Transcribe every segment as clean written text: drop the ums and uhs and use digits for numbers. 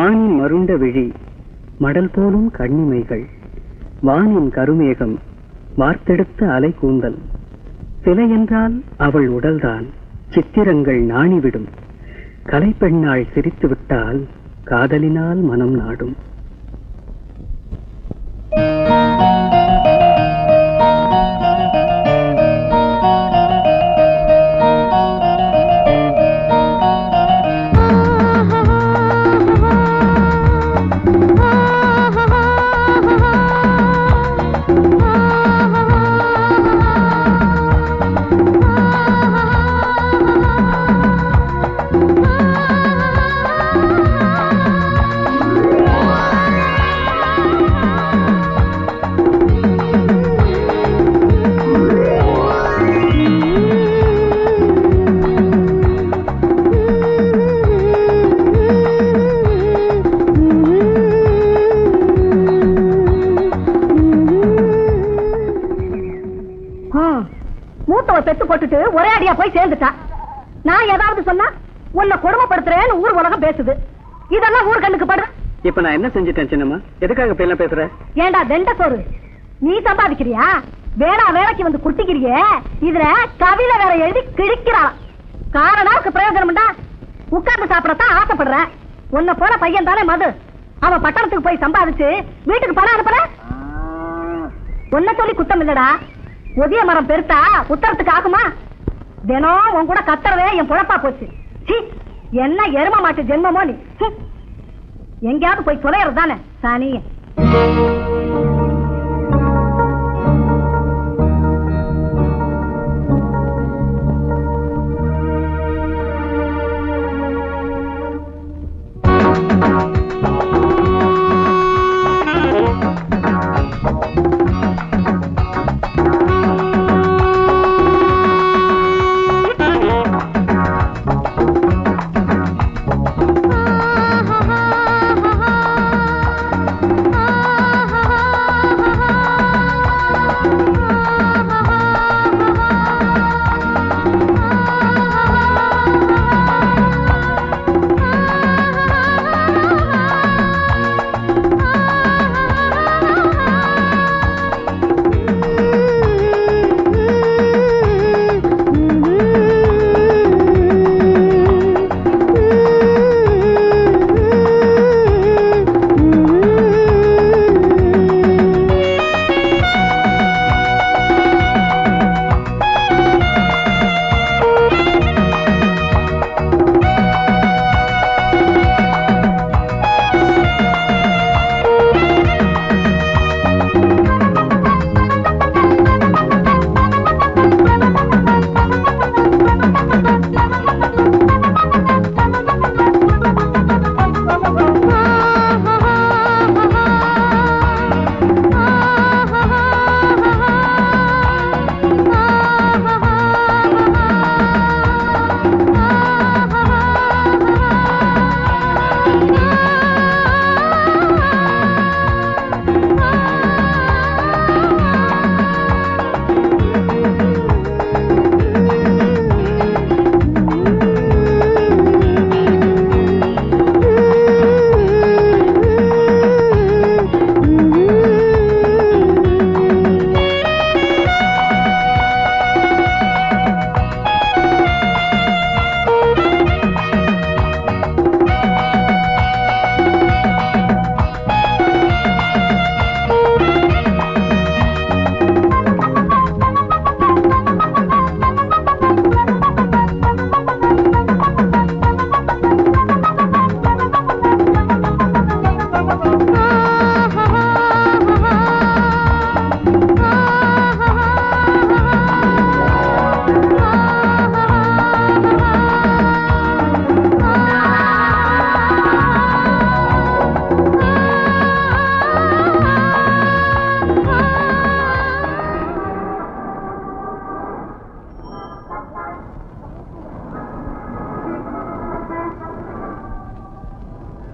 மானின் மருண்ட விழி, மடல் போலும் கண்ணிமைகள், வானின் கருமேகம், வார்த்தெடுத்த அலை கூந்தல். சிலை என்றால் அவள் உடல்தான், சித்திரங்கள் நாணிவிடும். கலைப்பெண்ணாள் சிரித்து விட்டால் காதலினால் மனம் நாடும். ஒரே அடியா போய் சேர்ந்துட்டான். நான் ஏதாவது சொன்னா உன்னை கொடுமைப்படுத்துறேன்னு ஊர் உலகம் பேசுது. இதெல்லாம் ஊர் கண்ணுக்கு படுற. இப்ப நான் என்ன செஞ்சுட்டேன் சின்னம்மா? எதுக்காக இப்ப எல்லாம் பேசுற? ஏண்டா வெண்ட சோறு, நீ சம்பாதிக்கிறியா? வேணா வேலைக்கு வந்து குட்டிக்கிறியே, இதுல கவிதை வேற எழுதி கிழிக்கிறான். காரணாவுக்கு பிரயோஜனம்டா. உட்கார்ந்து சாப்பிடத்தான் ஆசைப்படுற. உன்னை போல பையன் தானே மது. அவன் பட்டணத்துக்கு போய் சம்பாதிச்சு வீட்டுக்கு பணம் அனுப்புற. உன்னை சொல்லி குத்தம் இல்லடா. ஒதிய மரம் பெருத்தா உத்தரத்துக்கு ஆகுமா? தினம் உன் கூட கத்துறதே என் பொழப்பா போச்சு. என்ன எரும மாட்டு ஜென்மமோ நீ. எங்கேயாவது போய் தொலைறது தானே சாணிய.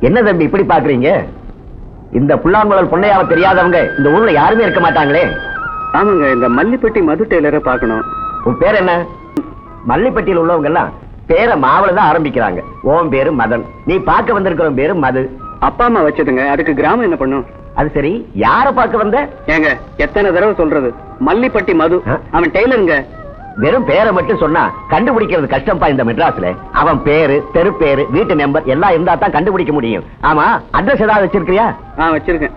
என்ன தம்பி இப்படி பாக்குறீங்க? இந்த புல்லாங்குழல் பொன்னையாவ தெரியாதவங்க இந்த ஊர்ல யாருமே இருக்க மாட்டாங்களே. ஆமாங்க, இந்த மல்லிப்பட்டி மது டெய்லரை பார்க்கணும். உன் பேர் என்ன? மல்லிப்பட்டியில் உள்ளவங்க எல்லாம் பேரை மாவுல தான் ஆரம்பிக்கிறாங்க. உன் பேரு மதன், நீ பார்க்க வந்திருக்கிற பேரு மது. அப்பா அம்மா வச்சதுங்க. அதுக்கு கிராமம் என்ன பண்ணும்? அது சரி, யார பார்க்க வந்த? ஏங்க எத்தனை தடவை சொல்றது, மல்லிப்பட்டி மது. அவன் டெய்லருங்க. வெறும் பேரை மட்டும் சொன்னா கண்டுபிடிக்கிறது கஷ்டம்பா இந்த மெட்ராஸ்ல. அவன் பேரு, தெரு பேரு, வீட்டு நம்பர் எல்லாம் இருந்தா தான் கண்டுபிடிக்க முடியும். ஆமா, அட்ரஸ் ஏதாவது வச்சிருக்கியா? வச்சிருக்கேன்.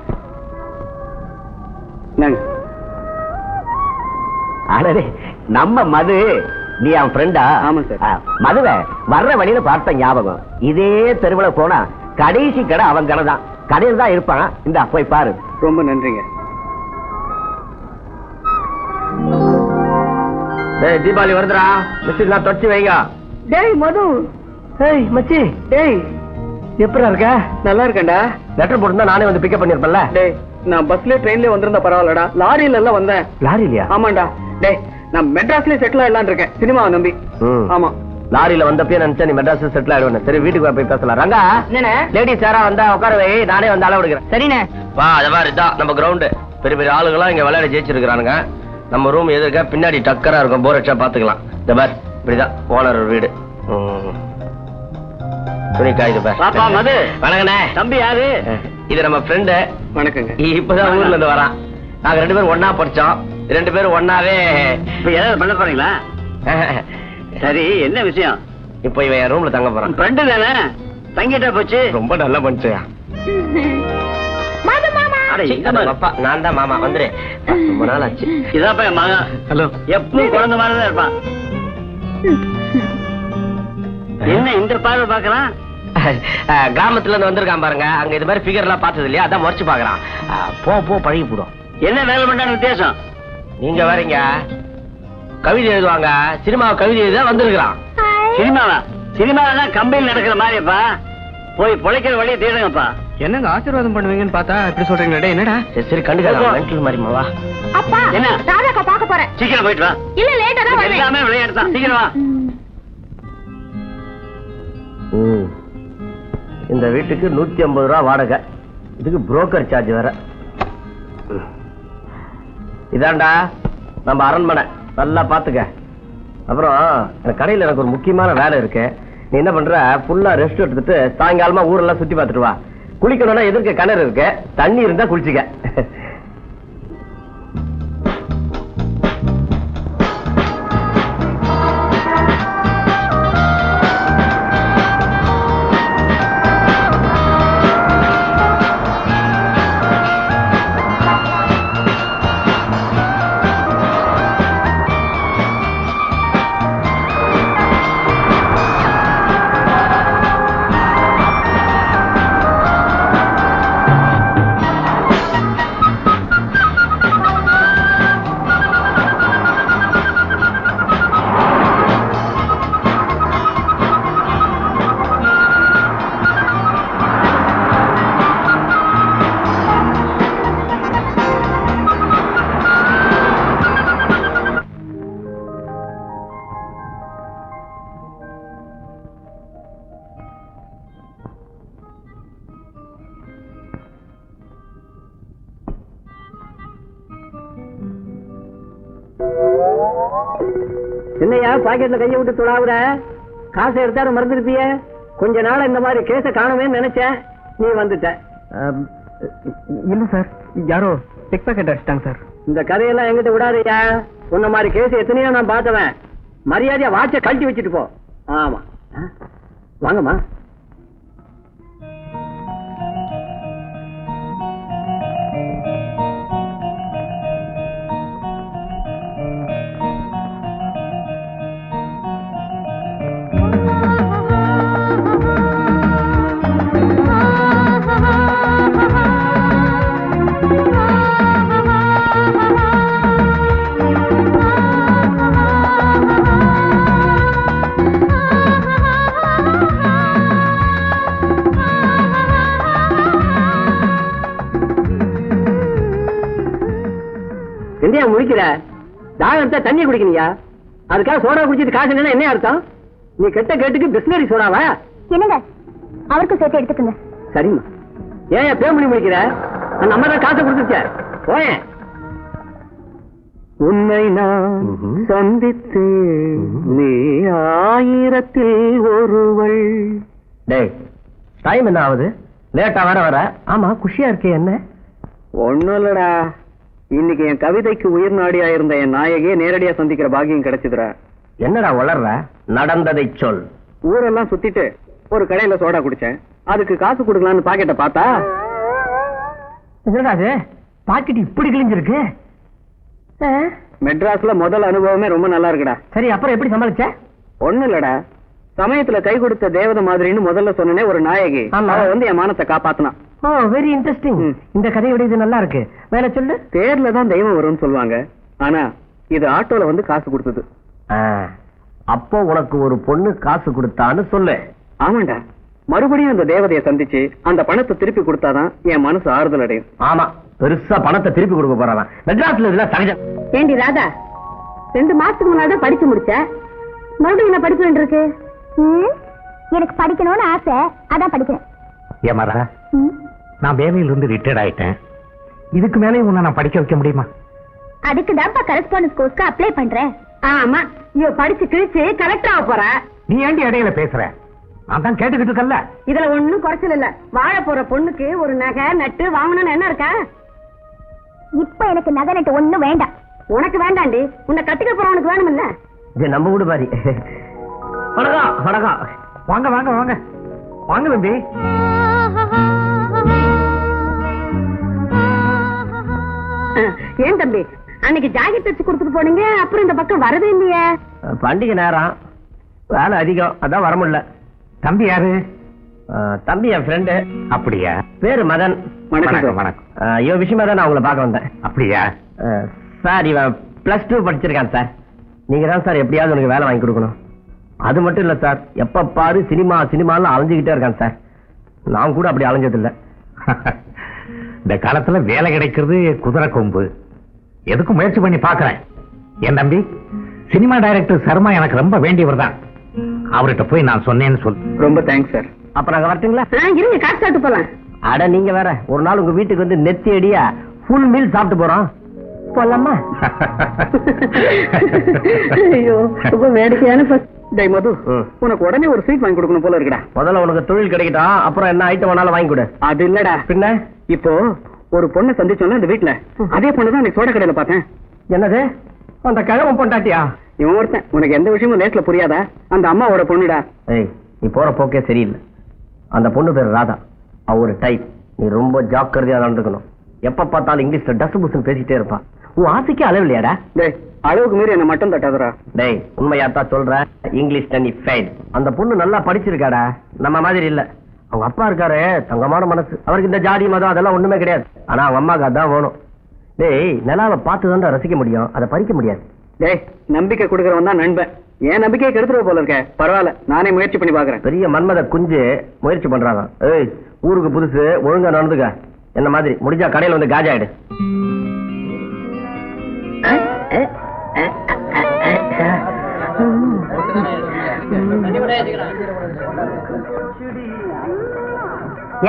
அடே, நம்ம மது, நீ அவன் ஃப்ரெண்டா? ஆமா சார். மதுவை வர்ற வழியில பார்த்த ஞாபகம். இதே தெருவுல போனா கடைசி கடை அவன் கடை தான். கடையில் தான் இருப்பான். இந்த போய் பாரு. ரொம்ப நன்றிங்க. தீபாவளி வருதுடா, மிஸ்லாம் தொடச்சு வைங்க. டேய் மது. ஏய் மச்சி, டேய் எப்படா இருக்க? நல்லா இருக்கேன்டா. லெட்டர் போட்டுருந்தா நானே வந்து பிக்கப் பண்ணிருப்பேன்ல. டேய், நான் பஸ்ல ட்ரெயின்ல வந்திருந்தா பரவாயில்லடா, லாரியில எல்லாம் வந்தேன். லாரிலையா? ஆமாண்டா. டேய், நான் மெட்ராஸ்ல செட்டில் ஆயிடலான்னு இருக்கேன், சினிமாவை நம்பி. ஆமா, லாரியில வந்தப்பே நினைச்சா நீ மெட்ராஸ் செட்டில் ஆயிடுவேன். சரி, வீட்டுக்கு போய் பேசலாம். ரங்கா, லேடிஸ் யாரா வந்தா உட்கார வை, நானே வந்து அளவு எடுக்கிறேன். சரிண்ணே. வா, அது மாதிரி இதான் நம்ம கிரவுண்டு. பெரிய பெரிய ஆளுங்களாம் இங்க விளையாட ஜெயிச்சிருக்கானுங்க. நம்ம ரூம் எதிர்க்க பின்னாடி டக்கரா இருக்கும். போர் அடிச்சா பாத்துக்கலாம். இந்த பார், இப்படிதான் ஓனர் வீடு. துணி காயுது பார். பாப்பா மது. வணக்கண்ணே. தம்பி யாரு? இது நம்ம ஃப்ரெண்டு. வணக்கங்க. இப்பதான் ஊர்ல இருந்து வரான். நாங்க 2 பேரும் ஒன்னா படிச்சோம். 2 பேரும் ஒன்னாவே. இப்ப ஏதாவது பண்ண போறீங்களா? சரி, என்ன விஷயம்? இப்ப இவன் என் ரூம்ல தங்க போறான். ஃப்ரெண்டு தானே, தங்கிட்டா போச்சு. ரொம்ப நல்லா பண்ணிச்சியா? நான் தான் மாமா. வந்துரு, ரொம்ப நாள் ஆச்சு. இதான் என் மகன். ஹலோ. எப்பவும் குழந்தை மாதிரிதான் இருப்பான். என்ன இந்த பார்வை பாக்கலாம்? கிராமத்துல இருந்து வந்திருக்கான் பாருங்க. அங்க இது மாதிரி ஃபிகர் எல்லாம் பார்த்தது இல்லையா, அதான் முறைச்சு பாக்குறான். போ பழகி போடும். என்ன வேலை பண்றான்னு வித்தியாசம்? நீங்க வரீங்க, கவிதை எழுதுவாங்க. சினிமாவை கவிதை எழுத வந்திருக்கிறான். சினிமாவா? சினிமாவெல்லாம் கம்பெனியில் நடக்கிற மாதிரிப்பா. போய் பொழைக்கிற வழியை தேடுங்கப்பா. என்னங்க ஆசீர்வாதம் பண்ணுவீங்கன்னு பார்த்தா இப்படி சொல்றீங்களே, என்னடா? சரி கண்டுக்கலாம். மென்டல் மாதிரிமா. வா. அப்பா, என்ன? ராஜாக்கா பார்க்க போறேன். சீக்கிரம் போயிட்டு வா. இல்ல, லேட்டா தான் வருவேன். எல்லாமே விளையாட்டு தான். சீக்கிரம் வா. இந்த வீட்டுக்கு 150 ரூபா வாடகை. இதுக்கு புரோக்கர் சார்ஜ் வேற. இதாண்டா நம்ம அரண்மனை, நல்லா பாத்துக்க. அப்புறம் கடையில் எனக்கு ஒரு முக்கியமான வேலை இருக்கு. நீ என்ன பண்ற, ஃபுல்லா ரெஸ்ட் எடுத்துட்டு சாயங்காலமா ஊரெல்லாம் சுத்தி பார்த்துட்டு வா. குளிக்கணும்னா எதிர்க்க கிணறு இருக்கு, தண்ணி இருந்தா குளிச்சுக்க. என்னையா பாக்கெட்ல கைய விட்டு தொடாவுற? காசை எடுத்தாரு மறந்துருப்பிய. கொஞ்ச நாள் இந்த மாதிரி கேஸ காணுமே நினைச்சேன், நீ வந்துட்ட. இல்ல சார், யாரோ பிக் பாக்கெட் அடிச்சிட்டாங்க சார். இந்த கதையெல்லாம் எங்கிட்ட விடாதயா. உன்ன மாதிரி கேஸ் எத்தனையோ நான் பார்த்தவன். மரியாதையா வாட்ச கழட்டி வச்சுட்டு போ. ஆமா, வாங்கம்மா. என்னையா முடிக்கிற? தாகத்தை தண்ணி குடிக்கணியா? அதுக்காக சோடா குடிச்சிட்டு காசு இல்லைன்னா என்ன அர்த்தம்? நீ கெட்ட கேட்டுக்கு பிஸ்லரி சோடாவா? என்னங்க, அவருக்கும் சேர்த்து எடுத்துக்கங்க. சரிம்மா. ஏன் பேமணி முடிக்கிற? அந்த அம்மா தான் காசை கொடுத்துச்ச. போயேன். உன்னை நான் சந்தித்து நீ 1000ல் ஒருவள். டேய், டைம் என்ன ஆகுது? லேட்டா வர ஆமா குஷியா இருக்கே என்ன? ஒண்ணும் இல்லடா, இன்னைக்கு என் கவிதைக்கு உயிர் நாடியா இருந்த என் நாயகியை நேரடியா சந்திக்கிற பாக்கியம் கிடைச்சதுடா. என்னடா வளர்ற? நடந்ததை சொல். ஊரெல்லாம் சுத்திட்டு ஒரு கடையில சோடா குடிச்சேன். அதுக்கு காசு கொடுக்கலான்னு பாக்கெட்டை பார்த்தா, என்னடா அது பாக்கெட் இப்படி கிழிஞ்சிருக்கு? மெட்ராஸ்ல முதல் அனுபவமே ரொம்ப நல்லா இருக்குடா. சரி, அப்புறம் எப்படி சமாளிச்ச? ஒண்ணு இல்லடா, சமயத்துல கை கொடுத்த தேவதை மாதிரின்னு முதல்ல சொன்னனே ஒரு நாயகி, ஆமா. அவ வந்து என் மானத்தை காப்பாத்தினா. ஓ, வெரி இன்ட்ரெஸ்டிங். இந்த கதையோட இது நல்லா இருக்கு. வேற சொல்லு. தேர்ல தான் தெய்வம் வரும்னு சொல்லுவாங்க, ஆனா இது ஆட்டோல வந்து காசு கொடுத்தது. அப்போ உனக்கு ஒரு பொண்ணு காசு கொடுத்தான்னு சொல்லு. ஆமாண்டா, மறுபடியும் அந்த தேவதையை சந்திச்சு அந்த பணத்தை திருப்பி கொடுத்தாதான் என் மனசு ஆறுதல் அடையும். ஆமா, பெருசா பணத்தை திருப்பி கொடுக்க போறான். மெட்ராஸ்ல இதெல்லாம் சகஜம். ஏண்டி ராதா, 2 மாசத்துக்கு முன்னாடி படிச்சு முடிச்ச, மறுபடியும் என்ன படிக்க வேண்டியிருக்கு? எனக்கு படிக்கணும்னு ஆசை, அதான் படிக்கிறேன். ஏமாரா, நான் வேலையில இருந்து ரிட்டையர்ட் ஆயிட்டேன். இதுக்கு மேலே உன்னை நான் படிக்க வைக்க முடியுமா? அதுக்கு தான்ப்பா கரஸ்பாண்டன்ஸ் கோர்ஸ்க்கு அப்ளை பண்றேன். ஆமா, இவ படிச்சு கிழிச்சு கலெக்டர் ஆக போற. நீ ஏண்டி இடையில பேசுற? நான் தான் கேட்டுக்கிட்டு இருக்கல. இதுல ஒண்ணும் குறைச்சல் இல்ல. வாழ போற பொண்ணுக்கு ஒரு நகை நட்டு வாங்கணும்னு என்ன இருக்கா? இப்ப எனக்கு நகை நட்டு ஒண்ணும் வேண்டாம். உனக்கு வேண்டாண்டி, உன்னை கட்டிக்க போறவனுக்கு வேணும்ல. இது நம்ம வீடு மாதிரி. வணக்கம் வணக்கம். வாங்க வாங்க வாங்க வாங்க தம்பி. ஏன் தம்பி, அன்னைக்கு ஜாக்கெட் தச்சு கொடுத்துட்டு போனீங்க, அப்புறம் இந்த பக்கம் வரவே இல்லையே? பண்டிகை நேரம், வேலை அதிகம், அதான் வர முடியல. தம்பி யாரு? தம்பி என் ஃப்ரெண்டு. அப்படியா? பேரு மதன். வணக்கம் வணக்கம். இவன் விஷயமா தான் நான் உங்களை பார்க்க வந்தேன். அப்படியா? சார், இவன் +2 படிச்சிருக்கான் சார். நீங்க தான் சார் எப்படியாவது உனக்கு வேலை வாங்கி கொடுக்கணும். அது மட்டும் இல்ல சார், எப்ப பாரு சினிமாலாம் அலைஞ்சுக்கிட்டே இருக்கான் சார். நான் கூட அப்படி அலைஞ்சது இல்ல. இந்த காலத்துல வேலை கிடைக்கிறது குதிரை கொம்பு. எதுக்கும் முயற்சி பண்ணி பாக்குறேன். என் தம்பி, சினிமா டைரக்டர் சர்மா எனக்கு ரொம்ப வேண்டியவர் தான். அவர்கிட்ட போய் நான் சொன்னேன்னு சொல். ரொம்ப தேங்க்ஸ் சார். அப்ப நாங்க வரட்டுங்களா? இருங்க, காசு சாப்பிட்டு போலாம். அட, நீங்க வேற ஒரு நாள் உங்க வீட்டுக்கு வந்து நெத்தி அடியா ஃபுல் மீல் சாப்பிட்டு போறோம். போலாமா? ஐயோ, ரொம்ப வேடிக்கையான டேய் மது, உனக்கு உடனே ஒரு ஸ்வீட் வாங்கி கொடுக்கணும் போல இருக்குடா. முதல்ல உனக்கு தொழில் கிடைக்கட்டும், அப்புறம் என்ன ஐட்டம் வேணாலும் வாங்கி கொடு. அது இல்லடா, பின்ன இப்போ ஒரு பொண்ணை சந்திச்சோம்ல இந்த வீட்டுல, அதே பொண்ணுதான் இன்னைக்கு சோடா கடையில பார்த்தேன். என்னது? அந்த கிழமை பொண்டாட்டியா? இவன் ஒருத்தன், உனக்கு எந்த விஷயமும் லேஸ்ல புரியாதா? அந்த அம்மாவோட பொண்ணுடா. ஏய், நீ போற போக்கே சரியில்லை. அந்த பொண்ணு பேர் ராதா. அவ ஒரு டைப். நீ ரொம்ப ஜாக்கிரதையா நடந்துக்கணும். எப்ப பார்த்தாலும் இங்கிலீஷ்ல டஸ் புஸ்ன்னு பேசிட்டே இருப்பா. உன் ஆசைக்கு அளவு இல்லையாடா? டேய், அளவுக்கு மீறி என்ன மட்டும் தட்டாதடா. டேய், உண்மையாத்தான் சொல்ற. இங்கிலீஷ் நீ ஃபெயில். அந்த பொண்ணு நல்லா படிச்சிருக்காடா, நம்ம மாதிரி இல்ல. அவங்க அப்பா இருக்காரு, தங்கமான மனசு. அவருக்கு இந்த ஜாதி மதம் அதெல்லாம் ஒண்ணுமே கிடையாது. ஆனா அவங்க அம்மாக்கு அதான் வேணும். டேய், நிலாவை பார்த்துதான் ரசிக்க முடியும், அதை பறிக்க முடியாது. டேய், நம்பிக்கை கொடுக்கறவன் தான் நண்பன். ஏன் நம்பிக்கையை கெடுத்துருவ போல இருக்க. பரவாயில்ல, நானே முயற்சி பண்ணி பாக்குறேன். பெரிய மன்மத குஞ்சு முயற்சி பண்றாங்க. ஏய், ஊருக்கு புதுசு, ஒழுங்கா நடந்துக்க. என்ன மாதிரி முடிஞ்சா கடையில வந்து காஜா ஆயிடு.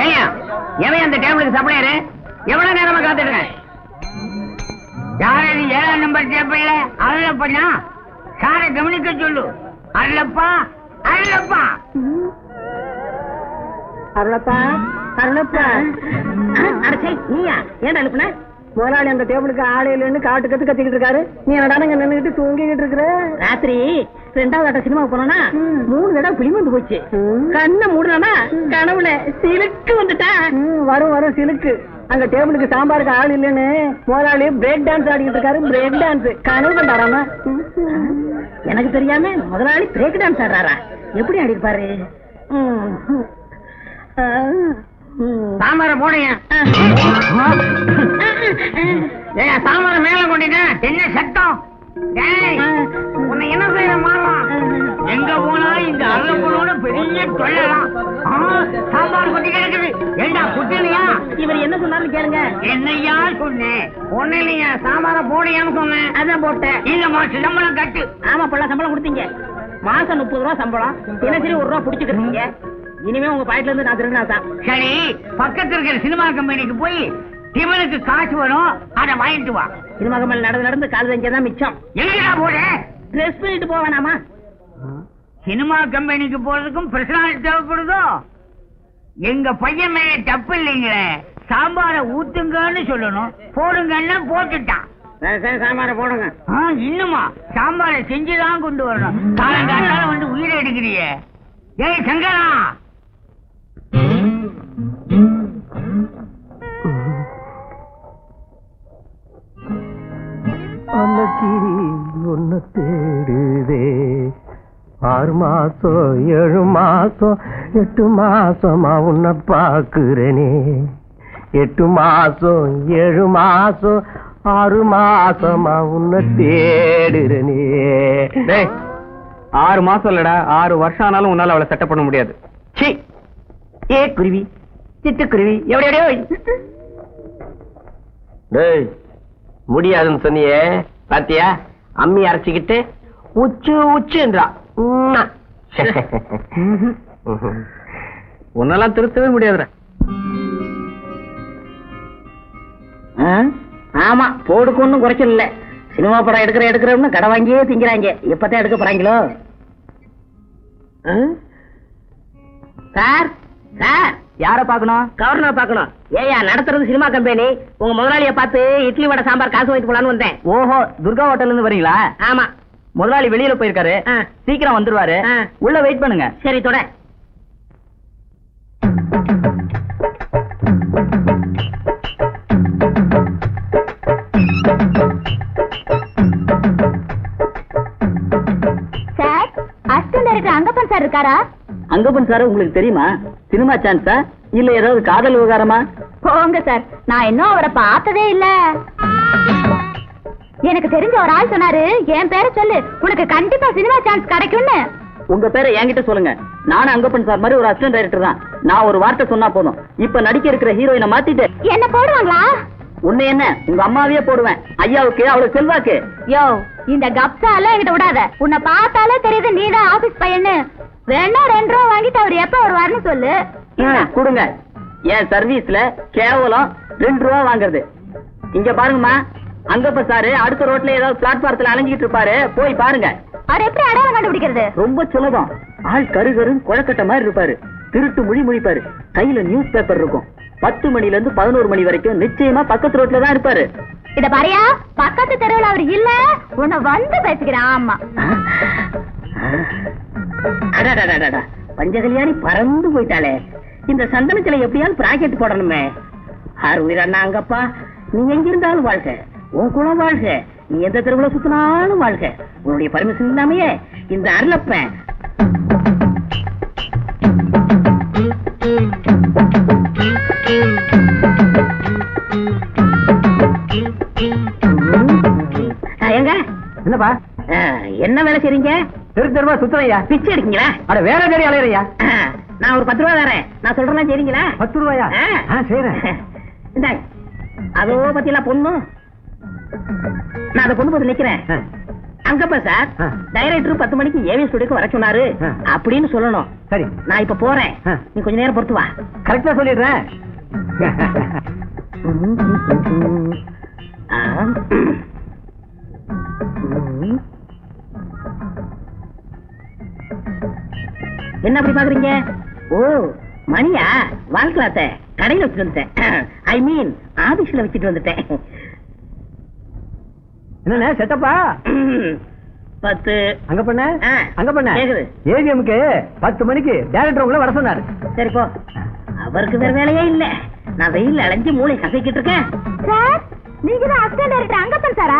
ஏன் எவன் அந்த டேபிளுக்கு சப்ளையரு? எவ்வளவு நேரமா காத்துடுறேன். யாரு 7ஆம் நம்பர் டேபிள்ல அருளப்பா? சாரை கவனிக்க சொல்லு. அருளப்பா, அருளப்பா, அருளப்பா, அருளப்பா. அடச்சே, நீயா? ஏன்டா அனுப்புன? முதலாளி அந்த டேபிளுக்கு ஆளே இல்லைன்னு காட்டு கத்து கத்திக்கிட்டு இருக்காரு. நீ என்னடானங்க நின்னுகிட்டு தூங்கிக்கிட்டு இருக்கிற? ராத்திரி 2வது ஆட்ட சினிமாவுக்கு போனா 3 தடவை பிலிம் வந்து போச்சு. கண்ணை மூடனா கனவுல சிலுக்கு வந்துட்டா. வரும் சிலுக்கு. அங்க டேபிளுக்கு சாம்பாருக்கு ஆள் இல்லைன்னு முதலாளி பிரேக் டான்ஸ் ஆடிக்கிட்டு இருக்காரு. பிரேக் டான்ஸ் கனவு கண்டாராமா? எனக்கு தெரியாம முதலாளி பிரேக் டான்ஸ் ஆடுறாரா? எப்படி ஆடி இருப்பாரு? சாம்பார போடுங்க. சாம்பார மேல கொண்டிட்டேன். என்ன சத்தம்? உன்னை என்ன செய்ய மாறலாம்? எங்க போனா இந்த அருளப்பனோட பெரிய தொல்லலாம். சாம்பார் கொட்டி கிடக்குது. ஏண்டா குட்டிலையா? இவர் என்ன சொன்னாலும் கேளுங்க. என்னையா சொன்னேன்? ஒன்னிலையா சாம்பார போடையான்னு சொன்னேன். அதான் போட்டேன். இல்லம்மா, சிதம்பரம் கட்டு. ஆமா, பொள்ள சம்பளம் கொடுத்தீங்க. மாசம் 30 ரூபா சம்பளம். தினசரி 1 ரூபா புடிச்சுக்கிறீங்க. இனிமே உங்க பாயிட்ல இருந்து நான் திருநா தான். சரி, பக்கத்துல இருக்கிற சினிமா கம்பெனிக்கு போய் இவனுக்கு காசு வரும், அதை வாங்கிட்டு வா. சினிமா கம்பெனி நடந்து கால் தான் மிச்சம். எங்கடா போற? ட்ரெஸ் பண்ணிட்டு போவேனாமா? சினிமா கம்பெனிக்கு போறதுக்கும் பிரசனாலிட்டி தேவைப்படுதோ? எங்க பையன் மேல தப்பு இல்லைங்களே. சாம்பார ஊத்துங்கன்னு சொல்லணும், போடுங்கன்னா போட்டுட்டான். சாம்பார போடுங்க. இன்னுமா சாம்பார செஞ்சுதான் கொண்டு வரணும். காலங்காத்தால வந்து உயிரை எடுக்கிறிய. ஏய் சங்கரா, அன்னக்கிரி ஒன்னு தேடுதே. 6 மாசம் 7 மாசம் 8 மாசமா உன்னை பாக்குறேனே. 8 மாசம் 7 மாசம் 6 மாசமா உன்னை தேடுறேனே. 6 மாசம் இல்லடா, 6 வருஷம் ஆனாலும் உன்னால அவளை செட்டப் பண்ண முடியாது. சி, ஏ குருவி, சிட்டுக்குருவி எவ்வளோ டேய், முடியாதுன்னு சொன்னியே பாத்தியா? அம்மி அரைச்சிக்கிட்டு உச்சு உச்சுன்றா. உன்னெல்லாம் திருத்தவே முடியாதுடா. ஆமா, போடுக்கு ஒன்னும் குறைச்சல் இல்ல. சினிமா படம் எடுக்கிறோம்னு கடை வாங்கியே திங்கிறாங்க. எப்பதான் எடுக்க போறாங்களோ? சார் சார், யார பாக்கணும்? கவர்னர் பாக்கணும். ஏயா, நடத்துறது சினிமா கம்பெனி. உங்க முதலாளிய பார்த்து இட்லி வடை சாம்பார் காசு வாங்கிட்டு போலான்னு வந்தேன். ஓஹோ, துர்கா ஹோட்டல்ல இருந்து வரீங்களா? ஆமா. முதலாளி வெளியில போயிருக்காரு, சீக்கிரம் வந்துருவாரு. உள்ள வெயிட் பண்ணுங்க. சரி, தொட. Sir, assistant director Angappan sir இருக்காரா? அங்கப்பன் சார் உங்களுக்கு தெரியுமா? சினிமா சான்ஸா இல்ல ஏதாவது காதல் விவகாரமா? போங்க சார், நான் இன்னும் அவரை பார்த்ததே இல்ல. எனக்கு தெரிஞ்ச ஒரு ஆள் சொன்னாரு, என் பேரை சொல்லு, உனக்கு கண்டிப்பா சினிமா சான்ஸ் கிடைக்கும்னு. உங்க பேரை என்கிட்ட சொல்லுங்க. நானும் அங்கப்பன் சார் மாதிரி ஒரு அசிஸ்டன்ட் டைரக்டர் தான். நான் ஒரு வார்த்தை சொன்னா போதும், இப்ப நடிக்க இருக்கிற ஹீரோயினை மாத்திட்டு என்ன போடுவாங்களா? உன்னை என்ன, உங்க அம்மாவையே போடுவேன். ஐயாவுக்கு அவ்வளவு செல்வாக்கு. யோ, இந்த கப்சா எல்லாம் என்கிட்ட விடாத. உன்னை பார்த்தாலே தெரியுது நீதான் ஆபீஸ் பையன்னு. வேணா 2 ரூபா வாங்கிட்டு அவர் எப்ப வருவாருன்னு சொல்லு. கொடுங்க. என் சர்வீஸ்ல கேவலம் 2 ரூபா வாங்குறது. இங்க பாருங்கம்மா, அங்கப்ப சாரு அடுத்த ரோட்ல ஏதாவது பிளாட்பாரத்துல அலைஞ்சிட்டு இருப்பாரு, போய் பாருங்க. அவர் எப்படி அடையாளம் கண்டுபிடிக்கிறது? ரொம்ப சுலபம். ஆள் கருகருன்னு குழக்கட்ட மாதிரி இருப்பாரு, திருட்டு மொழி மொழிப்பாரு, கையில நியூஸ் பேப்பர் இருக்கும். 10 மணில இருந்து 11 மணி வரைக்கும் நிச்சயமா பக்கத்து ரோட்ல தான் இருப்பாரு. இத பாரியா, பக்கத்து தெருவில் அவர் இல்ல, உன்னை வந்து பேசிக்கிறேன். ஆமா, பஞ்சகல்யாணி பறந்து போயிட்டாளே. இந்த சந்தனத்துல எப்படியாவது பிராக்கெட் போடணுமே. உயிர் அண்ணா அங்கப்பா, நீ எங்க இருந்தாலும் வாழ்க, உன் குணம் வாழ்க, நீ எந்த தெருவுல சுத்தினாலும் வாழ்க. உன்னுடைய பர்மிஷன் இல்லாமையே இந்த அருளப்பன் எங்க என்னப்பா என்ன வேலை செய்றீங்க? தெரு தெருவா சுத்துறையா? பிச்சை எடுக்கீங்களா? அட வேற தேடி அலையறையா? நான் ஒரு 10 ரூபா தரேன், நான் சொல்றேன் சரிங்களா? 10 ரூபாயா? செய்றேன். இந்தாங்க. அதோ பத்தியெல்லாம் பொண்ணு, நான் அந்த பொண்ணு பார்த்து நிக்கிறேன். அங்கப்பா சார், டைரக்டர் 10 மணிக்கு ஏவி ஸ்டுடியோக்கு வர சொன்னாரு அப்படின்னு சொல்லணும். சரி, நான் இப்ப போறேன், நீ கொஞ்ச நேரம் பொறுத்து வா. கரெக்டா சொல்லிடுறேன். என்ன அப்படி பாக்குறீங்க? ஓ, மணியா? வாழ்க்கலாத்த கடையில வச்சுட்டு வந்துட்டேன். ஐ மீன் ஆபீஸ்ல வச்சுட்டு வந்துட்டேன். என்ன செட்டப்பா? 10 அங்க பண்ண அங்க பண்ண கேக்குது. ஏவிஎம்க்கு 10 மணிக்கு டைரக்டர் உங்களை வர சொன்னாரு. சரி போ, அவருக்கு வேற வேலையே இல்ல. நான் வெயில அலைஞ்சு மூளை கசக்கிட்டு இருக்கேன். சார், நீங்க தான் அசிஸ்டன்ட் டைரக்டர் அங்கப்பன் சாரா?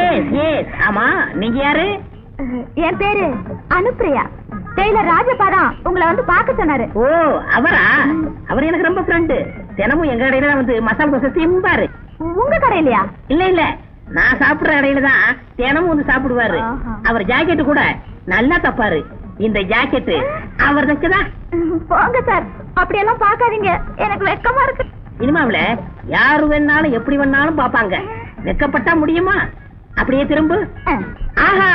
எஸ் எஸ், ஆமா. நீங்க யாரு? என் பேரு அனுப்பிரியா. டெய்லர் ராஜபாதான் உங்களை வந்து பார்க்க சொன்னாரு. ஓ, அவரா? அவர் எனக்கு ரொம்ப ஃப்ரெண்டு. தினமும் எங்க கடையில வந்து மசாலா தோசை திம்பாரு. உங்க கடையிலயா? இல்ல இல்ல, நான் சாப்பிடுற கடையில தான் தினமும் வந்து சாப்பிடுவாரு. அவர் ஜாக்கெட் கூட நல்லா தப்பாரு. இந்த ஜாக்கெட் அவர் தைச்சதா? போங்க சார், அப்படியெல்லாம் பாக்காதீங்க, எனக்கு வெக்கமா இருக்கு. சினிமாவுல யாரு வேணாலும் எப்படி வேணாலும் பாப்பாங்க. வெக்கப்பட்டா முடியுமா? அப்படியே திரும்ப. ஆஹா,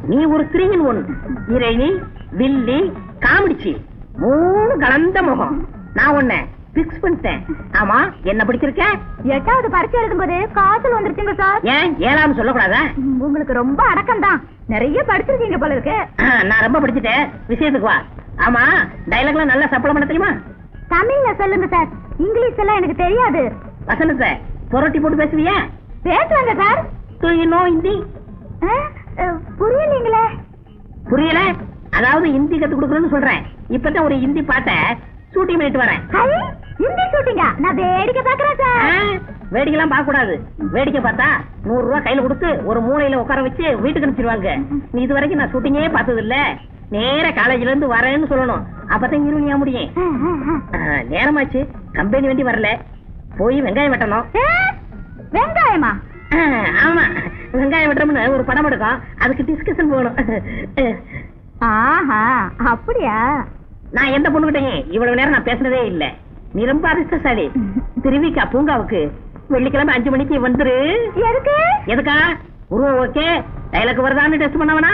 நீ ஒரு 3-in-1. ஹீரோயினி, வில்லி, காமெடிச்சி, 3 கலந்த முகம். நான் உன்னை பிக்ஸ் பண்ணிட்டேன். ஆமா, என்ன படிச்சிருக்க? 8வது பரீட்சை எழுதும்போது காய்ச்சல் வந்துருச்சுங்க சார். ஏன் 7ஆம் சொல்லக்கூடாதா? உங்களுக்கு ரொம்ப அடக்கம் தான், நிறைய படிச்சிருக்கீங்க போல இருக்கு. நான் ரொம்ப படிச்சுட்டேன். விஷயத்துக்கு வா. ஆமா, டைலாக்லாம் நல்லா சப்பளம் பண்ண தெரியுமா? தமிழ்ல சொல்லுங்க சார், இங்கிலீஷ் எல்லாம் எனக்கு தெரியாது. வசனத்தை புரட்டி போட்டு பேசுவியா? பேசுவாங்க சார். ஹிந்தி புரியலீங்களே. புரியல? அதாவது ஹிந்தி கத்து கொடுக்கணும்னு சொல்றேன். இப்பதான் ஒரு ஹிந்தி பாட்டை ஷூட்டிங் பண்ணிட்டு வரேன். ஹிந்தி ஷூட்டிங்கா? நான் வேடிக்கை பாக்குறேன் சார். வேடிக்கைலாம் பார்க்க கூடாது. வேடிக்கை பார்த்தா 100 ரூபாய் கையில கொடுத்து ஒரு மூலையில உட்கார வச்சு வீட்டுக்கு அனுப்பிச்சிருவாங்க. நீ இது வரைக்கும் நான் ஷூட்டிங்கே பார்த்தது இல்ல. நேர காலேஜ்ல இருந்து வரேன்னு சொல்லணும். அப்பதான் இருவனியா முடியும். நேரமாச்சு, கம்பெனி வண்டி வரல. போய் வெங்காயம் வெட்டணும். வெங்காயமா? ஆமா, வெங்காயம் வெட்டணும்னு ஒரு படம் எடுக்கும். அதுக்கு டிஸ்கஷன் போகணும். ஆஹா, அப்படியா? நான் எந்த பொண்ணுகிட்டையும் இவ்வளவு நேரம் நான் பேசினதே இல்ல. நீ ரொம்ப அதிர்ஷ்டசாலி. திருவிக்கா பூங்காவுக்கு வெள்ளிக்கிழமை 5 மணிக்கு வந்துரு. எதுக்கு? எதுக்கா? உருவம் ஓகே, டைலாக் வருதான்னு டெஸ்ட் பண்ணவனா?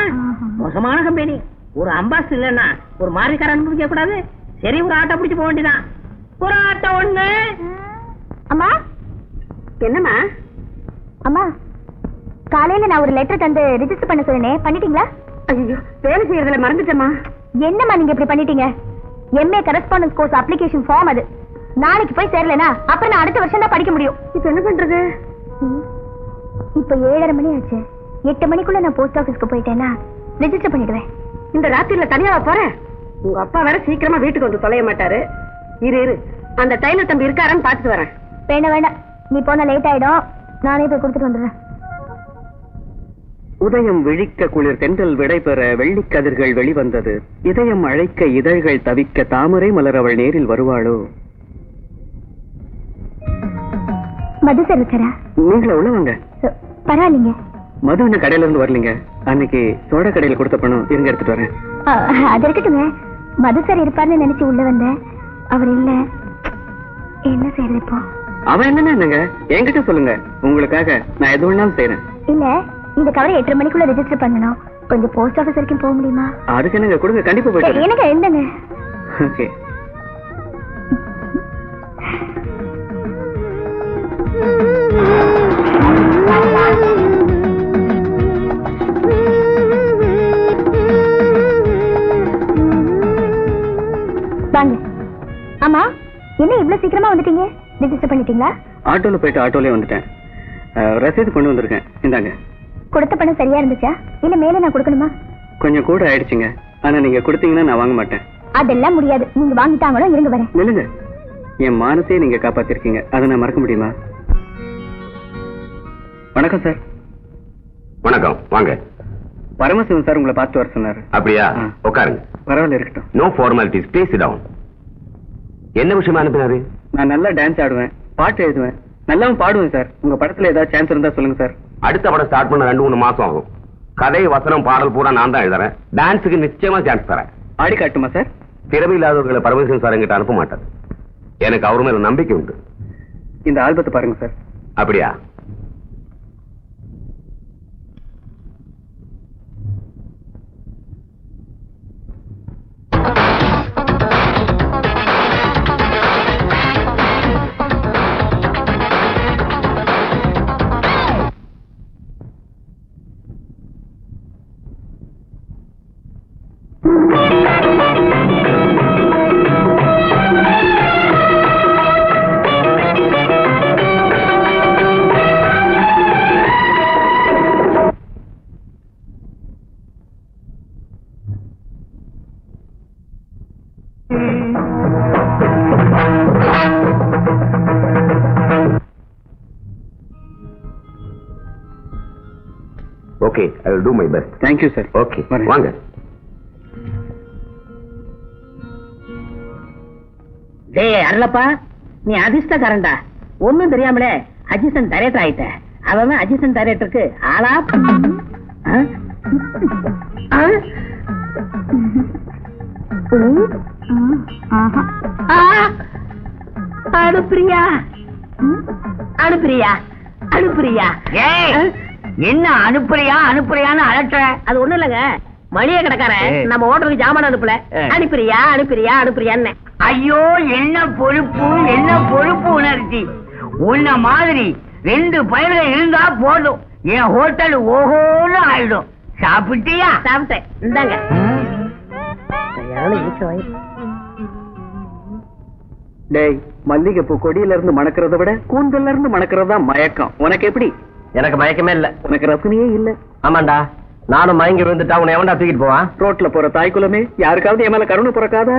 மோசமான கம்பெனி. ஒரு அம்பாஸ் இல்லன்னா ஒரு மாறிக்கார அனுபவிக்க கூடாது. சரி, ஒரு ஆட்டோ பிடிச்சு போக வேண்டியதான். ஒரு ஆட்டோ ஒண்ணு. அம்மா. என்னம்மா? அம்மா, காலையில நான் ஒரு லெட்டர் தந்து ரிஜிஸ்டர் பண்ண சொன்னேன், பண்ணிட்டீங்களா? ஐயோ, வேலை செய்யறதுல மறந்துட்டேம்மா. என்னம்மா நீங்க இப்படி பண்ணிட்டீங்க? MA correspondence course application form அது. நாளைக்கு போய் சேரலனா அப்புறம் நான் அடுத்த வருஷம் தான் படிக்க முடியும். இப்ப என்ன பண்றது? இப்ப 7:30 மணி ஆச்சு. 8 மணிக்குள்ள நான் போஸ்ட் ஆபீஸ்க்கு போயிட்டேன்னா ரெஜிஸ்டர் பண்ணிடுவேன். இந்த ராத்திரில தனியாவா போறேன்? உங்க அப்பா வேற சீக்கிரமா வீட்டுக்கு வந்து தொலைய மாட்டாரு. இரு, அந்த டைலர் தம்பி இருக்காரான்னு பாத்துட்டு வரேன். வேண்டாம், நீ போனா லேட் ஆயிடும். நானே போய் கொடுத்துட்டு வந்துடுறேன். உதயம் விழிக்க குளிர் தென்றல் விடைபெற வெள்ளிக் கதிர்கள் வெளிவந்தது. இதயம் அழைக்க இதழ்கள் தவிக்க தாமரை மலர் அவள் நேரில் வருவாளோ? மது சார் இருக்காரா? நீங்கள உள்ளவங்க? பரவாயில்லைங்க. மது இன்னும் கடையில இருந்து வரலீங்க. அன்னைக்கு சோடா கடையில கொடுத்த பணம் இருங்க, எடுத்துட்டு வரேன். அது இருக்கட்டுங்க. மது சார் இருப்பார்னு நினைச்சு உள்ள வந்தேன். அவர் இல்ல. என்ன செய்யறது இப்போ? அவன் என்னங்க என்கிட்ட சொல்லுங்க, உங்களுக்காக நான் எது வேணாலும் செய்யறேன். இல்ல, இந்த கவரை 8:30 மணிக்குள்ள ரெஜிஸ்டர் பண்ணணும். கொஞ்சம் போஸ்ட் ஆபீஸ் வரைக்கும் போக முடியுமா? அதுக்கு என்னங்க, கொடுங்க, கண்டிப்பா போயிட்டு. எனக்கு எழுதுங்க. ஓகே. வாங்க. ஆமா, என்ன இவ்வளவு சீக்கிரமா வந்துட்டீங்க? ரெஜிஸ்டர் பண்ணிட்டீங்களா? ஆட்டோல போயிட்டு ஆட்டோலயே வந்துட்டேன். ரசீது கொண்டு வந்திருக்கேன், இந்தாங்க. கொடுத்த பணம் சரியா இருந்துச்சா இல்ல மேல நான் கொடுக்கணுமா? கொஞ்சம் கூட ஆயிடுச்சுங்க. ஆனா நீங்க கொடுத்தீங்கன்னா நான் வாங்க மாட்டேன். அதெல்லாம் முடியாது. நீங்க வாங்கிட்டாங்களோ, இருங்க வரேன். இல்லங்க, என் மானத்தையே நீங்க காப்பாத்திருக்கீங்க. அதை நான் மறக்க முடியுமா? வணக்கம் சார். வணக்கம், வாங்க. பரமசிவன் சார் உங்களை பார்த்து வர சொன்னாரு. அப்படியா? உட்காருங்க. பரவாயில்ல, இருக்கட்டும். No formalities, please sit down. என்ன விஷயமா அனுப்பினாரு? நான் நல்லா டான்ஸ் ஆடுவேன், பாட்டு எழுதுவேன், நல்லாவும் பாடுவேன் சார். உங்க படத்துல ஏதாவது சான்ஸ் இருந்தா சொல்லுங்க சார். அடுத்த படம் ஸ்டார்ட் பண்ண 2-3 மாசம் ஆகும். கதை, வசனம், பாடல் பூரா நான் தான் எழுதுறேன். டான்ஸுக்கு நிச்சயமா சான்ஸ் தரேன். ஆடி காட்டுமா சார்? திறமை இல்லாதவர்களை பரமேஸ்வரன் சார் என்கிட்ட அனுப்ப மாட்டார். எனக்கு அவர் மேல நம்பிக்கை உண்டு. இந்த ஆல்பத்தை பாருங்க சார். அப்படியா? Okay, I will do my best. Thank you, sir. Okay, வாங்க. டேய் அருளப்பா, நீ அதிர்ஷ்டக்காரன்டா. ஒண்ணும் தெரியாமலே அசிஸ்டன்ட் டைரக்டர் ஆயிட்ட. அவன் அசிஸ்டன்ட் டைரக்டருக்கு ஆளா? அனுப்பிரியா, அனுப்பிரியா, அனுப்பிரியா. என்ன அனுப்புறியா அனுப்புறியான்னு அலட்ட? அது ஒண்ணு இல்லங்க, மளிகை கடைக்காரன் நம்ம ஹோட்டலுக்கு ஜாமான் அனுப்பல. அனுப்புறியா அனுப்புறியா அனுப்புறியான்னு. ஐயோ, என்ன பொறுப்பு, என்ன பொறுப்பு உணர்ச்சி. உன்ன மாதிரி 2 பயிர்கள் இருந்தா போதும், என் ஹோட்டல் ஓஹோன்னு ஆயிடும். சாப்பிட்டியா? சாப்பிட்டேன், இந்தாங்க. டேய், மல்லிகைப்பூ கொடியில இருந்து மணக்கிறத விட கூந்தல்ல இருந்து மணக்கிறதா மயக்கம். உனக்கு எப்படி? எனக்கு மயக்கமே இல்ல. உனக்கு ரசனையே இல்ல. ஆமாண்டா, நானும் மயங்கி விழுந்துட்டா உன்னை எவன்டா தூக்கிட்டு போவான்? ரோட்ல போற தாய்க்குலமே, யாருக்காவது என் மேல கருணை பிறக்காதா?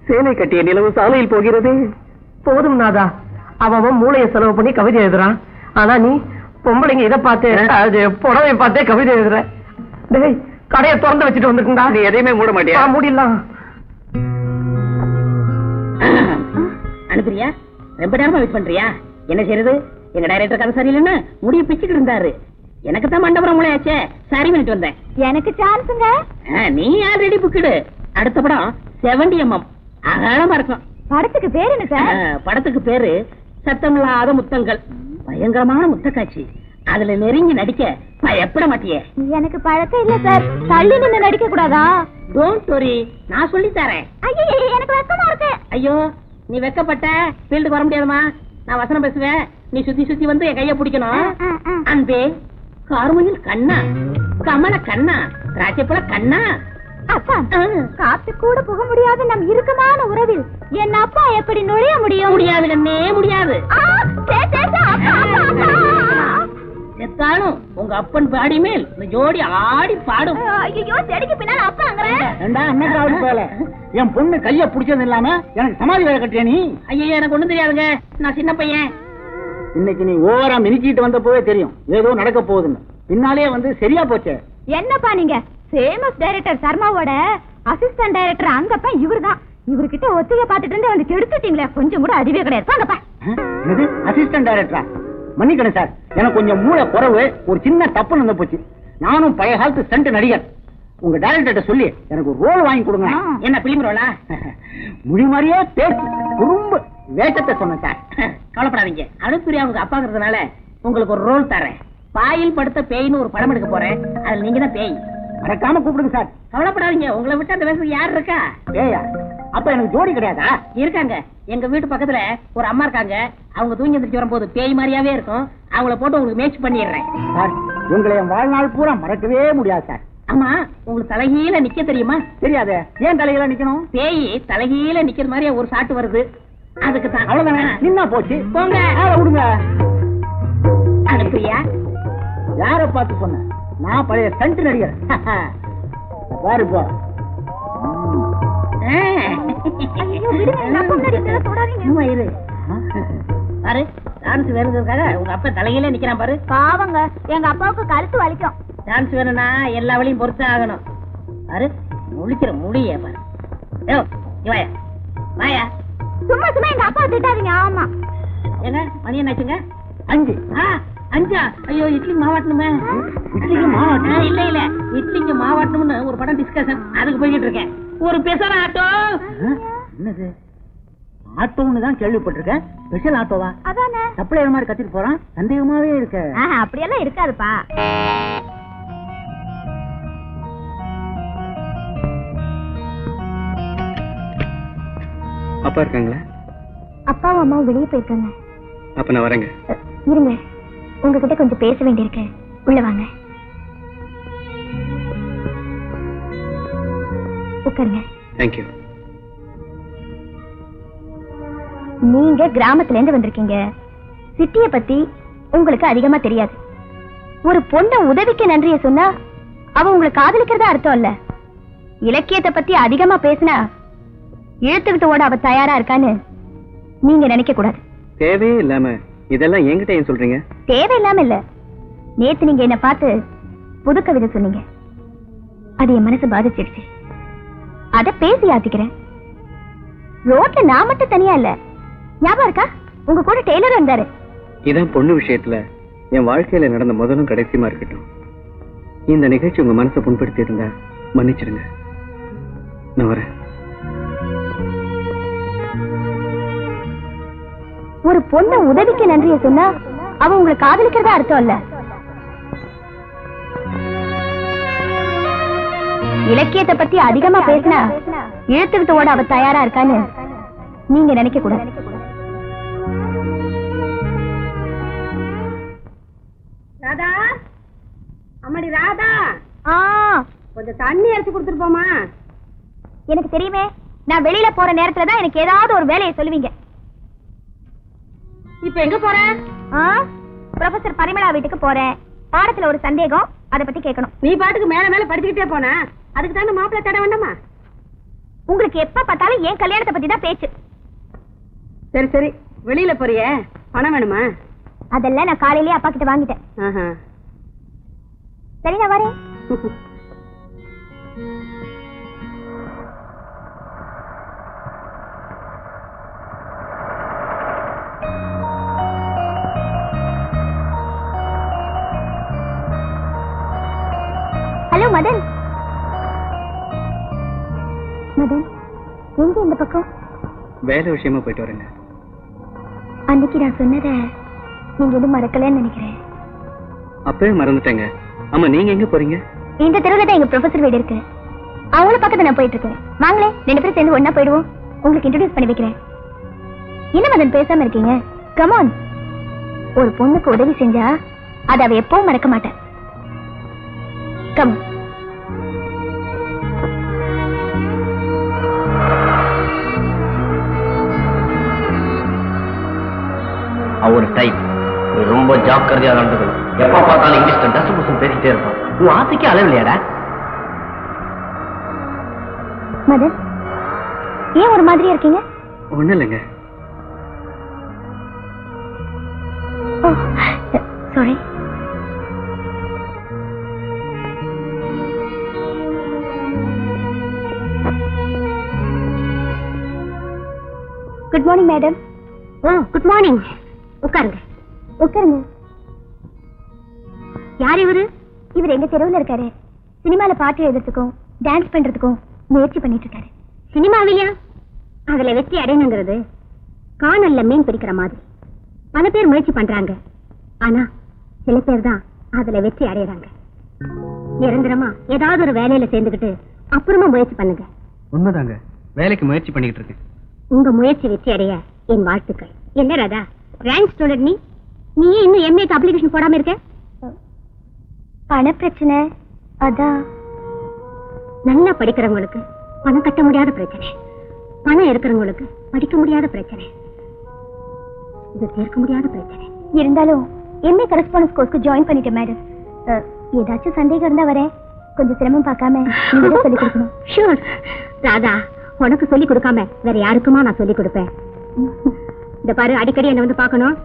சேலை கட்டிய நிலவு சாலையில் போகிறதே. போதும் நாதா, அவன் மூளையை செலவு பண்ணி கவிதை எழுதுறான். ஆனா நீ பொம்பளைங்க இதை பார்த்து புடவை பார்த்தே கவிதை எழுதுற. டேய், கடையை திறந்து வச்சுட்டு வந்துருக்கா? நீ எதையுமே மூட மாட்டியா? மூடிடலாம். அனுப்புறியா? ரொம்ப நேரமா வெயிட் பண்றியா? என்ன செய்யறது? எங்க டைரக்டர் கதை சரியில்லைன்னு முடிய பிச்சுக்கிட்டு இருந்தாரு. எனக்கு தான் மண்டபுரம் மூளையாச்சே, சரி பண்ணிட்டு வந்தேன். எனக்கு சான்ஸுங்க. நீ ஆல்ரெடி புக்கிடு. அடுத்த படம் 70mm அகலமா இருக்கும். படத்துக்கு பேரு என்ன சார்? படத்துக்கு பேரு சத்தமில்லாத முத்தங்கள். பயங்கரமான முத்தக்காட்சி. அதுல நெருங்கி நடிக்க பயப்பட மாட்டியே? எனக்கு பழக்கம் இல்ல சார். தள்ளி நின்னு நடிக்க கூடாதா? டோன்ட் வரி, நான் சொல்லி தரேன். ஐயோ, எனக்கு வெக்கமா இருக்கு. ஐயோ, நீ வெக்கப்பட்ட ஃபீல்டுக்கு வர முடியாதுமா. நான் வசனம் பேசுவேன், நீ சுத்தி சுத்தி வந்து என் கைய பிடிக்கணும். அன்பே கார்முகில் கண்ணா, கமல கண்ணா, ராஜப்பழ கண்ணா. அப்பா, காத்து கூட புக முடியாத நம் இறுக்கமான உறவில் என் அப்பா எப்படி நுழைய முடியும்? முடியாது கண்ணே, முடியாது. செத்தாலும் உங்க அப்பன் பாடி மேல் இந்த ஜோடி ஆடி பாடும். ஐயோ, செடிக்கு பின்னால அப்பாங்கறேன். என் பொண்ணு கைய பிடிச்சது இல்லாம எனக்கு சமாதி வேலை கட்டியா நீ? ஐயோ, எனக்கு ஒண்ணும் தெரியாதுங்க, நான் சின்ன பையன். இன்னைக்கு நீ ஓவரா மினிக்கிட்டு வந்த போவே தெரியும் ஏதோ நடக்க போகுதுன்னு. பின்னாலே வந்து சரியா போச்சு. என்னப்பா நீங்க ஃபேமஸ் டைரக்டர் சர்மாவோட அசிஸ்டன்ட் டைரக்டர் அங்கப்பா இவர்தான். இவர்கிட்ட ஒத்திகை பாத்துட்டு இருந்து வந்து கெடுத்துட்டீங்களே, கொஞ்சம் கூட அறிவே கிடையாது. வாங்கப்பா. இது அசிஸ்டன்ட் டைரக்டரா? மன்னிக்கணும் சார், எனக்கு கொஞ்சம் மூளை குறைவு, ஒரு சின்ன தப்பு நடந்து போச்சு. நானும் பழைய காலத்து ஸ்டண்ட் நடிகர். உங்க டைரக்டர்ட்ட சொல்லி எனக்கு ஒரு ரோல் வாங்கி கொடுங்க. என்ன பிலிம் ரோலா? மொழி மாதிரியே பேச்சு குறும்பு வேஷத்தை சொன்னேன் சார். கவலைப்படாதீங்க, அனுப்பிரியா உங்க அப்பாங்கிறதுனால உங்களுக்கு ஒரு ரோல் தரேன். பாயில் படுத்த பேய்னு ஒரு படம் எடுக்க போறேன், அதுல நீங்க தான் பேய். மறக்காம கூப்பிடுங்க சார். கவலைப்படாதீங்க, உங்களை விட்டு அந்த வேஷத்துக்கு யார் இருக்கா? பேயா? அப்ப எனக்கு ஜோடி கிடையாதா? இருக்காங்க. எங்க வீட்டு பக்கத்துல ஒரு அம்மா இருக்காங்க. அவங்க தூங்கி எந்திரிச்சு வரும்போது பேய் மாதிரியாவே இருக்கும். அவங்கள போட்டு உங்களுக்கு மேட்ச் பண்ணிடுறேன் சார். உங்களை என் வாழ்நாள் பூரா மறக்கவே முடியாது சார். ஆமா, உங்களுக்கு தலைகீழ நிக்க தெரியுமா? தெரியாது. ஏன் தலைகீழ நிக்கணும்? பேய் தலைகீழ நிக்கிற மாதிரியே ஒரு சாட்டு வருது, அதுக்கு தான். அவ்வளவுதானே, நின்னா போச்சு. போங்க, விடுங்க. அனுப்பியா? யார பார்த்து சொன்ன? நான் பழைய ஸ்டண்ட் நடிகர். பாரு போ. பாரு, டான்ஸ் வேணுங்கிறதுக்காக உங்க அப்பா தலையில நிக்கிறான் பாரு. பாவங்க, எங்க அப்பாவுக்கு கழுத்து வலிக்கும். டான்ஸ் வேணும்னா எல்லா வழியும் பொறுத்து ஆகணும். பாரு, முழிக்கிற முடிய பாரு. வாயா வாயா. சும்மா சும்மா எங்க அப்பா திட்டாதீங்க. ஆமா, ஏங்க மணி என்னாச்சுங்க? 5. 5? ஐயோ, இட்லி மாவாட்டணுமே. இட்லிக்கு மாவாட்டணும்? இல்ல இல்ல, இட்லிக்கு மாவாட்டணும்னு ஒரு படம் டிஸ்கஷன், அதுக்கு போய்கிட்டு இருக்கேன். ஒரு பெசர் ஆட்டோ. என்னது ஆட்டோன்னு தான் கேள்விப்பட்டிருக்கேன், ஸ்பெஷல் ஆட்டோவா? அதானே. சப்ளையர் மாதிரி கத்திட்டு போறான், சந்தேகமாவே இருக்கு. அப்படியெல்லாம் இருக்காதுப்பா. அப்பா இருக்காங்களா? அப்பாவும் அம்மாவும் வெளியே போயிருக்காங்க. அப்ப நான் வரேங்க. இருங்க, உங்ககிட்ட கொஞ்சம் பேச வேண்டியிருக்கு. உள்ள வாங்க, உட்காருங்க. தேங்க்யூ. நீங்க கிராமத்துல இருந்து வந்திருக்கீங்க. சிட்டிய பத்தி உங்களுக்கு அதிகமா தெரியாது. ஒரு பொண்ண உதவிக்கு நன்றிய சொன்னா அவ உங்களை காதலிக்கிறதா அர்த்தம் இல்ல. இலக்கியத்தை பத்தி அதிகமா பேசினா இழுத்துக்கிட்டு ஓட அவ தயாரா இருக்கான்னு நீங்க நினைக்க கூடாது. தேவையே இல்லாம இதெல்லாம் என்கிட்ட ஏன் சொல்றீங்க? தேவையில்லாம இல்ல. நேத்து நீங்க என்ன பார்த்து புது கவிதை சொன்னீங்க, அது என் மனசு பாதிச்சிருச்சு. அத பேசி யாத்திக்கிறேன். ரோட்ல நான் மட்டும் தனியா இல்ல, ஞாபகம் இருக்கா? உங்க கூட டெய்லர் வந்தாரு. இதான் பொண்ணு விஷயத்துல என் வாழ்க்கையில நடந்த முதலும் கடைசியுமா இருக்கட்டும். இந்த நிகழ்ச்சி உங்க மனசை புண்படுத்தி இருந்தா மன்னிச்சிடுங்க. நான் வரேன். ஒரு பொண்ண உதவிக்கு நன்றிய சொன்னா அவ உங்களை காதலிக்கிறதா அர்த்தம் இல்ல. இலக்கியத்தை பத்தி அதிகமா பேசினா இழுத்துக்கிட்டு ஓட அவ தயாரா இருக்கான்னு நீங்க நினைக்க கூடாது. ராதா, அம்மாடி ராதா, ஆ, கொஞ்சம் தண்ணி அரைச்சு கொடுத்துட்டு போமா. எனக்கு தெரியுமே, நான் வெளியில போற நேரத்துல தான் எனக்கு ஏதாவது ஒரு வேலையை சொல்லுவீங்க. இப்ப எங்க போற? ப்ரொஃபசர் பரிமளா வீட்டுக்கு போறேன். பாடத்துல ஒரு சந்தேகம், அதை பத்தி கேட்கணும். நீ பாட்டுக்கு மேல மேல படிச்சுக்கிட்டே போன, அதுக்கு தானே மாப்பிள்ளை தட வேண்டாமா? உங்களுக்கு எப்ப பார்த்தாலும் என் கல்யாணத்தை பத்தி தான் பேச்சு. சரி சரி, வெளியில போறியே, பணம் வேணுமா? அதெல்லாம் நான் காலையிலேயே அப்பா கிட்ட வாங்கிட்டேன். சரி, நான் வரேன். ஹலோ மதன். மதன், எங்க இந்த பக்கம்? வேலை விஷயமா போயிட்டு வரேங்க. அன்னைக்கு நான் சொன்னதை நீங்க எதுவும் மறக்கலன்னு நினைக்கிறேன். அப்பவே மறந்துட்டேங்க. ஆமா, நீங்க எங்க போறீங்க? இந்த தெருவுல தான் எங்க ப்ரொஃபசர் வீடு இருக்கு. அவங்கள பக்கத்துல நான் போயிட்டு இருக்கேன். வாங்களே, 2 பேரும் சேர்ந்து ஒண்ணா போயிடுவோம். உங்களுக்கு இன்ட்ரோடியூஸ் பண்ணி வைக்கிறேன். என்ன மதன் பேசாம இருக்கீங்க? Come on. ஒரு பொண்ணுக்கு உதவி செஞ்சா அதை அவ எப்பவும் மறக்க மாட்டேன். கம். அவர் டைப் ரொம்ப ஜாக்கிரதையா நடந்துக்கணும். எப்ப பார்த்தாலும் இங்கிலீஷ்ல டசு புசு பேசிட்டே இருப்பான். உன் ஆசைக்கு அளவில்லையாடா? மதன், ஏன் ஒரு மாதிரியா இருக்கீங்க? ஒண்ணும் இல்லைங்க. Sorry. Good morning madam. Good morning. உட்காருங்க உட்காருங்க. யார் இவரு? இவர் எங்க தெருவில் இருக்காரு. சினிமால பாட்டு எழுதுறதுக்கும் டான்ஸ் பண்றதுக்கும் முயற்சி பண்ணிட்டு இருக்காரு. சினிமாவிலையா? அதுல வெற்றி அடையணுங்கிறது காணல்ல மீன் பிடிக்கிற மாதிரி. பல பேர் முயற்சி பண்றாங்க, ஆனா சில பேர் தான் அதுல வெற்றி அடையறாங்க. நிரந்தரமா ஏதாவது ஒரு வேலையில சேர்ந்துக்கிட்டு அப்புறமா முயற்சி பண்ணுங்க. உண்மைதாங்க, வேலைக்கு முயற்சி பண்ணிட்டு இருக்கேன். உங்க முயற்சி வெற்றி அடைய என் வாழ்த்துக்கள். என்ன ராதா, ரேங்க் ஸ்டூடெண்ட் நீ ஏன் இன்னும் எம்ஏக்கு அப்ளிகேஷன் போடாம இருக்க? பண பிரச்சனை. அதான். நல்லா படிக்கிறவங்களுக்கு பணம் கட்ட முடியாத பிரச்சனை, பணம் இருக்கிறவங்களுக்கு படிக்க முடியாத பிரச்சனை, இது தீர்க்க முடியாத பிரச்சனை. இருந்தாலும் எம்ஏ கரஸ்பாண்டன்ஸ் கோர்ஸ்க்கு ஜாயின் பண்ணிட்டேன் மேடம். ஏதாச்சும் சந்தேகம் இருந்தா வரேன். கொஞ்சம் சிரமம் பார்க்காம நீங்க சொல்லி கொடுக்கணும். ஷூர் ராதா, உனக்கு சொல்லி கொடுக்காம வேற யாருக்குமா நான் சொல்லி கொடுப்பேன். இந்த பாரு, அடிக்கடி என்ன வந்து பார்க்கணும்.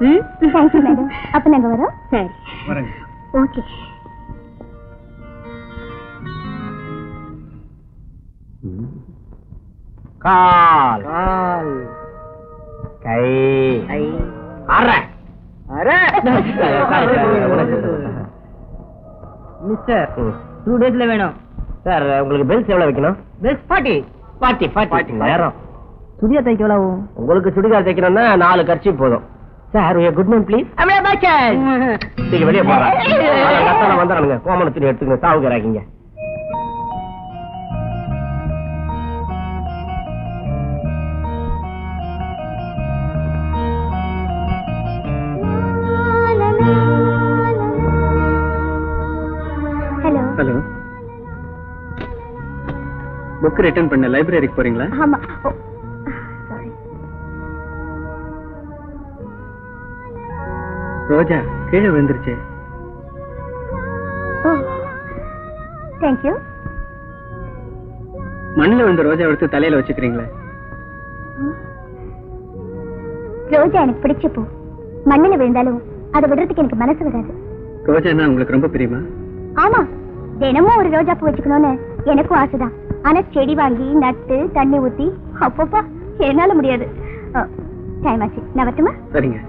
Thank you madam. அப்ப நாங்க வரோம். சரி, ஓகே. கால் கால் கை கை அரை அரை. மிஸ்டர், 2 டேஸ்ல வேணும் சார். உங்களுக்கு பெல்ஸ் எவ்வளவு வைக்கணும்? பெஸ்ட் 40 நேரம். சுடியா தைக்க எவ்வளவு? உங்களுக்கு சுடிதார் தைக்கணும்னா 4 கர்ச்சி போதும். Sir, good name please. நீங்க வெளியே போறேன். வந்துடுங்க. கோமண துணி எடுத்துங்க. சாவுகிறாங்க. ஹலோ ஹலோ, புக் ரிட்டர்ன் பண்ண லைப்ரரிக்கு போறீங்களா? ஆமா. சாரி. ரோஜா கீழே விழுந்துருச்சு. தேங்க்யூ. மண்ணில் விழுந்த ரோஜா எடுத்து தலையில வச்சுக்கிறீங்களா? ரோஜா எனக்கு பிடிச்ச பூ. மண்ணில் விழுந்தாலும் அதை விடுறதுக்கு எனக்கு மனசு வராது. ரோஜான்னா உங்களுக்கு ரொம்ப பிரியமா? ஆமா, தினமும் ஒரு ரோஜா பூ வச்சுக்கணும்னு எனக்கும் ஆசைதான். ஆனா செடி வாங்கி நட்டு தண்ணி ஊத்தி அப்பப்பா என்னால முடியாது. டைம் ஆச்சு, நான் வரட்டுமா? சரிங்க.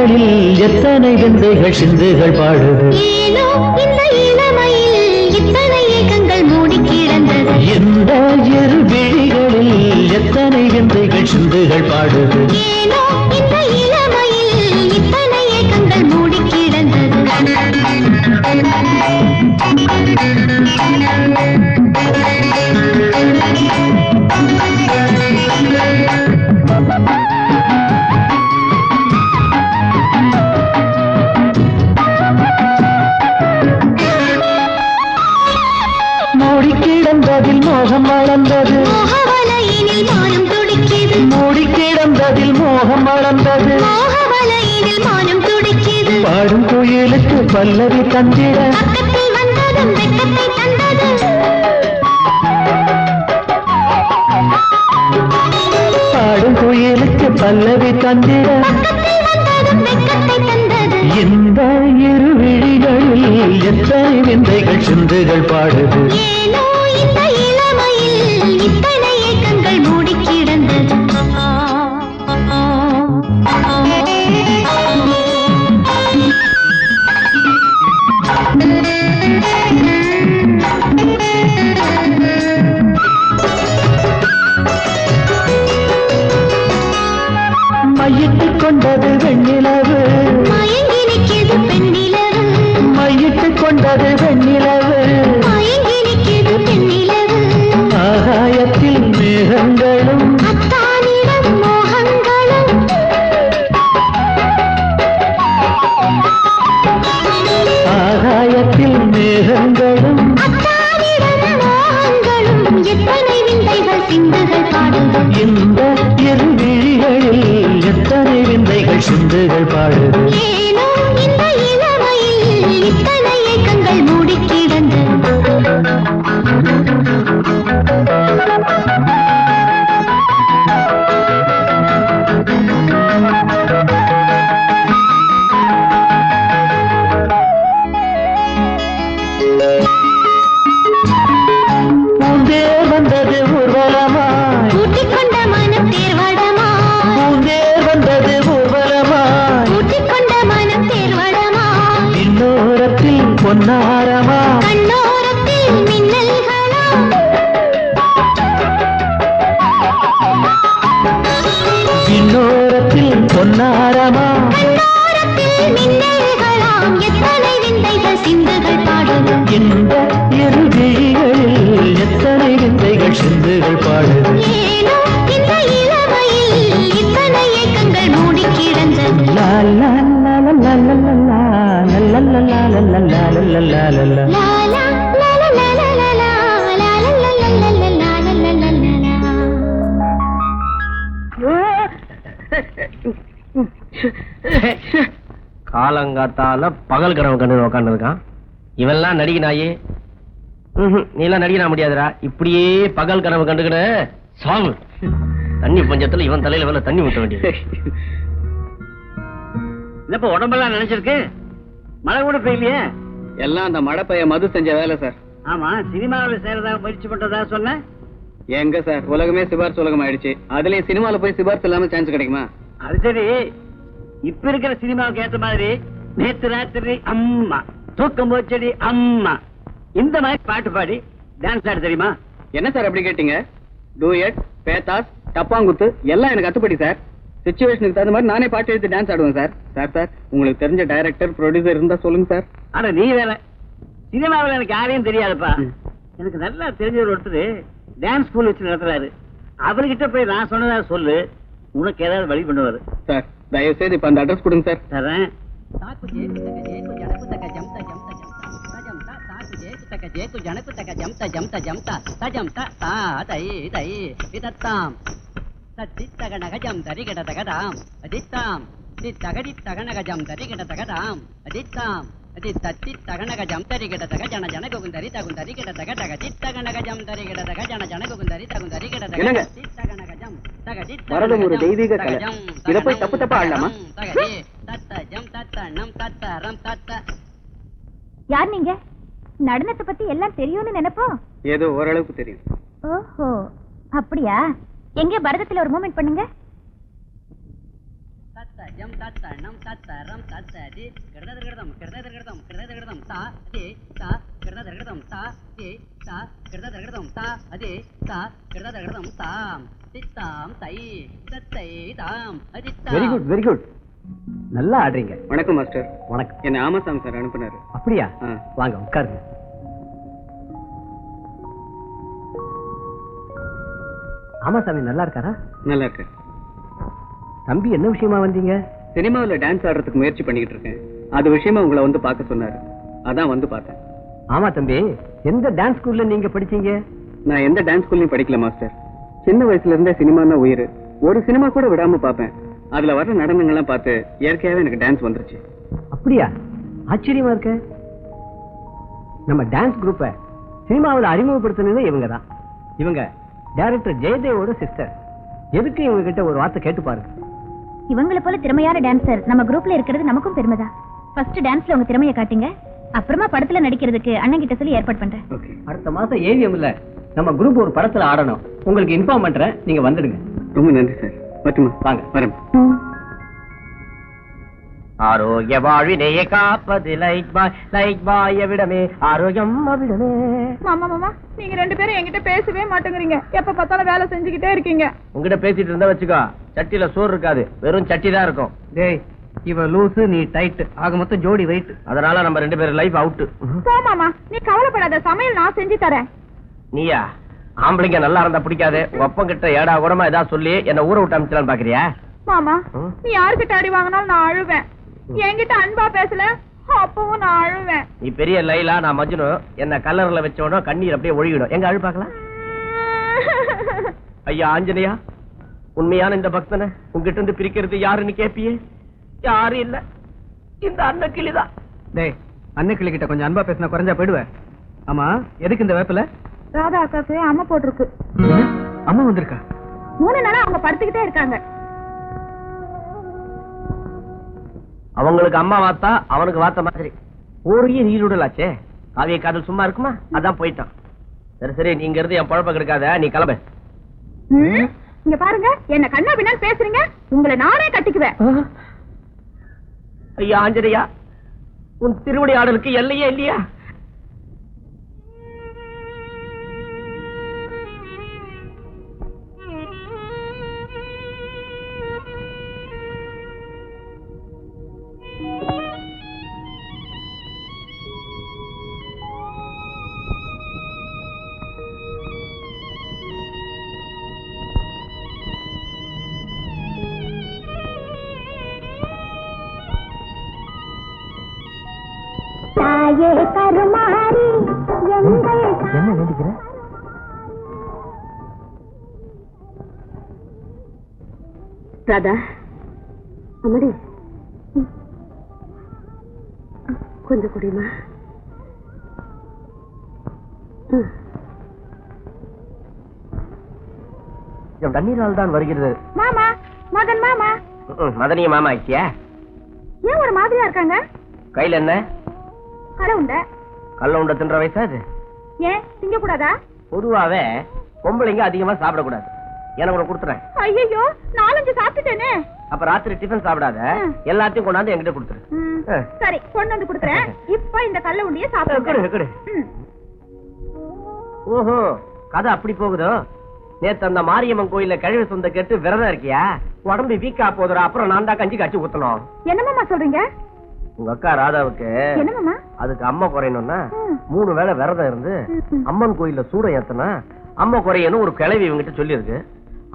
விழிகளில் எத்தனை விந்தைகள் சிந்துகள் பாடுது ஏனோ இந்த இளமையில் இத்தனை ஏக்கங்கள் மூடி கிடந்தது இந்த இரு விழிகளில் எத்தனை விந்தைகள் சிந்துகள் பாடுது ஏனோ இந்த இளமையில் இத்தனை ஏக்கங்கள் மூடி கிடந்தது மூடி கிடந்ததில் மோகம் வளர்ந்தது மோகவலையினில் மானம் துடிக்கிது மூடி கிடந்ததில் மோகம் வளர்ந்தது மோகவலையினில் மானம் துடிக்கிது பாடும் கோயிலுக்கு பல்லவி தந்திட பக்கத்தில் வந்ததும் வெட்கத்தை தந்தது பாடும் கோயிலுக்கு பல்லவி தந்திட பக்கத்தில் வந்ததும் வெட்கத்தை தந்தது இந்த இரு விழிகளில் எத்தனை விந்தைகள் சிந்துகள் பாடுது ஏனோ இந்த இளமையில் இத்தனை ஏக்கங்கள் மூடி கிடந்தது மையிட்டுக் கொண்டது வெண்ணிலவு மயங்கி நிற்கிது பெண்ணிலவு மையிட்டுக் கொண்டது வெண்ணிலவு மயங்கி நிற்கிது பெண்ணிலவு ஆகாயத்தில் மேகங்களும் அத்தானிடம் மோகங்களும் ஆகாயத்தில் மேகங்களும் அத்தானிடம் மோகங்களும் எத்தனை விந்தைகள் சிந்துகள் பாடுது இந்த இரு விழிகளில் எத்தனை விந்தைகள் சிந்துகள் பாடுது ஏனோ இந்த இளமையில் இத்தனை ஏக்கங்கள் மூடி கிடந்தது பூந்தேர் வந்தது ஊர்வலமாய் ஊட்டிக் கொண்ட மனம் தேர்வடமா பூந்தேர் வந்தது ஊர்வலமாய் ஊட்டிக் கொண்ட மனம் தேர்வடமா இன்னோரத்தில் பொன்னாரமா கண்ணோரத்தில் மின்னல்களா இன்னோரத்தில் பொன்னாரமா கண்ணோரத்தில் மின்னல்களாம் எத்தனை விந்தைகள் சிந்துகள் பாடுது இந்த இரு விழிகளில் எத்தனை விந்தைகள் சிந்துகள் பாடுது ஏனோ இந்த இளமையில் இத்தனை ஏக்கங்கள் மூடி கிடந்தது லா லா லா லா லா லா லா லா லா லா லா லா லா லா லா லா லா லா லா. லா லா லா லா லா லா லா லா லா லா லா லா லா லா லா லா லா லா. காலங்காத்தால பகல் கனவு கண்டு உட்காந்து இருக்கான். இவெல்லாம் நடிகை நாயே. நீ எல்லாம் நடிகனா முடியாதுடா. இப்படியே பகல் கனவு கண்டுக்கிட்டு சாவு. தண்ணி பஞ்சத்துல இவன் தலையில வேலை தண்ணி ஊத்த வேண்டியது. இப்ப உடம்பெல்லாம் நினைச்சிருக்கு, மழை கூட பெய்யலையே. எல்லாம் அந்த மழை பெய்ய மது செஞ்ச வேலை சார். ஆமா, சினிமாவில் சேரதா முயற்சி பண்றதா சொன்ன. எங்க சார், உலகமே சிபாரிசு உலகம் ஆயிடுச்சு. அதுலயும் சினிமால போய் சிபாரிசு இல்லாம சான்ஸ் கிடைக்குமா? அது சரி, இப்ப இருக்கிற சினிமாவுக்கு ஏத்த மாதிரி நேத்து ராத்திரி அம்மா, தூக்கம் போச்சடி அம்மா, இந்த மாதிரி பாட்டு பாடி டான்ஸ் ஆட தெரியுமா? என்ன சார் அப்படி கேட்டீங்க? டூயட், பேத்தாஸ், டப்பாங்குத்து எல்லாம் எனக்கு அத்துப்படி சார். சிச்சுவேஷனுக்கு தகுந்த மாதிரி நானே பாட்டு எடுத்து டான்ஸ் ஆடுவேன் சார். சார் சார் உங்களுக்கு தெரிஞ்ச டைரக்டர், ப்ரொடியூசர் இருந்தா சொல்லுங்க சார். ஆனா நீ வேற, சினிமாவில் எனக்கு யாரையும் தெரியாதுப்பா. எனக்கு நல்லா தெரிஞ்சவர் ஒருத்தர் டான்ஸ் ஸ்கூல் வச்சு நடத்துறாரு. அவர்கிட்ட போய் நான் சொன்னதா சொல்லு, உனக்கு ஏதாவது வழி பண்ணுவாரு. சார் தயவு செய்து இப்ப அந்த அட்ரஸ் கொடுங்க சார். தரேன். வரதும் ஒரு தெய்வீக கலை. இத போய் தப்பு தப்பா ஆடலாமா? யார் நீங்க? நடனத்தை பத்தி எல்லாம் தெரியும்னு நினைப்போம். ஏதோ ஓரளவுக்கு தெரியும். ஓஹோ, அப்படியா? எங்க பரதத்துல ஒரு மூமெண்ட் பண்ணுங்க. தஜம் தத்தனம் தத்தரம் தத்ததி கிருதகிருதம் கிருதகிருதம் கிருதகிருதம் தா அதே தா கிருதகிருதம் தா அதே தா கிருதகிருதம் தா அதே தா கிருதகிருதம் தாம் தித்தாம் தை தத்தை தாம் அதித்தா. வெரி குட் வெரி குட், நல்லா ஆடுறீங்க. வணக்கம் மாஸ்டர். வணக்கம். என்ன ஆமாசாமி சார் அனுப்புனாரு. அப்படியா? ஆ. வாங்க உட்காருங்க. ஆமாசாமி நல்லா இருக்காரா? நல்லா இருக்கு. தம்பி என்ன விஷயமா வந்தீங்க? சினிமாவில் டான்ஸ் ஆடுறதுக்கு முயற்சி பண்ணிக்கிட்டு இருக்கேன். அது விஷயமா உங்களை வந்து பார்க்க சொன்னாரு. அதான் வந்து பார்த்தேன். ஆமா தம்பி, எந்த டான்ஸ் ஸ்கூல்ல நீங்க படிச்சீங்க? நான் எந்த டான்ஸ் ஸ்கூல்லையும் படிக்கல மாஸ்டர். சின்ன வயசுல இருந்தே சினிமா தான் உயிர். ஒரு சினிமா கூட விடாம பார்ப்பேன். அதுல வர்ற நடனங்கள்லாம் பார்த்து இயற்கையாவே எனக்கு டான்ஸ் வந்துருச்சு. அப்படியா? ஆச்சரியமா இருக்க. நம்ம டான்ஸ் குரூப்பை சினிமாவில் அறிமுகப்படுத்தினது இவங்க தான். இவங்க டைரக்டர் ஜெயதேவோட சிஸ்டர். எதுக்கு இவங்க கிட்ட ஒரு வார்த்தை கேட்டு பாருங்க. இவங்களை போல திறமையான டான்சர் நம்ம குரூப்ல இருக்கிறது நமக்கும் பெருமைதான். ஃபர்ஸ்ட் டான்ஸ்ல உங்க திறமையை காட்டுங்க, அப்புறமா படத்துல நடிக்கிறதுக்கு அண்ணன் கிட்ட சொல்லி ஏற்பாடு பண்றேன். அடுத்த மாசம் ஏவிஎம்ல நம்ம குரூப் ஒரு படத்துல ஆடணும். உங்களுக்கு இன்ஃபார்ம் பண்றேன், நீங்க வந்துடுங்க. ரொம்ப நன்றி சார். பட்டுமா வாங்க. வரேன். ஆரோக்கிய வாழ்வினையே காப்பது லைக் பாய் எவிடமே ஆரோக்கியம் அவிடமே. மாமா மாமா, நீங்க ரெண்டு பேரும் என்கிட்ட பேசவே மாட்டேங்கிறீங்க. எப்ப பார்த்தாலும் வேலை செஞ்சுக்கிட்டே இருக்கீங்க. உங்ககிட்ட பேசிட்டு இருந்தா வச்சுக்கோ, சட்டியில சோறு இருக்காது, வெறும் சட்டி தான் இருக்கும். டேய், இவ லூசு, நீ டைட், ஆக மொத்தம் ஜோடி வெயிட். அதனால நம்ம ரெண்டு பேரும் லைஃப் அவுட். போ மாமா, நீ கவலைப்படாத, சமையல் நான் செஞ்சு தரேன். நீயா? ஆம்பளைங்க நல்லா இருந்தா பிடிக்காது. உங்க அப்பா கிட்ட ஏடா கூடமா ஏதாவது சொல்லி என்ன ஊரை விட்டு அனுப்பிச்சலான்னு பாக்குறியா? மாமா, நீ யாருக்கிட்ட அடி வாங்கினாலும் நான் அழுவேன். என்கிட்ட அன்பா பேசல, அப்பவும் நான் அழுவேன். நீ பெரிய லைலா, நான் மஜ்னு. என்ன கல்லர்ல வச்சோட கண்ணீர் அப்படியே ஒழுகிடும். எங்க அழு பாக்கலாம். ஐயா ஆஞ்சனையா, உண்மையான இந்த பக்தனை உங்ககிட்ட இருந்து பிரிக்கிறது யாருன்னு கேப்பியே? யாரும் இல்ல, இந்த அன்னக்கிளிதான். டேய், அன்னைக்கிளி கிட்ட கொஞ்சம் அன்பா பேசினா குறைஞ்சா போயிடுவேன். ஆமா, எதுக்கு இந்த வேப்பில? ராதா அக்காக்கு அம்மா போட்டிருக்கு. அம்மா வந்திருக்கா? 3 நாளா அவங்க படுத்துக்கிட்டே இருக்காங்க. அவங்களுக்கு அம்மா வாத்தா, அவனுக்கு வாத்த மாதிரி ஊரையே நீருடலாச்சே. காவிய காதல் சும்மா இருக்குமா? அதான் போயிட்டான். சரி சரி, நீங்க இருந்து என் பழப்ப கிடைக்காத, நீ கிளம்பு. இங்க பாருங்க, என்ன கண்ணா பின்னால் பேசுறீங்க, உங்களை நானே கட்டிக்குவேன். ஐயா ஆஞ்சனையா, உன் திருவடி ஆடலுக்கு எல்லையே இல்லையா? என்ன வேண்டிக்கிற? ராதா, அம்மாடி கொஞ்சம் குடிமா. தண்ணீரால் தான் வருகிறது. மாமா, மகன் மாமா. மதனிய மாமா ஆயிடுச்சியா? ஏன் ஒரு மாதிரியா இருக்காங்க? கையில என்ன? கடை உண்ட. கல்ல உண்ட தின்ற வயசா அது? ஏன் திங்க கூடாதா? பொதுவாவே பொம்பளைங்க அதிகமா சாப்பிடக்கூடாது. எனக்கு ஒண்ணு கொடுத்துறேன். ஐயோ, 4-5 சாப்பிட்டுட்டேனே. அப்ப ராத்திரி டிஃபன் சாப்பிடாத, எல்லாத்தையும் கொண்டாந்து என்கிட்ட கொடுத்துரு. சரி, கொண்டு வந்து கொடுத்துறேன். இப்ப இந்த கல்ல உண்டிய சாப்பிடு. ஓஹோ, கதை அப்படி போகுதோ? நேத்து அந்த மாரியம்மன் கோயில்ல கழிவு சொந்த கேட்டு விரதம் இருக்கியா? உடம்பு வீக்கா போதுரா, அப்புறம் நான் தான் கஞ்சி காய்ச்சி ஊத்தணும். என்னமாமா சொல்றீங்க? உங்க அக்கா ராதாவுக்கு என்னமாமா? அதுக்கு அம்மா குறையணும்னா 3 வேளை விரதம் இருந்து அம்மன் கோயில்ல சூடம் ஏத்தனா அம்மா குறையணும் ஒரு கிழவி இவங்கிட்ட சொல்லி இருக்கு.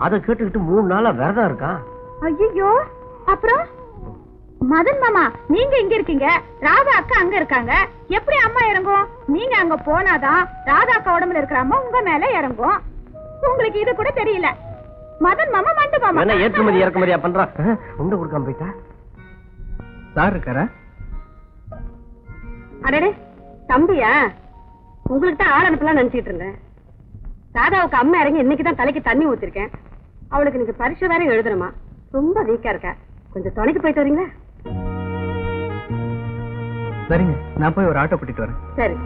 அதை கேட்டுக்கிட்டு 3 நாளா விரதம் இருக்கான். ஐயோ, அப்புறம் மதன் மாமா, நீங்க இங்க இருக்கீங்க, ராதா அக்கா அங்க இருக்காங்க. எப்படி அம்மா இறங்கும்? நீங்க அங்க போனாதான் ராதா அக்கா உடம்புல இருக்கிற அம்மா உங்க மேல இறங்கும். உங்களுக்கு இது கூட தெரியல. மதன் மாமா, மண்டு மாமா என்ன ஏற்றுமதி இறக்குமதியா பண்றான்? உண்ட கொடுக்காம போயிட்டா? சார் இருக்காரா? அடடே, தம்பியா? உங்களுக்கு தான் ஆள் அனுப்பலாம் நினைச்சிட்டு இருந்தேன். ராதாவுக்கு அம்மா இறங்கி இன்னைக்குதான் தலைக்கு தண்ணி ஊத்திருக்கேன். அவளுக்கு நீங்க பரீட்சை வேற எழுதணுமா? ரொம்ப வீக்கா இருக்கா. கொஞ்சம் துணைக்கு போயிட்டு வரீங்களா? சரிங்க, நான் போய் ஒரு ஆட்டோ கூட்டிட்டு வரேன். சரி.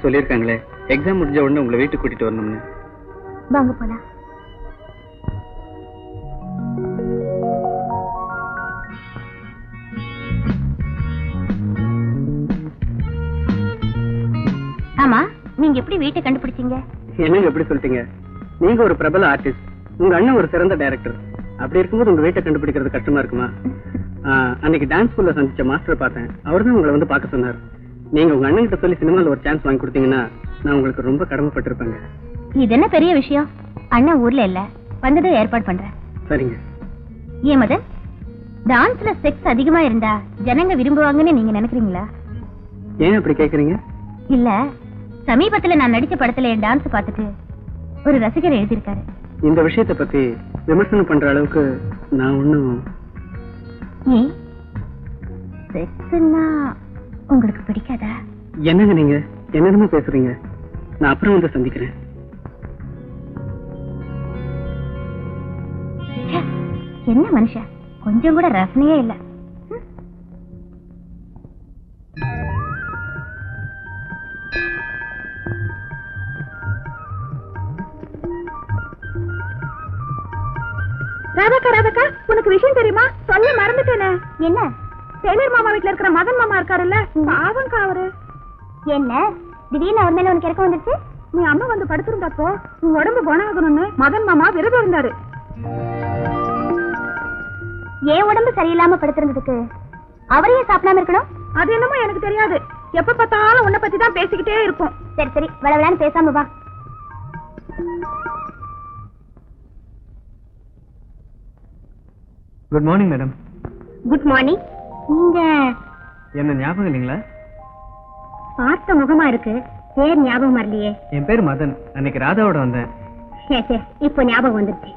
சொல்லியிருக்காங்களே எக்ஸாம் முடிஞ்ச உடனே உங்களை வீட்டுக்கு கூட்டிட்டு வரணும்னு. வாங்க போலாம். ஆமா, நீங்க எப்படி வீட்டை கண்டுபிடிச்சீங்க? என்னங்க எப்படி சொல்லிட்டீங்க? நீங்க ஒரு பிரபல ஆர்டிஸ்ட், உங்க அண்ணன் ஒரு சிறந்த டைரக்டர். அப்படி இருக்கும்போது உங்க வீட்டை கண்டுபிடிக்கிறது கஷ்டமா இருக்குமா? அன்னைக்கு டான்ஸ் ஸ்கூல்ல சந்திச்ச மாஸ்டர் பார்த்தேன். அவர் தான் உங்களை வந்து பார்க்க சொன்னார். நீங்க உங்க அண்ணன் கிட்ட சொல்லி சினிமால ஒரு சான்ஸ் வாங்கி கொடுத்தீங்கன்னா நான் உங்களுக்கு ரொம்ப கடமைப்பட்டிருப்பேங்க. இது என்ன பெரிய விஷயம்? அண்ணன் ஊர்ல இல்ல, வந்ததும் ஏற்பாடு பண்றேன். சரிங்க. ஏன் மதன், டான்ஸ்ல செக்ஸ் அதிகமா இருந்தா ஜனங்க விரும்புவாங்கன்னு நீங்க நினைக்கிறீங்களா? ஏன் அப்படி கேக்குறீங்க? இல்ல, சமீபத்துல நான் நடிச்ச படத்துல என் டான்ஸ் பார்த்துட்டு ஒரு ரசிகர் எழுதியிருக்காரு. இந்த விஷயத்தை பத்தி விமர்சனம் பண்ற அளவுக்கு நான் ஒண்ணும். ஏன் செக்ஸ்னா உங்களுக்கு பிடிக்காதா? என்னங்க நீங்க என்னென்னமோ பேசுறீங்க. நான் அப்புறம் வந்து சந்திக்கிறேன். ச்சே, என்ன மனுஷன், கொஞ்சம் கூட ரசனையே இல்ல. ராதாக்கா, ராதாக்கா, உனக்கு விஷயம் தெரியுமா? சொல்ல மறந்துட்டேனே. என்ன? டெய்லர் மாமா வீட்டுல இருக்கிற மதன் மாமா இருக்காருல்ல, பாவம்க்கா அவரு. என்ன திடீர்னு அவர் மேல உனக்கு இறக்கம் வந்துருச்சு? நீ அம்மா வந்து படுத்திருந்தப்போ உன் உடம்பு குணமாகணும்னு மதன் மாமா விரதம் இருந்தாரு. ஏன் உடம்பு சரியில்லாம படுத்திருந்ததுக்கு அவரையே சாப்பிடாம இருக்கணும்? அது என்னமோ எனக்கு தெரியாது. எப்ப பார்த்தாலும் உன்னை பத்தி தான் பேசிக்கிட்டே இருக்கும். சரி சரி, விளையான்னு பேசாம வா. Good morning madam. Good morning. நீங்க என்ன ஞாபகம் இல்லைங்களா? பார்த்த முகமா இருக்கு, பேர் ஞாபகம் வரலையே. என் பேர் மதன். அன்னைக்கு ராதாவோட வந்தேன். சரி சரி, இப்போ ஞாபகம் வந்துருச்சு.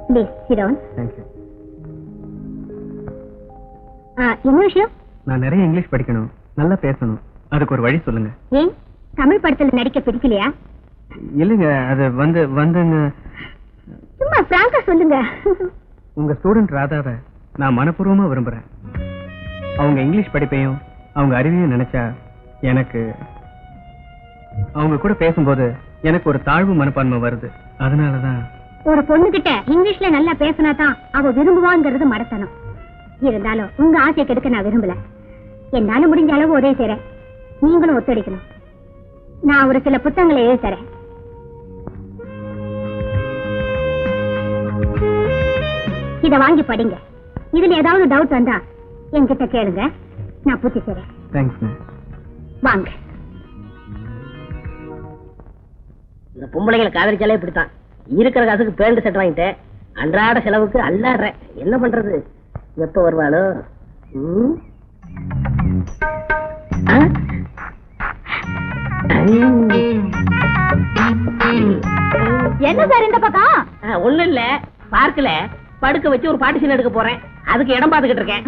Please sit down. தேங்க்யூ. என்ன விஷயம்? நான் நிறைய இங்கிலீஷ் படிக்கணும், நல்லா பேசணும். அதுக்கு ஒரு வழி சொல்லுங்க. ஏன் தமிழ் படத்துல நடிக்க பிடிக்கலையா? இல்லைங்க, அது வந்துங்க. சும்மா பிராங்கா சொல்லுங்க. உங்க ஸ்டூடெண்ட் ராதாவை நான் மனப்பூர்வமா விரும்புறேன். அவங்க இங்கிலீஷ் படிப்பையும் அவங்க அறிவையும் நினைச்சா எனக்கு அவங்க கூட பேசும்போது எனக்கு ஒரு தாழ்வு மனப்பான்மை வருது. அதனாலதான் ஒரு பொண்ணு கிட்ட இங்கிலீஷ்ல நல்லா பேசினா தான் அவ விரும்புவாங்கிறது மடத்தனம். இருந்தாலும் உங்க ஆசை கெடுக்க நான் விரும்பல. என்னால முடிஞ்ச அளவு உதவி செய்றேன், நீங்களும் ஒத்துழைக்கணும். நான் ஒரு சில புத்தகங்களை எழுதி தரேன். இத வாங்கி படிங்க. இதுல ஏதாவது டவுட் வந்தா என்கிட்ட கேளுங்க, நான் பூர்த்தி செய்றேன். தேங்க்ஸ். வாங்க. இந்த பொம்பளைகளை காதலிச்சாலே இப்படித்தான். இருக்கிற காசுக்கு பேண்ட் செட் வாங்கிட்டேன், அன்றாட செலவுக்கு அல்லாடுறேன். என்ன பண்றது? எப்ப வருவாளோ? என்ன சார் இந்த பக்கம்? ஒண்ணும் இல்ல, பார்க்கல படுக்க வச்சு ஒரு பாட்டு சீன் எடுக்க போறேன். அதுக்கு இடம் பாத்துக்கிட்டு இருக்கேன்.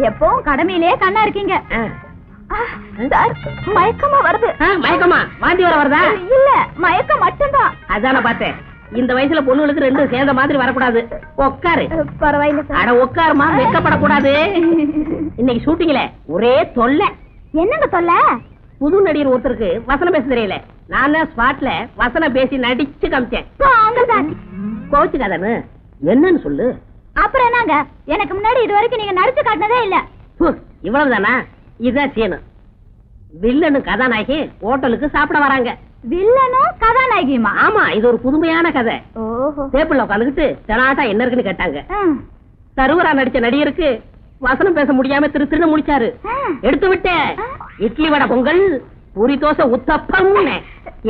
எப்பவும் கடமையிலேயே கண்ணா இருக்கீங்க. சார், மயக்கமா வருது. மயக்கமா? வாந்தி வர வருதா? இல்ல, மயக்கம் மட்டும்தான். அதான பார்த்தேன். இந்த வயசுல பொண்ணுகளுக்கு ரெண்டும் சேர்ந்த மாதிரி வரக்கூடாது. உட்காரு. பரவாயில்ல சார். அட உட்காருமா, வெக்கப்படக்கூடாது. இன்னைக்கு ஷூட்டிங்ல ஒரே தொல்லை. என்னங்க தொல்லை? புது நடிகர் ஒருத்தருக்கு வசனம் பேச தெரியல. நான் ஸ்பாட்ல வசனம் பேசி நடிச்சு காமிச்சேன். கோச்சுக்காதன்னு என்னன்னு சொல்லு. அப்புறம் என்னங்க, எனக்கு முன்னாடி இது வரைக்கும் நீங்க நடிச்சு காட்டினதே இல்ல. இவ்வளவுதானா? இதுதான் சீனு. வில்லனும் கதாநாயகி ஹோட்டலுக்கு சாப்பிட வராங்க. வில்லனும் கதாநாயகியுமா? ஆமா, இது ஒரு புதுமையான கதை. ஓஹோ. டேபிள்ல உட்காந்துக்கிட்டு தெனாட்டா என்ன இருக்குன்னு கேட்டாங்க. தருவரா நடிச்ச நடிகருக்கு வசனம் பேச முடியாம திருன்னு முடிச்சாரு. எடுத்து விட்டேன். இட்லி வடை பொங்கல், பூரி தோசை உத்தப்பம்.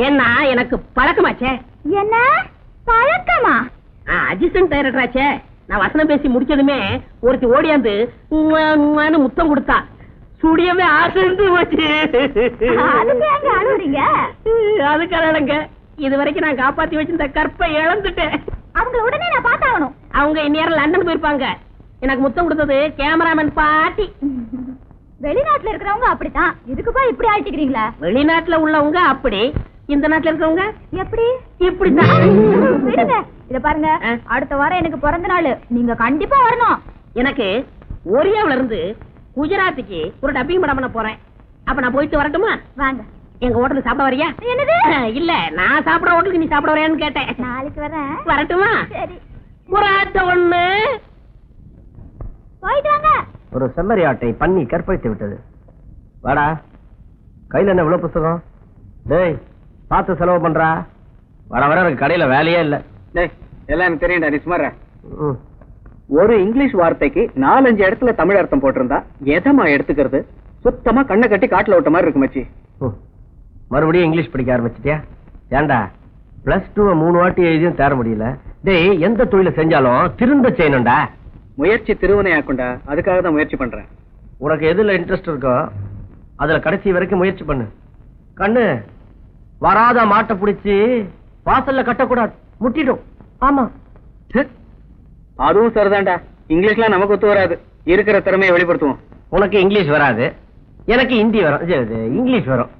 ஏன்னா எனக்கு பழக்கமாச்சே. என்ன பழக்கமா? அசிஸ்டன்ட் டைரக்டர் ஆச்சே. நான் வசனம் பேசி முடிச்சதுமே ஒருத்தி ஓடியாந்து முத்தம் கொடுத்தா. சுடியவே ஆசைந்து போச்சு. அதுக்காக இது வரைக்கும் நான் காப்பாத்தி வச்சிருந்த கற்பை இழந்துட்டேன். அவங்க உடனே நான் பார்த்தாகணும். அவங்க இந்நேரம் லண்டன் போயிருப்பாங்க. எனக்கு முத்தம் கொடுத்தது கேமராமேன் பாட்டி. வெளிநாட்டுல இருக்கிறவங்க அப்படித்தான். இதுக்குப்பா இப்படி ஆயிட்டுக்கிறீங்களா? வெளிநாட்டுல உள்ளவங்க அப்படி, இந்த நாட்டுல இருக்கிறவங்க எப்படி? இப்படிதான். விடுங்க. இத பாருங்க, அடுத்த வாரம் எனக்கு பிறந்த நாள். நீங்க கண்டிப்பா வரணும். எனக்கு ஒரியாவில இருந்து குஜராத்துக்கு ஒரு டப்பிங் படம் பண்ண போறேன். அப்ப நான் போயிட்டு வரட்டுமா? வாங்க. எங்க ஹோட்டலுக்கு சாப்பிட வரியா? என்னது? இல்ல, நான் சாப்பிடுற ஹோட்டலுக்கு நீ சாப்பிட வரையான்னு கேட்டேன். நாளைக்கு வரேன். வரட்டுமா? சரி. புறாட்ட ஒண்ணு. போயிட்டு வாங்க. ஒரு செம்மறி ஆட்டை பண்ணி கற்பழித்து விட்டது. வாடா, கையில என்ன இவ்வளவு புத்தகம்? டேய், பார்த்து செலவு பண்றா. வர வர எனக்கு கடையில வேலையே இல்ல. டேய், எல்லாம் எனக்கு தெரியும்டா, நீ சுமார. ஒரு இங்கிலீஷ் வார்த்தைக்கு 4-5 இடத்துல தமிழ் அர்த்தம் போட்டிருந்தா எதமா எடுத்துக்கிறது? சுத்தமா கண்ணை கட்டி காட்டுல விட்ட மாதிரி இருக்கு மச்சி. மறுபடியும் இங்கிலீஷ் படிக்க ஆரம்பிச்சிட்டியா? ஏண்டா, +2 3 வாட்டி எழுதியும் தேர முடியல. டேய், எந்த தொழில செஞ்சாலும் திருந்த செய்யணும்டா. முயற்சி திருவினையாக்குண்டா, அதுக்காக தான் முயற்சி பண்றேன். உனக்கு எதுல இன்ட்ரெஸ்ட் இருக்கோ அதுல கடைசி வரைக்கும் முயற்சி பண்ணு. கண்ணு, வராத மாட்டை பிடிச்சி வாசல்ல கட்டக்கூடாது, முட்டிடும். ஆமா, அதுவும் சரிதான்டா. இங்கிலீஷ்லாம் நமக்கு ஒத்து வராது. இருக்கிற திறமையை வெளிப்படுத்துவோம். உனக்கு இங்கிலீஷ் வராது, எனக்கு ஹிந்தி வரும், இங்கிலீஷ் வரும்.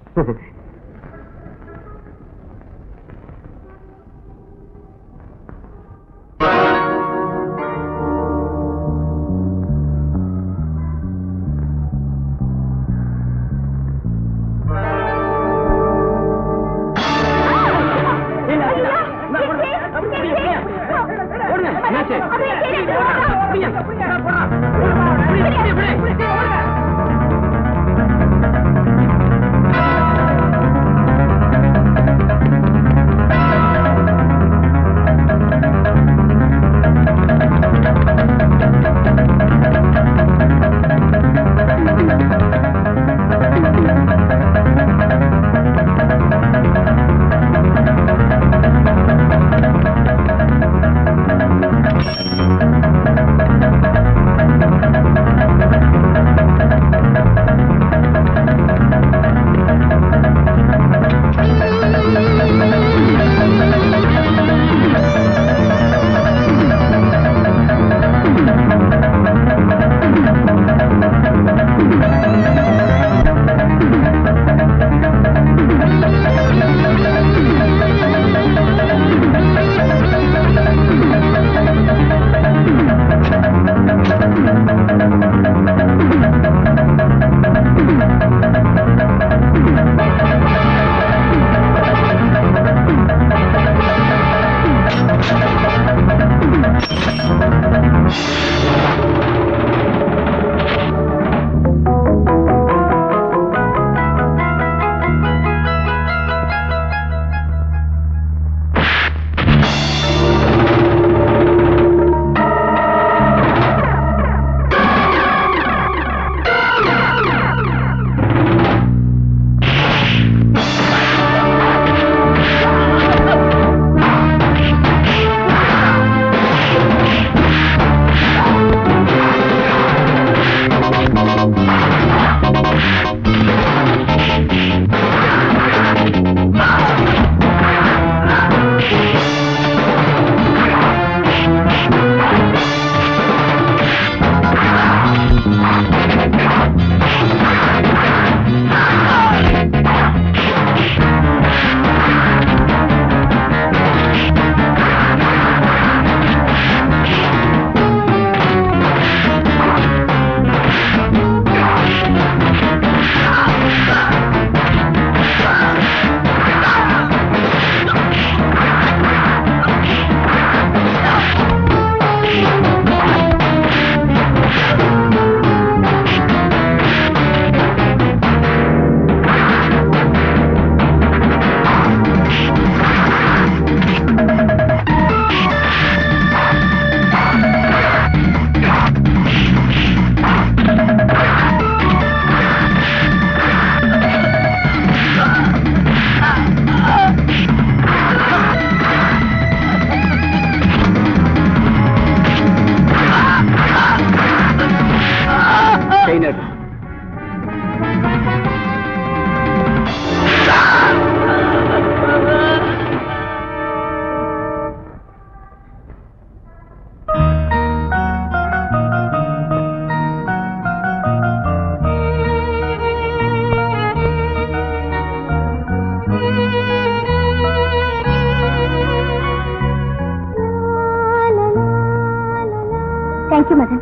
தேங்க்யூ மதன்.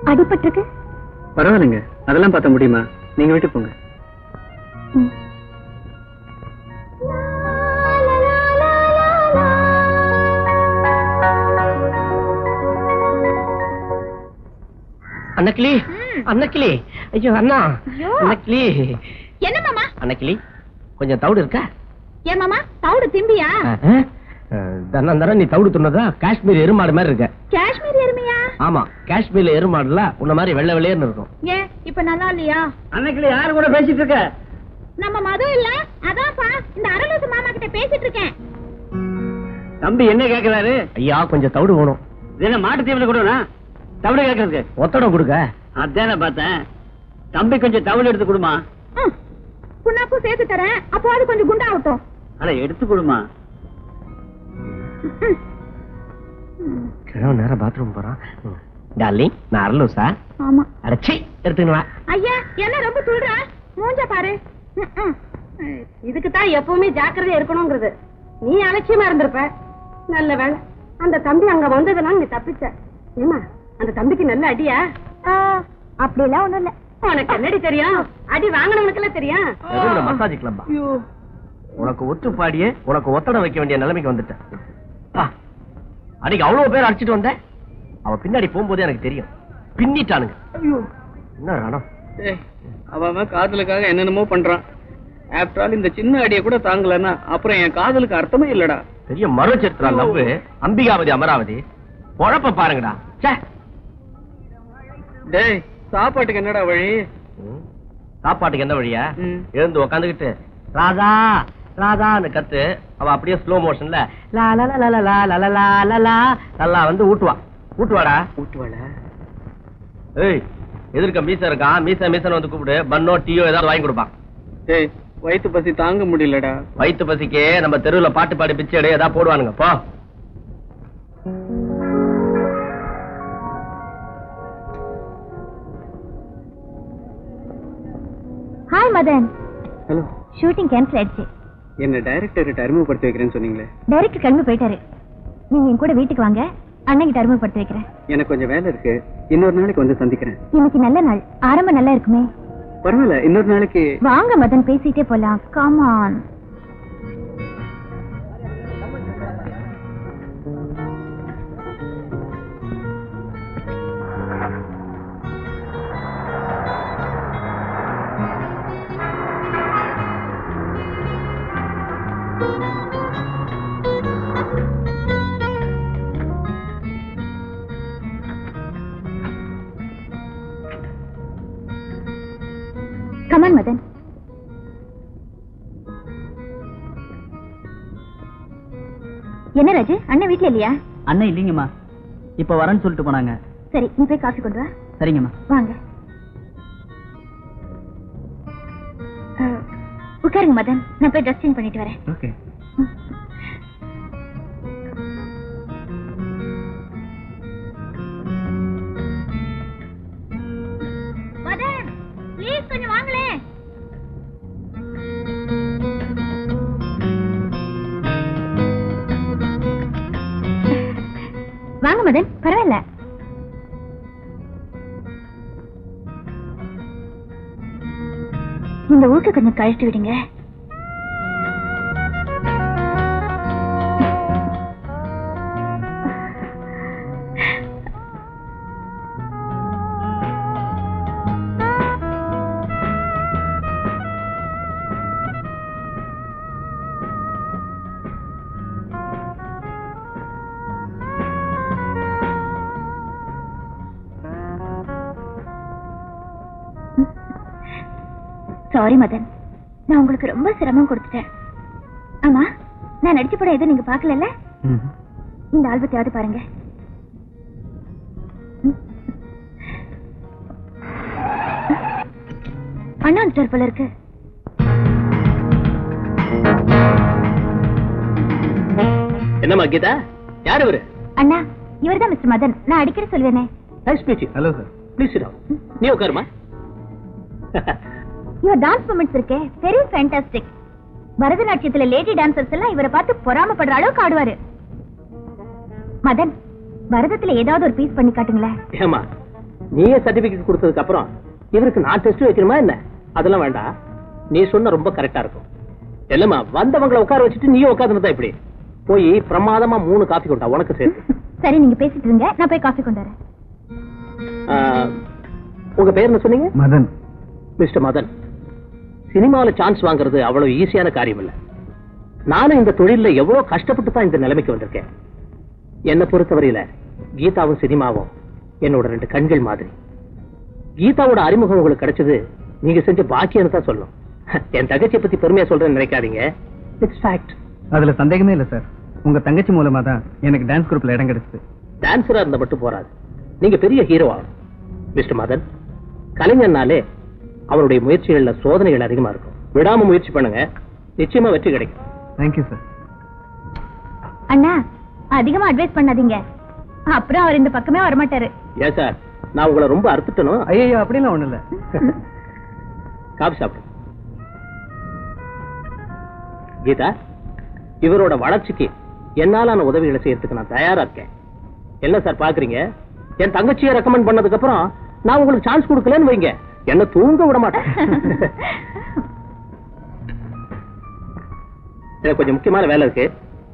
அடிபட்டிருக்கு? பரவாயில்லைங்க, அதெல்லாம் பார்த்த முடியுமா? நீங்க வீட்டுக்கு போங்க. அன்னக்கிளி, அன்னக்கிளி, ஐயோ அண்ணா, அன்னக்கிளி. என்ன மாமா? அன்னக்கிளி, கொஞ்சம் தவிடு இருக்கா? ஏன் மாமா தவிடு திம்பியா? நீ தவிடு துண்ணதா காஷ்மீர் எருமாடு மாதிரி இருக்க. காஷ்மீர் எருமையா? ஆமா, காஷ்மீர்ல எருமாடுல உன்ன மாதிரி வெள்ளை வெள்ளையர்னு இருக்கும். ஏன் இப்ப நல்லா இல்லையா? அன்னைக்கு யாரு கூட பேசிட்டு இருக்க? நம்ம மது இல்ல, அதான்ப்பா இந்த அரலூசு மாமா கிட்ட பேசிட்டு இருக்கேன். தம்பி என்ன கேக்குறாரு? ஐயா கொஞ்சம் தவிடு வேணும். என்ன மாட்டு தீவன கொடுனா தவிடு கேக்குறதுக்கு? ஒத்தடம் கொடுக்க. அதான பார்த்தேன். தம்பி கொஞ்சம் தவிடு எடுத்து கொடுமா. புண்ணாக்கும் சேர்த்து தரேன், அப்போ அது கொஞ்சம் குண்டாகட்டும். அட எடுத்து கொடுமா. கிழவன் நேரம் பாத்ரூம் போறான். டார்லிங், நான் அரலூசா? ஆமா. அடச்சி எடுத்துக்கணும். ஐயா என்ன ரொம்ப சொல்ற? மூஞ்ச பாரு. இதுக்கு தான் எப்பவுமே ஜாக்கிரதையா இருக்கணும்ங்கிறது. நீ அலட்சியமா இருந்திருப்ப. நல்ல வேலை அந்த தம்பி அங்க வந்ததுனால நீ தப்பிச்ச. ஏமா அந்த தம்பிக்கு நல்ல அடியா? அப்படி எல்லாம் ஒண்ணும் இல்ல. உனக்கு என்னடி தெரியும்? அடி வாங்கினவனுக்கு எல்லாம் தெரியும். மசாஜ் கிளம்பா. உனக்கு ஒத்து பாடியே உனக்கு ஒத்தடம் வைக்க வேண்டிய நிலைமைக்கு வந்துட்டேன். அன்னைக்கு அவ்வளவு பேர் அடிச்சிட்டு வந்த, அவ பின்னாடி போகும்போதே எனக்கு தெரியும். பின்னிட்டானுங்க. என்ன ரணம்? அவன் காதலுக்காக என்னென்னமோ பண்றான். ஆஃப்டர் ஆல் இந்த சின்ன அடியை கூட தாங்கலன்னா அப்புறம் என் காதலுக்கு அர்த்தமே இல்லடா. பெரிய மறுச்சரித்திரா லவ். அம்பிகாவதி அமராவதி பொழப்ப பாருங்கடா. டேய் சாப்பாட்டுக்கு என்னடா வழி? சாப்பாட்டுக்கு என்ன வழியா? எழுந்து உக்காந்துக்கிட்டு ராதா ராதான்னு கத்து. அவ அப்படியே ஸ்லோ மோஷன்ல நல்லா வந்து ஊட்டுவா. ஊட்டுவாடா. ஊட்டுவாடா. ஏய் எதிர்க்க மீச இருக்கான். மீச மீசன் வந்து கூப்பிடு. பன்னோ டீயோ ஏதாவது வாங்கி கொடுப்பான். டேய் வயிற்று பசி தாங்க முடியலடா. வயிற்று பசிக்கு நம்ம தெருவுல பாட்டு பாடி பிச்சை எடு ஏதாவது போடுவானுங்க. போ. Hi Madan. Hello. Shooting cancel ஆயிடுச்சு. என்ன டைரக்டர் கிட்ட அறிமுகப்படுத்தி வைக்கிறேன்னு சொன்னீங்களே? டைரக்டர் கிளம்பி போயிட்டாரு. நீங்க என் கூட வீட்டுக்கு வாங்க, அண்ணன் கிட்ட அறிமுகப்படுத்தி வைக்கிறேன். எனக்கு கொஞ்சம் வேலை இருக்கு, இன்னொரு நாளைக்கு வந்து சந்திக்கிறேன். இன்னைக்கு நல்ல நாள், ஆரம்பம் நல்லா இருக்குமே. பரவாயில்ல, இன்னொரு நாளைக்கு வாங்க மதன், பேசிட்டே போலாம். Come on. Come on, Madan. என்ன ராஜு, அண்ணன் வீட்ல இல்லையா? அண்ணன் இல்லைங்கம்மா, இப்ப வரேன்னு சொல்லிட்டு போனாங்க. சரி, நீ போய் காஃபி கொண்டு வா. சரிங்கம்மா. வாங்க உட்காருங்க மதன், நான் போய் ட்ரெஸ் சேஞ்ச் பண்ணிட்டு வரேன். ஓகே. மதன் ப்ளீஸ் கொஞ்சம் வாங்களே. வாங்க மதன், பரவாயில்ல. இந்த ஊருக்கு கொஞ்சம் கழிச்சு விடுங்க. சாரி மதன், நான் உங்களுக்கு ரொம்ப சிரமம் கொடுத்துட்டேன். ஆமா, நான் நடிச்ச படம் எதுவும் நீங்க பாக்கல? இந்த ஆல்பத்தையாவது பாருங்க. அண்ணா வந்துட்டார் போல இருக்கு. என்னம்மா கீதா, யார் இவரு? அண்ணா, இவர்தான் மிஸ்டர் மதன். நான் அடிக்கடி சொல்லுவேனே. Nice meet you. Hello sir, please sit down. நீ உட்காருமா. இவர் டான்ஸ் மூமெண்ட்ஸ் இருக்கே, வெரி ஃபேண்டாஸ்டிக். பரதநாட்டியத்துல லேடி டான்சர்ஸ் எல்லாம் இவரை பார்த்து பொறாமப்படுற அளவுக்கு ஆடுவாரு. மதன், பரதத்துல ஏதாவது ஒரு பீஸ் பண்ணி காட்டுங்களேன். ஏமா, நீயே சர்டிபிகேட் கொடுத்ததுக்கு அப்புறம் இவருக்கு நான் டெஸ்ட் வைக்கணுமா என்ன? அதெல்லாம் வேண்டாம், நீ சொன்ன ரொம்ப கரெக்டா இருக்கும். இல்லம்மா, வந்தவங்களை உட்கார வச்சுட்டு நீயும் உட்கார்ந்துருந்தா இப்படி போய் பிரமாதமா 3 காஃபி கொண்டா உனக்கு சேர்த்து. சரி, நீங்க பேசிட்டு இருங்க, நான் போய் காஃபி கொண்டு வரேன். உங்க பேர் என்ன சொன்னீங்க? மதன். மிஸ்டர் மதன், சினிமாவில் சான்ஸ் வாங்குறது அவ்வளவு ஈஸியான காரியம் இல்ல. நானும் இந்த தொழில எவ்வளவு கஷ்டப்பட்டு தான் இந்த நிலைமைக்கு வந்திருக்கேன். என்னை பொறுத்தவரையில கீதாவும் சினிமாவும் என்னோட 2 கண்கள் மாதிரி. கீதாவோட அறிமுகம் உங்களுக்கு கிடைச்சது நீங்க செஞ்ச பாக்கியன்னு தான் சொல்லணும். என் தங்கச்சியை பத்தி பெருமையா சொல்றேன்னு நினைக்காதீங்க. It's fact. அதுல சந்தேகமே இல்ல சார். உங்க தங்கச்சி மூலமா தான் எனக்கு டான்ஸ் குரூப்ல இடம் கிடைச்சது. டான்சரா இருந்தா மட்டும் போறாது, நீங்க பெரிய ஹீரோ ஆகும். மிஸ்டர் மதன், கலைஞர்னாலே அவருடைய முயற்சிகள்ல சோதனைகள் அதிகமா இருக்கும். விடாம முயற்சி பண்ணுங்க, நிச்சயமா வெற்றி கிடைக்கும். Thank you sir. அண்ணா, அதிகமா அட்வைஸ் பண்ணாதீங்க, அப்புறம் அவர் இந்த பக்கமே வரமாட்டாரு. ஏன் சார், நான் உங்களை ரொம்ப அறுத்துட்டணும்? ஐயோ, அப்படிலாம் ஒண்ணு இல்ல. காபி சாப்பிடு. கீதா, இவரோட வளர்ச்சிக்கு என்னாலான உதவிகளை செய்யறதுக்கு நான் தயாரா இருக்கேன். என்ன சார் பாக்குறீங்க? என் தங்கச்சியை ரெக்கமெண்ட் பண்ணதுக்கு அப்புறம் நான் உங்களுக்கு சான்ஸ் கொடுக்கலன்னு வைங்க, என்ன தூங்க விட மாட்டேன். எனக்கு கொஞ்சம் முக்கியமான வேலை இருக்கு,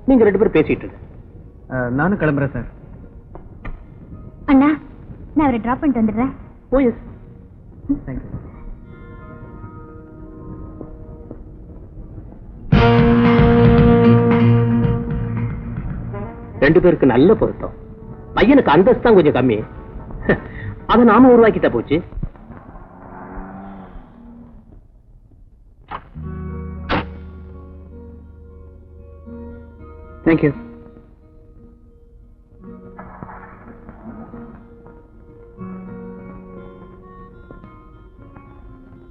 நீங்க 2 பேரும் பேசிட்டு இருக்கு. நானும் கிளம்புறேன் சார். அண்ணா, நான் அவரை டிராப் பண்ணிட்டு வந்துடுறேன். ஓ எஸ், தேங்க்யூ. ரெண்டு பேருக்கு நல்ல பொருத்தம். பையனுக்கு அந்தஸ்து தான் கொஞ்சம் கம்மி, அதை நாம உருவாக்கிட்டா போச்சு. தேங்க்யூ.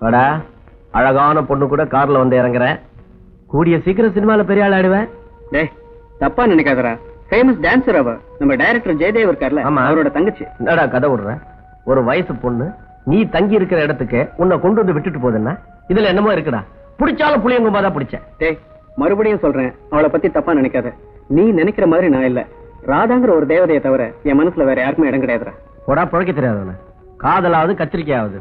வாடா, அழகான பொண்ணு கூட கார்ல வந்து இறங்குறேன். கூடிய சீக்கிரம் சினிமால பெரிய ஆள் ஆடுவேன். டேய், தப்பா நினைக்காதடா. ஃபேமஸ் டான்சர் அவ, நம்ம டைரக்டர் ஜெயதேவ் இருக்கார்ல, அவரோட தங்கச்சி. என்னடா கதை விடுற? ஒரு வயசு பொண்ணு நீ தங்கி இருக்கிற இடத்துக்கு உன்னை கொண்டு வந்து விட்டுட்டு போகுதுன்னா இதுல என்னமோ இருக்குடா. பிடிச்சாலும் புளியங்கும்பா தான் பிடிச்சேன். டேய், மறுபடியும் சொல்றேன், அவளை பத்தி தப்பா நினைக்காத. நீ நினைக்கிற மாதிரி நான் இல்ல. ராதாங்கிற ஒரு தேவதையை தவிர என் மனசுல வேற யாருக்குமே இடம் கிடையாதுடா. போடா, பிழைக்க தெரியாதவன. காதலாவது கத்திரிக்கையாவது.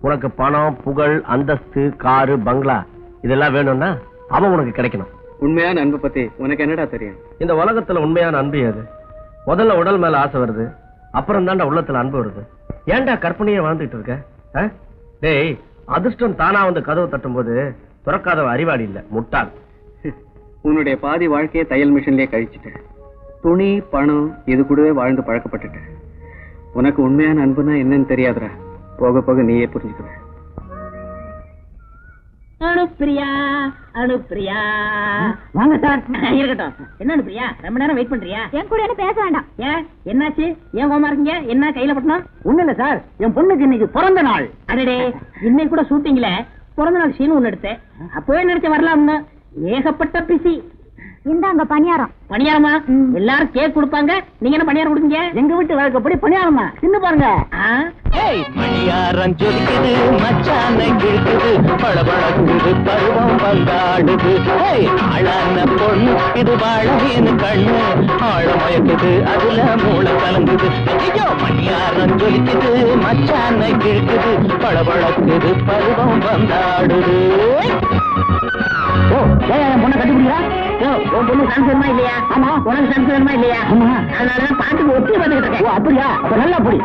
உனக்கு பணம், புகழ், அந்தஸ்து, காரு, பங்களா இதெல்லாம் வேணும்னா அவன் உனக்கு கிடைக்கணும். உண்மையான அன்பு பத்தி உனக்கு என்னடா தெரியும்? இந்த உலகத்துல உண்மையான அன்பு அது முதல்ல உடல் மேல ஆசை வருது, அப்புறம் தாண்டா உள்ளத்துல அன்பு வருது. ஏன்டா கற்பனையே வாழ்ந்துட்டு இருக்க? டேய், அதிர்ஷ்டம் தானா வந்து கதவு தட்டும் போது துறக்காதவ அறிவாளி இல்ல, முட்டாள். உன்னுடைய பாதி வாழ்க்கையை தையல் மிஷின்லயே கழிச்சுட்டேன். துணி, பணம் இது கூடவே வாழ்ந்து பழக்கப்பட்டுட்டேன். உனக்கு உண்மையான அன்புனா என்னன்னு தெரியாதுடா. போக போக நீயே புரிஞ்சுக்குவ. அனுப்பிரியா, அனுப்பிரியா. வாங்க சார். இருக்கட்டும். என்ன அனுப்பிரியா, ரொம்ப நேரம் வெயிட் பண்றியா? என் கூட என்ன பேச வேண்டாம். ஏன், என்னாச்சு? ஏன் கோமா இருக்கீங்க? என்ன கையில பட்டணும்? ஒண்ணு இல்ல சார், என் பொண்ணுக்கு இன்னைக்கு பிறந்த நாள். அடடே, இன்னைக்கு கூட ஷூட்டிங்ல பிறந்த நாள் சீன் ஒண்ணு எடுத்தேன். அப்பவே நினைச்ச வரலாம்னு. ஏகப்பட்ட பிசி. இந்தாங்க பணியாரம். பணியாரமா? எல்லாரும் கேக் கொடுப்பாங்க, நீங்க என்ன பணியாரம் கொடுங்க? எங்க வீட்டு வழக்கப்படி பணியாரமா தின்னு பாருங்க. மணியாரம் ஜொலிக்குது, மச்சான கிழக்குது, பளபளக்குது, பருவம் வந்தாடுது. ஆளான பொண்ணு இது வாழவேனு கண்ணு, ஆழ மயக்குது, அதுல மூளை கலங்குது. ஐயோ, மணியாரம் ஜொலிக்குது, மச்சான கிழக்குது, பளபளக்குது, பருவம் வந்தாடுது. ஓ, என் பொண்ணை கண்டுபிடிக்கிறா? உன் பொண்ணு சான்ஸ் வேணுமா இல்லையா? ஆமா. உனக்கு சான்ஸ் வேணுமா இல்லையா? ஆமா. அதனாலதான் பாட்டுக்கு ஒட்டி வந்துகிட்டு இருக்கேன். ஓ, அப்படியா? அப்ப நல்லா புடி.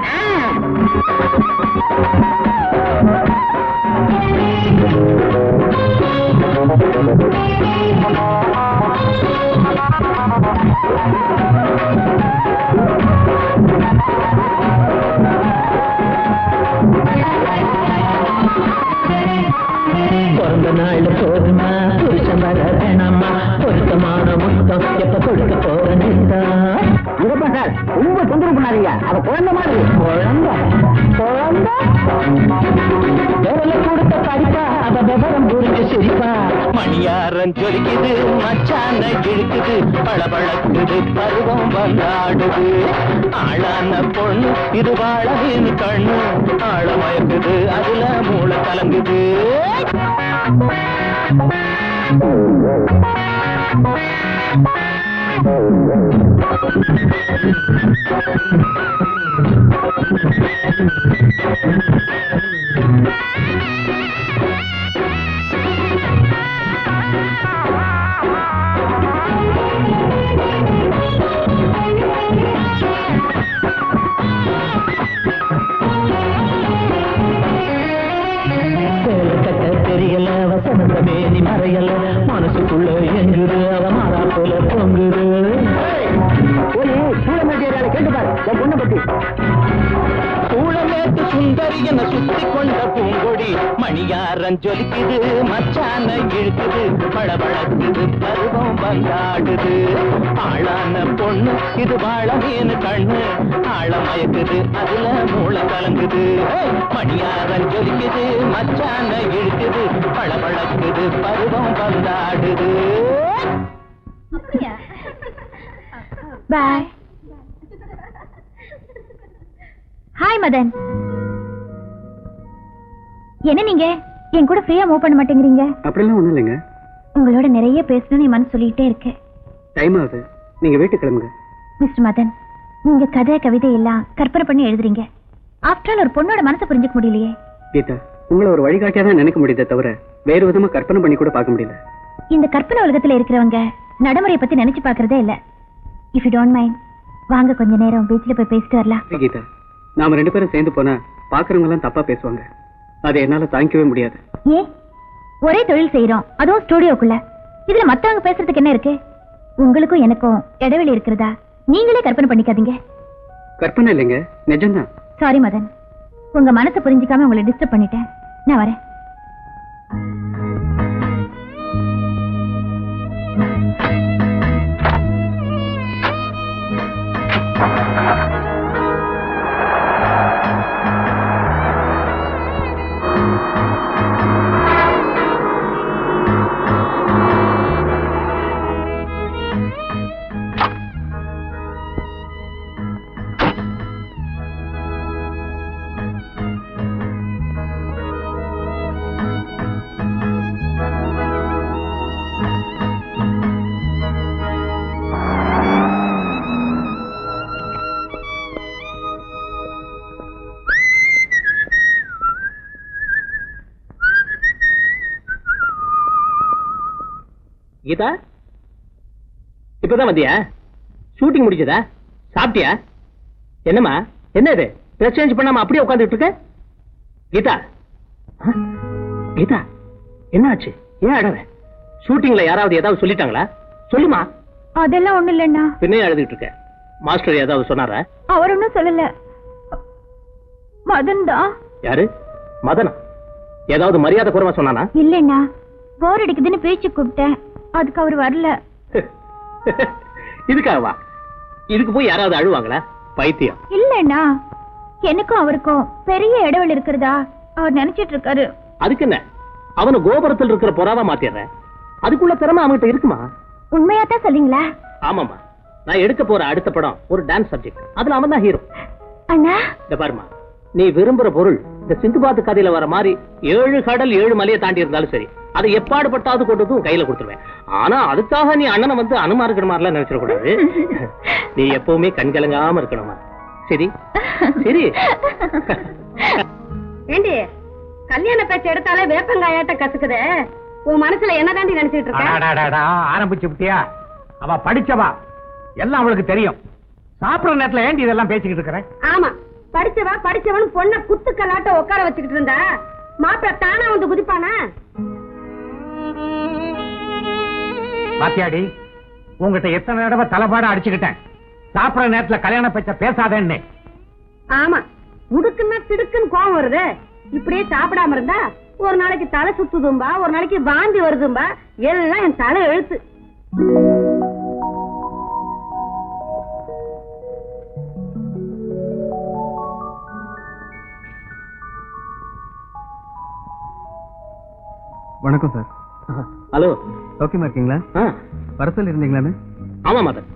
பிறந்த நாள் போதுமா, புருஷன் வர வேணாமா, பொருத்தமான முத்தம் எப்ப கொடுக்க போறேன்னு அங்கப்பா சார், ரொம்ப தொந்தரவு பண்ணாதீங்க. அவ குழந்தை மாதிரி. குழந்தை குழந்தை விரல கொடுத்த படிப்பா, அவ விவரம் புரிஞ்சு சிரிப்பா. மணியாரம் ஜொலிக்குது, மச்சான கிழக்குது, பளபளக்குது, பருவம் வந்தாடுது. ஆளான பொண்ணு இது வாழவேனு கண்ணு, ஆழ மயக்குது, அதுல மூளை கலங்குது. மனசுக்குள்ள எங்குது அவ மாறா போல பொங்குது. சூழமேட்டு சுந்தரி என சுத்தி கொண்ட பூங்கொடி மணியாரன் ஜொலிக்குது மச்சான இழுக்குது பளபளக்குது பருவம் வந்தாடுது. ஆளான பொண்ணு இது வாழமேனு கண்ணு ஆழமயக்குது அதுல மூளை கலங்குது. மணியாரன் ஜொலிக்குது மச்சான இழுக்குது பளபளக்குது பருவம் வந்தாடுது. பாய். ஹாய் மதன். என்ன நீங்க என் கூட ஃப்ரீயா மூவ் பண்ண மாட்டேங்கிறீங்க? அப்படிலாம் ஒண்ணும் இல்லைங்க. உங்களோட நிறைய பேசணும்னு என் மனசு சொல்லிட்டே இருக்கு. டைம் ஆகுது, நீங்க வீட்டுக்கு கிளம்புங்க. மிஸ்டர் மதன், நீங்க கதை கவிதை எல்லாம் கற்பனை பண்ணி எழுதுறீங்க. ஆஃப்டர் ஆல் ஒரு பொண்ணோட மனசை புரிஞ்சுக்க முடியலையே. கீதா, உங்களை ஒரு வழிகாட்டியா தான் நினைக்க முடியுதே தவிர வேறு விதமா கற்பனை பண்ணி கூட பார்க்க முடியல. இந்த கற்பனை உலகத்துல இருக்கிறவங்க நடைமுறையை பத்தி நினைச்சு பாக்குறதே இல்ல. இஃப் யூ டோன்ட் மைண்ட், வாங்க கொஞ்ச நேரம் பீச்ல போய் பேசிட்டு வரலாம். கீதா, நாம 2 பேரும் சேர்ந்து போனா பாக்குறவங்க எல்லாம் தப்பா பேசுவாங்க. அதை என்னால தாங்கிக்கவே முடியாது. ஏன்? ஒரே தொழில் செய்யறோம், அதுவும் ஸ்டுடியோக்குள்ள. இதுல மத்தவங்க பேசுறதுக்கு என்ன இருக்கு? உங்களுக்கும் எனக்கும் இடைவெளி இருக்கிறதா நீங்களே கற்பனை பண்ணிக்காதீங்க. கற்பனை இல்லைங்க, நிஜம்தான். சாரி மதன், உங்க மனசை புரிஞ்சுக்காம உங்களை டிஸ்டர்ப் பண்ணிட்டேன். நான் வரேன். கீதா, இப்பதான் வந்தியா? ஷூட்டிங் முடிச்சதா? சாப்பிட்டியா? என்னம்மா, என்ன இது ட்ரெஸ் சேஞ்ச் பண்ணாம அப்படியே உட்காந்துட்டு இருக்க? கீதா, கீதா, என்ன ஆச்சு? ஏன் அழற? ஷூட்டிங்ல யாராவது ஏதாவது சொல்லிட்டாங்களா? சொல்லுமா. அதெல்லாம் ஒண்ணு இல்லைன்னா. பின்னே அழுதுட்டு இருக்க. மாஸ்டர் ஏதாவது சொன்னாரா? அவர் ஒன்னும் சொல்லல. மதன் தான். யாரு? மதனா? ஏதாவது மரியாதை குறைவா சொன்னானா? இல்லைண்ணா, போர் அடிக்குதுன்னு பேச்சு கூப்பிட்டேன், அதுக்கு அவர் வரல. இதுக்காகவா? இதுக்கு போய் யாராவது அழுவாங்களா? பைத்தியம். இல்லைண்ணா, எனக்கும் அவருக்கும் பெரிய இடைவெளி இருக்கிறதா அவர் நினைச்சிட்டு இருக்காரு. அதுக்கு என்ன, அவனு கோபுரத்தில் இருக்கிற புறாவா மாத்திடுறேன். அதுக்குள்ள திறமை அவன்கிட்ட இருக்குமா? உண்மையாத்தான் சொல்றீங்களா? ஆமாமா, நான் எடுக்க போற அடுத்த படம் ஒரு டான்ஸ் சப்ஜெக்ட். அதுல அவன் தான் ஹீரோ. அண்ணா, இந்த பாருமா, நீ விரும்புற பொருள் இந்த சிந்துபாத்து கதையில வர மாதிரி 7 கடல் 7 மலையை தாண்டி இருந்தாலும் சரி, அதை எப்பாடுபட்டாவது கொண்டு கையில கொடுத்துருவேன். ஆனா அதுக்காக நீ அண்ணனை வந்து அனுமா இருக்கிற மாதிரிலாம் நினைச்சிட கூடாது. நீ எப்பவுமே கண்கலங்காம இருக்கணுமா? சரி சரி. ஏண்டி, கல்யாண பேச்சு எடுத்தாலே வேப்பங்காயாட்ட கத்துக்குதே, உன் மனசுல என்னதாண்டி நினைச்சிட்டு இருக்க? ஆரம்பிச்சு விட்டியா? அவ படிச்சவா, எல்லாம் அவளுக்கு தெரியும். சாப்பிடுற நேரத்துல ஏண்டி இதெல்லாம் பேசிக்கிட்டு இருக்கிற? ஆமா, படிச்சவன் பொண்ண குத்துக்கலாட்ட உட்கார வச்சுக்கிட்டு இருந்தா மாப்பிள்ள தானா வந்து குதிப்பானா? பாத்தியாடி, உங்ககிட்ட எத்தனை தடவை தலைபாட அடிச்சுக்கிட்டேன். சாப்பிடுற நேரத்துல கல்யாண பேச்ச பேசாதேன்னு. ஆமா, முடுக்குன்னா திடுக்குன்னு கோவம் வருது. இப்படியே சாப்பிடாம இருந்தா ஒரு நாளைக்கு தலை சுத்துதும்பா, ஒரு நாளைக்கு வாந்தி வருதும்பா, எல்லாம் என் தலை எழுத்து. வணக்கம் சார். ஹலோ, சௌக்கியமா இருக்கீங்களா? வர சொல்லி இருந்தீங்களாமே? ஆமா மதன்,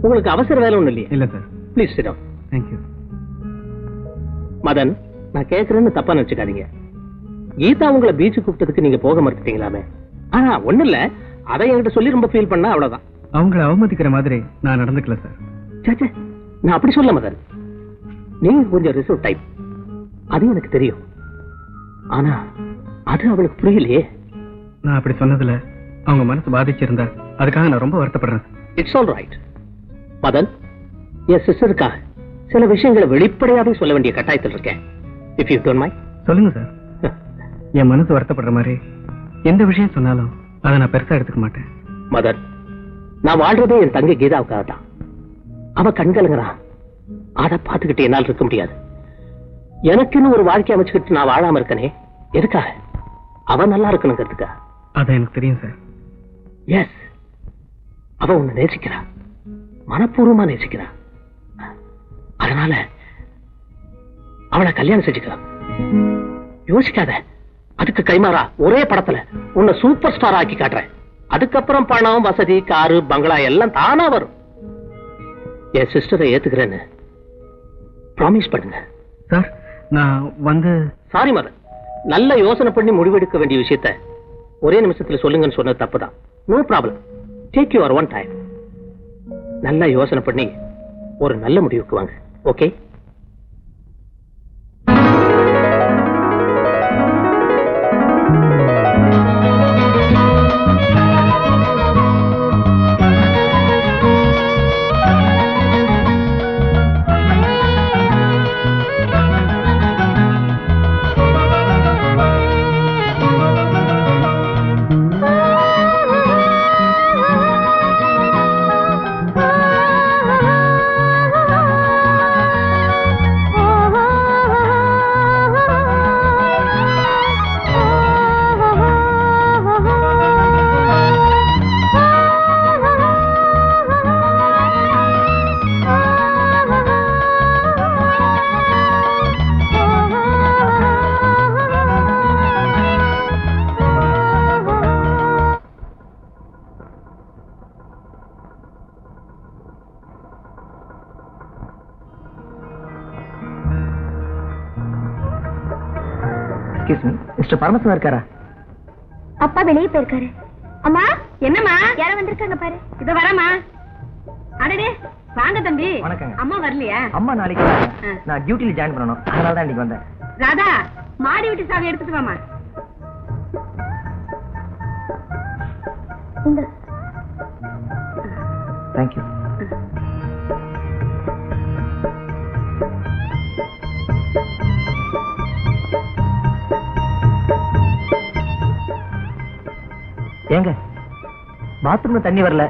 உங்களுக்கு அவசர வேலை ஒண்ணு இல்லையா? இல்ல sir. Please sit down. Thank you. Madan, நான் கேக்குறேன்னு தப்பா நினைச்சுக்காதீங்க. கீதா உங்களை பீச்சு கூப்பிட்டதுக்கு நீங்க போக மறுத்துட்டீங்களாமே? ஆனா ஒண்ணு இல்ல, அதை என்கிட்ட சொல்லி ரொம்ப ஃபீல் பண்ணா அவ்வளவுதான். அவங்களை அவமதிக்கிற மாதிரி நான் நடந்துக்கல சார். சேச்சே, நான் அப்படி சொல்ல மதன். நீங்க கொஞ்சம் ரிசர்வ் டைப், அது எனக்கு தெரியும். ஆனா அது அவளுக்கு புரியலையே. நான் அப்படி சொன்னதுல அவங்க மனசு பாதிச்சிருந்தா அதுக்காக நான் ரொம்ப வருத்தப்படுறேன். It's all right. மதன், என் சிஸ்டருக்காக சில விஷயங்களை வெளிப்படையாவே சொல்ல வேண்டிய கட்டாயத்தில் இருக்கேன். If you don't mind. சொல்லுங்க சார். என் மனசு வருத்தப்படுற மாதிரி எந்த விஷயம் சொன்னாலும் அதை நான் பெருசா எடுத்துக்க மாட்டேன். மதர், நான் வாழ்றதே என் தங்கை கீதாவுக்காக தான். அவ கண்கலங்கிறான், அதை பார்த்துக்கிட்டு என்னால் இருக்க முடியாது. எனக்குன்னு ஒரு வாழ்க்கை அமைச்சுக்கிட்டு நான் வாழாம இருக்கனே, எதுக்காக? அவ நல்லா இருக்கணுங்கிறதுக்கா? அதான் எனக்கு தெரியும் சார். எஸ், அவ உன்னை நேசிக்கிறா, மனப்பூர்வமா நேசிக்கிறா. அதனால அவளை கல்யாணம் செஞ்சுக்க. யோசிக்காத. அதுக்கு கைமாறா ஒரே படத்துல உன்னை சூப்பர் ஸ்டார் ஆக்கி காட்டுறேன். அதுக்கப்புறம் பணம், வசதி, காரு, பங்களா எல்லாம் தானா வரும். என் சிஸ்டரை ஏத்துக்கிறேன்னு ப்ராமிஸ் பண்ணுங்க. சார், நான் வந்து சாரி மதர், நல்ல யோசனை பண்ணி முடிவெடுக்க வேண்டிய விஷயத்த ஒரே நிமிஷத்துல சொல்லுங்கன்னு சொன்னது தப்புதான். No problem, take your own time. நல்ல யோசனை பண்ணி ஒரு நல்ல முடிவுக்கு வாங்க. ஓகே? மிஸ்டர் பரமசிவம் இருக்காரா? அப்பா வெளியே போயிருக்காரு. அம்மா, என்னம்மா? யார வந்திருக்காங்க பாரு. இத வரமா. அடடே, வாங்க தம்பி. வணக்கங்க. அம்மா வரலையா? அம்மா நாளைக்கு வராங்க. நான் டியூட்டில ஜாயின் பண்ணனும், அதனால தான் இன்னைக்கு வந்தேன். ராதா, மாடி வீட்டு சாவி எடுத்துட்டு வாமா. இந்த Thank you. ஏங்க, பாத்ரூம்ல தண்ணி வரல.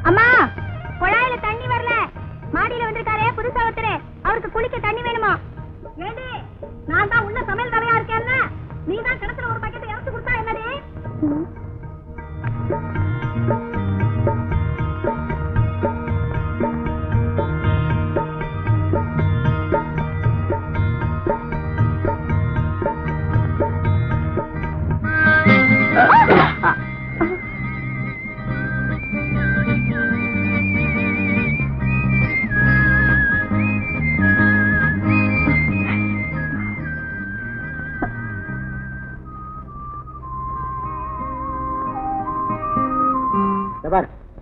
அம்மா, குழாயில தண்ணி வரல. மாடியில வந்திருக்காரே புதுசா ஒருத்தரு, அவருக்கு குளிக்க தண்ணி வேணுமா? ஏண்டி, நான் தான் உள்ள சமையல் தரையா இருக்கேன்ல, நீ தான் கிணத்துல ஒரு பக்கெட் இறச்சி கொடுத்தா என்னடி?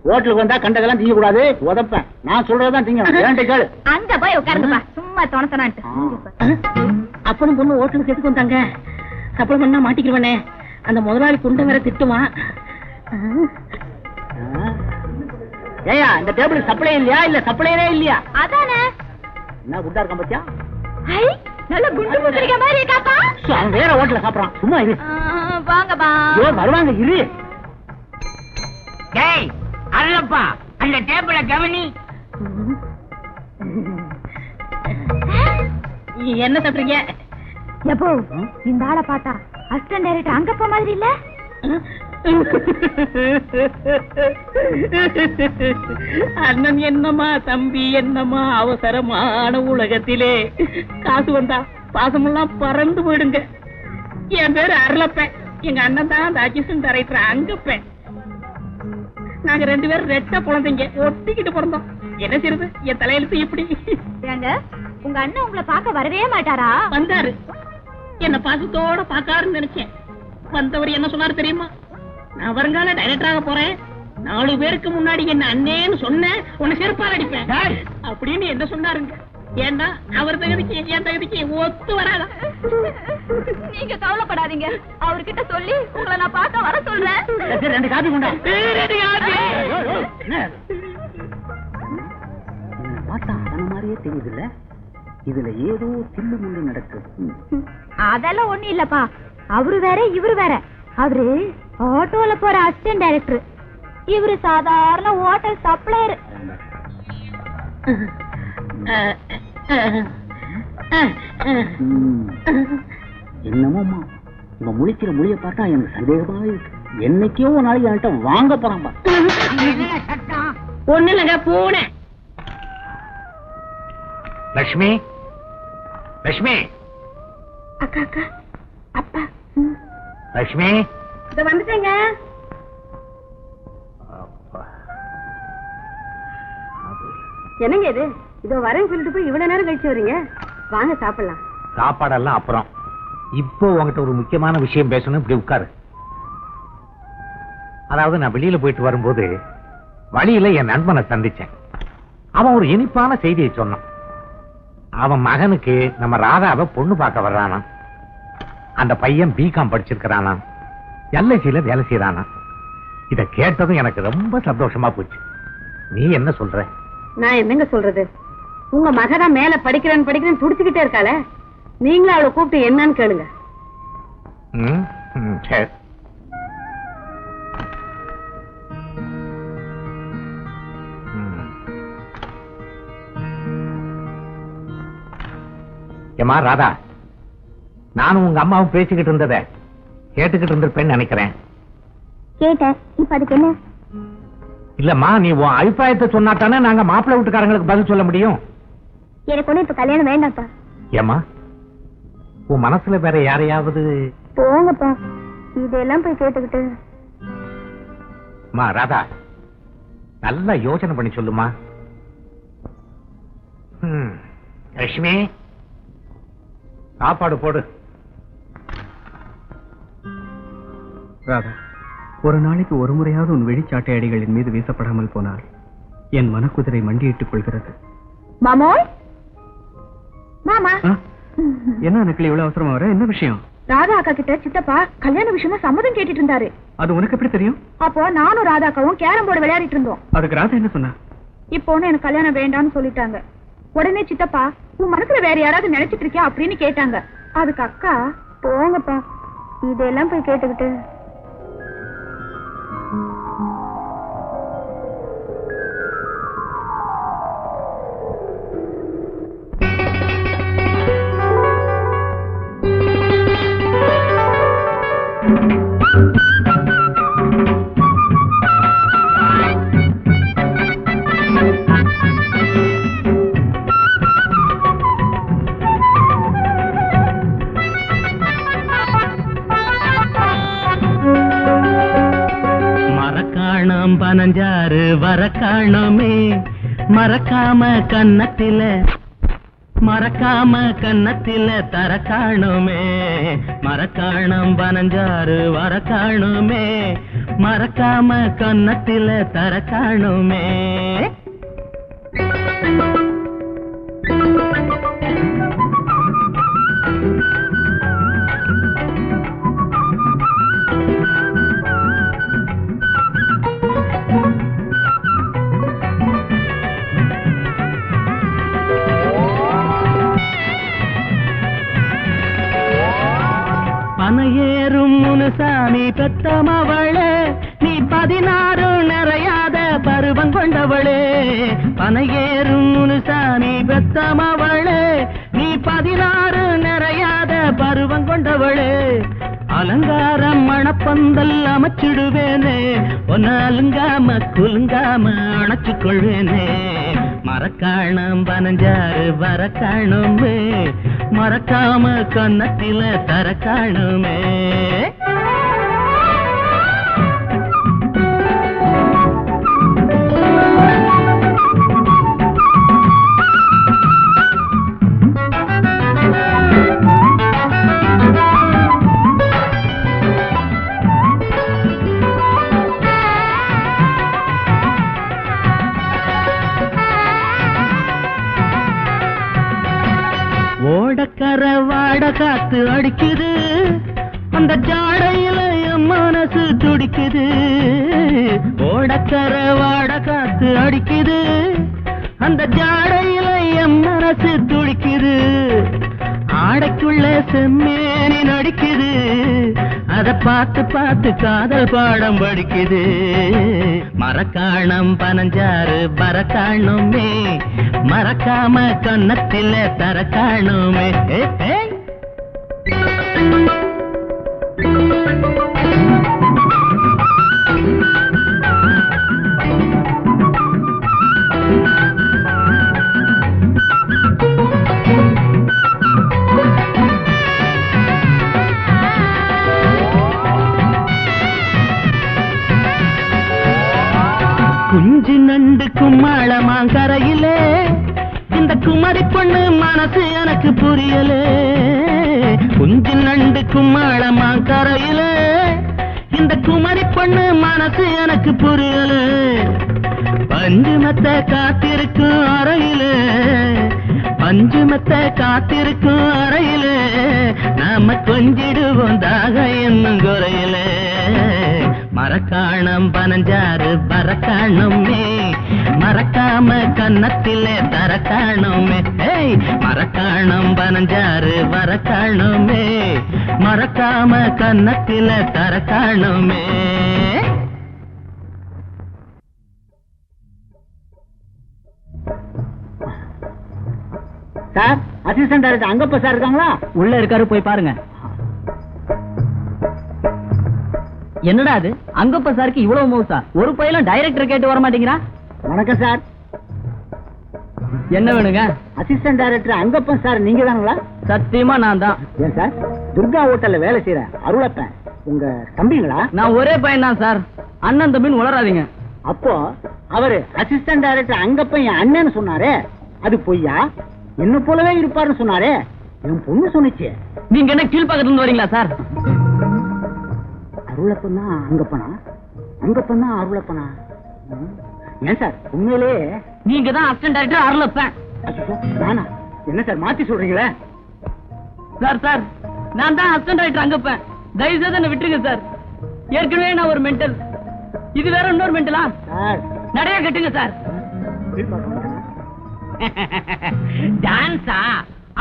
ஹோட்டலுக்கு வந்தா கண்டதெல்லாம் திங்க கூடாது, உதப்பேன். நான் சொல்றதான் திங்க. அங்க போய் உட்காருங்கப்பா, சும்மா தொணத்தனான்ட்டு. அப்பனும் பொண்ணு ஹோட்டலுக்கு எதுக்கு வந்தாங்க? சப்பளம் பண்ணா மாட்டிக்கிறவனே, அந்த முதலாளி குண்டை வேற திட்டுவான். ஏயா, இந்த டேபிள் சப்ளை இல்லையா, இல்ல சப்ளையரே இல்லையா? அதானே. என்ன குண்டா இருக்கான் பத்தியா? ஐ, நல்ல குண்டு குத்துறிக்க மாதிரி இருக்காப்பா. அவன் வேற ஹோட்டல்ல சாப்பிடறான். சும்மா இரு. வாங்கப்பா. ஐயோ, வருவாங்க, இரு. டேய் அருளப்பா, அந்த டேபிள கவனி. என்ன சாப்பிடுறீங்க? எப்போ இந்த ஆளை பார்த்தா அசிஸ்டன்ட் டைரக்டர் அங்கப்பா மாதிரி இல்ல? அண்ணன் என்னமா, தம்பி என்னமா, அவசரமான உலகத்திலே காசு வந்தா பாசமெல்லாம் பறந்து போயிடுங்க. என் பேரு அருளப்பேன், எங்க அண்ணன் தான் அந்த அசிஸ்டன்ட் டைரக்டர் அங்கப்பேன். நாங்க ரெண்டு பேரும் ரெட்ட குழந்தைங்க, ஒட்டிக்கிட்டு பிறந்தோம். என்ன செய்யறது, என் தலையெழுத்து இப்படி. ஏங்க, உங்க அண்ணன் உங்களை பார்க்க வரவே மாட்டாரா? வந்தாரு, என்ன பாசத்தோட பாக்காருன்னு நினைச்சேன். வந்தவர் என்ன சொன்னாரு தெரியுமா? நான் வருங்கால டைரக்டராக போறேன், 4 பேருக்கு முன்னாடி என்ன அண்ணேன்னு சொன்ன உன்னை செருப்பால் அடிப்பேன் அப்படின்னு என்ன சொன்னாருங்க. ஏன்னா அவர் தகுதிக்கு என் தகுதிக்கு ஒத்து வராதா? நீங்க கவலைப்படாதீங்க, அவர்கிட்ட சொல்லி உங்களை நான் பார்க்க வர சொல்றேன். 2 காபி கொண்டா. பார்த்தா அந்த மாதிரியே தெரியுதுல்ல, இதுல ஏதோ தில்லு முள்ளு நடக்குது. அதெல்லாம் ஒண்ணு இல்லப்பா, அவரு வேற இவரு வேற. அவரு ஆட்டோல போற அசிஸ்டன்ட் டைரக்டர், இவரு சாதாரண ஹோட்டல் சப்ளையர். என்னமோமா இவன் முழிக்கிற மொழிய பார்த்தா எனக்கு சந்தேகமாவே இருக்கு. என்னைக்கோ ஒரு நாளைக்கு என்கிட்ட வாங்க போறான்பா. ஒண்ணு இல்லங்க, பூனை. லட்சுமி, லட்சுமி, அக்கா அக்கா, அப்பா. லட்சுமி. இத வந்துட்டேங்க. என்னங்க இது? இதோ வரேன்னு சொல்லிட்டு போய் இவ்வளவு நேரம் கழிச்சு வரீங்க. வாங்க சாப்பிடலாம். சாப்பாடெல்லாம் அப்புறம், இப்போ உங்ககிட்ட ஒரு முக்கியமான விஷயம் பேசணும். இப்படி உட்காரு. அதாவது நான் வெளியில போயிட்டு வரும்போது வழியில என் நண்பனை சந்திச்சேன். அவன் ஒரு இனிப்பான செய்தியை சொன்னான். அவன் மகனுக்கு நம்ம ராதாவை பொண்ணு பார்க்க வர்றானா. அந்த பையன் பிகாம் படிச்சிருக்கிறானா, எல்ஐசியில வேலை செய்யறானா. இத கேட்டதும் எனக்கு ரொம்ப சந்தோஷமா போச்சு. நீ என்ன சொல்ற? நான் என்னங்க சொல்றது, உங்க மகதான் மேல படிக்கிறேன்னு துடிச்சுக்கிட்டே இருக்காளே, நீங்களும் அவளை கூப்பிட்டு என்னன்னு கேளுங்க. சரி. ஏமா ராதா, நானும் உங்க அம்மாவும் பேசிக்கிட்டு இருந்தத கேட்டுக்கிட்டு இருந்திருப்பேன்னு நினைக்கிறேன். கேட்டேன், இப்ப அதுக்கு என்ன? இல்லம்மா, நீ உன் அபிப்பிராயத்தை சொன்னாத்தானே நாங்க மாப்பிள்ளை வீட்டுக்காரங்களுக்கு பதில் சொல்ல முடியும். எனக்கு ஒண்ணு இப்ப கல்யாணம் வேண்டாம்ப்பா. ஏமா, உன் மனசுல வேற யாரையாவது? போங்கப்பா, இதெல்லாம் போய் கேட்டுக்கிட்டு. மா ராதா, நல்லா யோசனை பண்ணி சொல்லுமா. லட்சுமி, சாப்பாடு போடு. ராதா, ஒரு நாளைக்கு ஒரு முறையாவது உன் வெளிச்சாட்டை அடிகளின் மீது வீசப்படாமல் போனால் என் மனக்குதிரை மண்டியிட்டுக் கொள்கிறது. மாமோய், மாமா. என்ன நக்கிலி இவ்வளவு அவசரமா வர? என்ன விஷயம்? ராதா அக்கா கிட்ட சித்தப்பா கல்யாண விஷயமா சம்மதம் கேட்டுட்டு இருந்தாரு. அது உனக்கு எப்படி தெரியும்? அப்போ நானும் ராதா அக்காவும் கேரம் போர்டு விளையாடிட்டு இருந்தோம். அதுக்கு ராதா என்ன சொன்னா? இப்போ எனக்கு கல்யாணம் வேண்டாம்னு சொல்லிட்டாங்க. உடனே சித்தப்பா, உன் மனசுல வேற யாராவது நினைச்சிட்டு இருக்கியா அப்படின்னு கேட்டாங்க. அதுக்கு அக்கா, போங்கப்பா, இதெல்லாம் போய் கேட்டுக்கிட்டு. பனஞ்சாறு வர காணோமே, மறக்காம கன்னத்தில தர காணோமே. மறக்காணம் பனஞ்சாறு வர காணோமே, மறக்காம கன்னத்தில தர காணோமே. பனையேறும் முனுசாமி பெத்தமவளே, நீ 16 நிறையாத பருவம் கொண்டவளே. பனையேறும் முனுசாமி பெத்தமவளே, நீ 16 நிறையாத பருவம் கொண்டவளே. அலங்காரம் மணப்பந்தல் அமைச்சிடுவேனே, ஒன்னு அலுங்காம குலுங்காம அணைச்சுக் கொள்வேனே. மறக்காணம் பனஞ்சாறு வர காணுமே, மறக்காம கன்னத்தில தர காணுமே. ஓடக்கரை வாட காத்து அடிக்குது, அந்த ஜாடையில என் மனசு துடிக்குது. ஓடக்கரை வாட காத்து அடிக்குது, அந்த ஜாடையில என் மனசு துடிக்குது. ஆடைக்குள்ள செம்மேனி நடிக்குது, அத பார்த்து பார்த்து காதல் பாடம் படிக்குது. மரக்காணம் பனஞ்சாறு பரக்காணுமே, மறக்காம கன்னத்தில தரக்காணுமே. குஞ்சு நண்டு கும்மாளமாங்கரையிலே, இந்த குமரி பொண்ணு மனசு எனக்கு புரியலே. குஞ்சு நண்டு கும்மாளமாங்கரையிலே, இந்த குமரி பொண்ணு மனசு எனக்கு புரியலே. பஞ்சுமத்தை காத்திருக்கும் அறையிலே, பஞ்சுமத்தை காத்திருக்கும் அறையிலே, நாம கொஞ்சிடுவோம் தாக என்னும் குறையிலே. மரக்காணம் பனஞ்சாறு பரக்காணுமே, மறக்காம கன்னத்திலே தரக்காணுமே. மரக்காணம் பனஞ்சாறு வரக்காணுமே, மறக்காம கன்னத்தில தரக்காணுமே. சார், அசிஸ்டன்ட் டைரக்டர் அங்கப்ப சார் இருக்காங்களா? உள்ள இருக்காரு, போய் பாருங்க. என்னடா அது, அங்கப்ப சாருக்கு இவ்வளவு மோசா? ஒரு பையலும் டைரக்டர் கேட்டு வர மாட்டேங்கிறா. வணக்கம் சார். என்ன வேணுங்க? அசிஸ்டன்ட் டைரக்டர் அங்கப்பன் சார் நீங்க தானுங்களா? சத்தியமா நான் தான். ஏன் சார், துர்கா ஹோட்டல்ல வேலை செய்யற அருளப்பன் உங்க தம்பிங்களா? நான் ஒரே பையன் தான் சார், அண்ணன் தம்பின்னு உளராதீங்க. அப்போ அவரு அசிஸ்டன்ட் டைரக்டர் அங்கப்பன் என் அண்ணன்னு சொன்னாரே, அது பொய்யா? என்ன போலவே இருப்பாருன்னு சொன்னாரே, என் பொண்ணு சொன்னிச்சு. நீங்க என்ன கீழ்பாக்கத்துல இருந்து வரீங்களா சார்? அருளப்பன் தான் அங்கப்பனா, அங்கப்பன் தான் அருளப்பனா? ஏன் சார் உண்மையிலே நீங்க தான் அசிஸ்டன்ட் டைரக்டர் அருளப்பன்? நானா? என்ன சார் மாத்தி சொல்றீங்களே? சார் சார், நான் தான் அசிஸ்டன்ட் டைரக்டர் அங்கப்பன். தயவு செய்து என்ன விட்டுருங்க சார். ஏற்கனவே நான் ஒரு மென்டல், இது வேற இன்னொரு மென்டலா? நிறைய கட்டுங்க சார். டான்ஸா?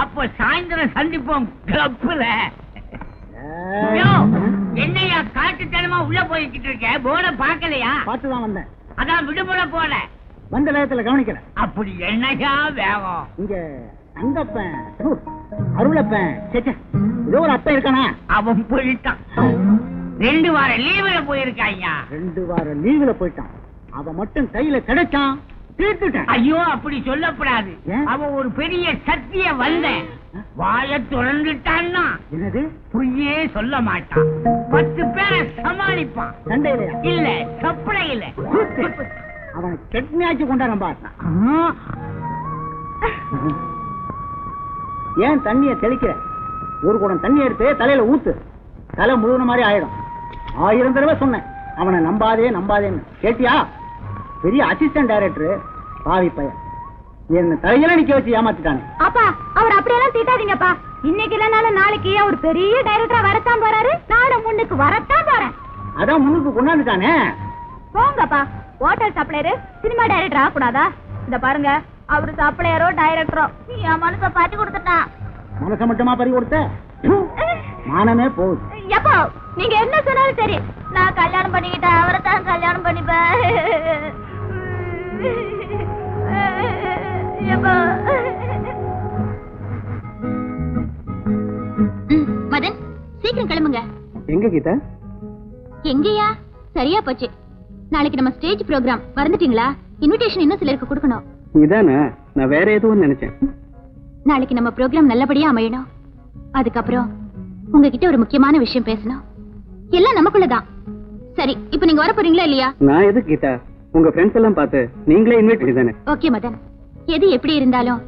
அப்போ சாயந்தரம் சந்திப்போம் கிளப்ல. என்னையா காட்டுத்தனமா உள்ள போய்கிட்டு இருக்க? போன பாக்கலையா? பார்த்துதான் வந்தேன். அதான் விடுமுறை போல வந்த நேரத்துல கவனிக்கல. அப்படி என்னையா வேகம்? இங்க அங்கப்பன் அருளப்பன் ஏதோ ஒரு அப்பன் இருக்கானா? அவன் போயிட்டான். 2 வார லீவுல போயிருக்காயா? 2 வார லீவுல போயிட்டான். அவன் மட்டும் கையில கிடைச்சான், தீர்த்துட்டான். ஐயோ, அப்படி சொல்லப்படாது. அவன் ஒரு பெரிய சக்திய வந்த வாய திறந்துட்டான்னா என்னது பொய்யே சொல்ல மாட்டான். 10 பேரை சமாளிப்பான். சண்டையில இல்ல, சப்படையில. அவனை கெட்னியாச்சு கொண்டாட பார்த்தான். ஏன் தண்ணிய தெளிக்கிற? ஒரு குடம் தண்ணி எடுத்து தலையில ஊத்து, தலை முழுவன மாதிரி ஆயிடும். 1000 தடவை சொன்னேன் அவனை நம்பாதே நம்பாதேன்னு. கேட்டியா? பெரிய அசிஸ்டன்ட் டைரக்டர் பாவி பையன் என்ன தலையில நிக்க வச்சு ஏமாத்திட்டானே. அப்பா, அவர் அப்படியெல்லாம் திட்டாதீங்கப்பா. இன்னைக்கு இல்லனாலும் நாளைக்கு அவர் பெரிய டைரக்டரா வரத்தான் போறாரு. நானும் முன்னுக்கு வரத்தான் போறேன். அதான் முன்னுக்கு கொண்டாந்துட்டானே. போங்கப்பா, ஹோட்டல் சப்ளையரு சினிமா டைரக்டர் ஆக கூடாதா? இந்த பாருங்க, அவரு சப்ளையரோ டைரக்டரோ என் மனசை பாட்டி கொடுத்துட்டான். மனசை மட்டுமா பறி கொடுத்த? மானமே போகுது. எப்போ நீங்க என்ன சொன்னாலும் சரி, நான் கல்யாணம் பண்ணிக்கிட்டேன், அவரை தான் கல்யாணம் பண்ணிப்பேன். மதன், சீக்கிரம் கிளம்புங்க. எங்க கீதா? எங்கயா? சரியா போச்சு. நாளைக்கு நம்ம ஸ்டேஜ் ப்ரோக்ராம் மறந்துட்டீங்களா? இன்விடேஷன் இன்னும் சிலருக்கு கொடுக்கணும். இதானே, நான் வேற எதுவும் நினைச்சேன். நாளைக்கு நம்ம ப்ரோக்ராம் நல்லபடியா அமையணும். அதுக்கப்புறம் உங்ககிட்ட ஒரு முக்கியமான விஷயம் பேசணும். எல்லாம் நமக்குள்ளதான். சரி, இப்ப நீங்க வர போறீங்களா இல்லையா? நான் எது கீதா, உங்க ஃப்ரெண்ட்ஸ் எல்லாம் பார்த்து நீங்களே இன்வைட் பண்ணிதானே. ஓகே மதன், எது எப்படி இருந்தாலும்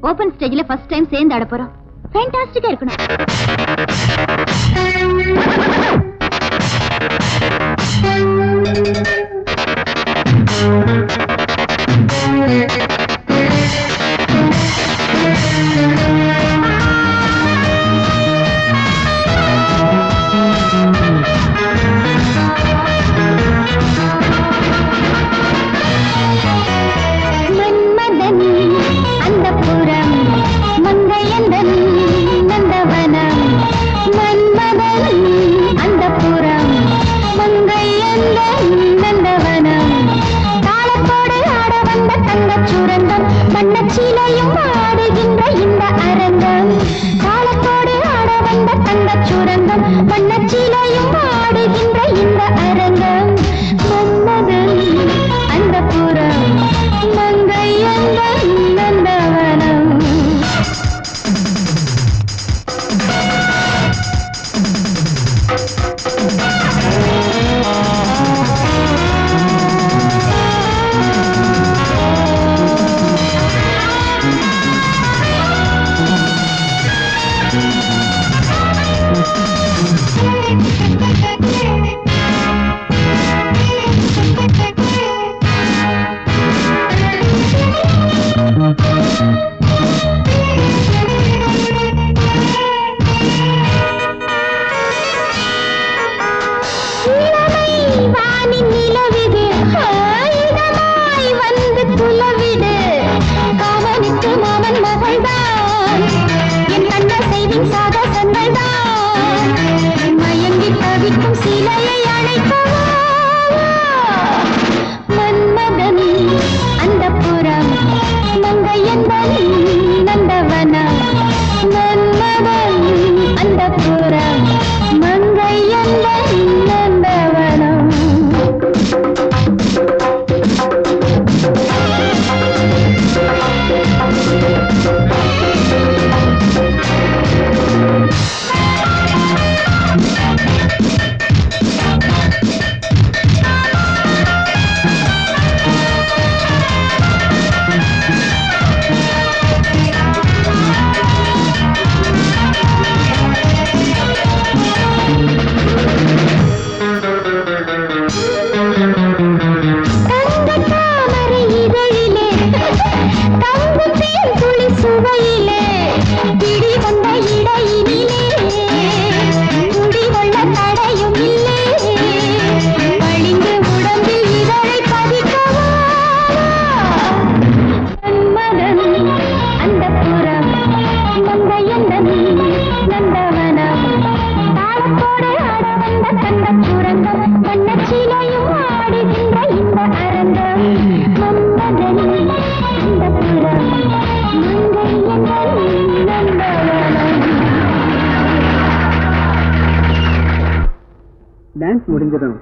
ஓபன் ஸ்டேஜ்ல ஃபர்ஸ்ட் டைம் சேர்ந்து ஆட போறோம். ஃபேண்டாஸ்டிக்கா இருக்கணும். தங்கச் சுரங்கம் வண்ணச்சீலையும் ஆடுகின்ற இந்த அரங்கம் காலத்தோடு ஆட வந்த தங்கச் சுரங்கம் வண்ணச்சீலையும் ஆடுகின்ற இந்த அரங்கம் மன்மதன் அந்த புறம் மங்கை அந்த நந்தவனம் டான்ஸ் முடிஞ்சதும்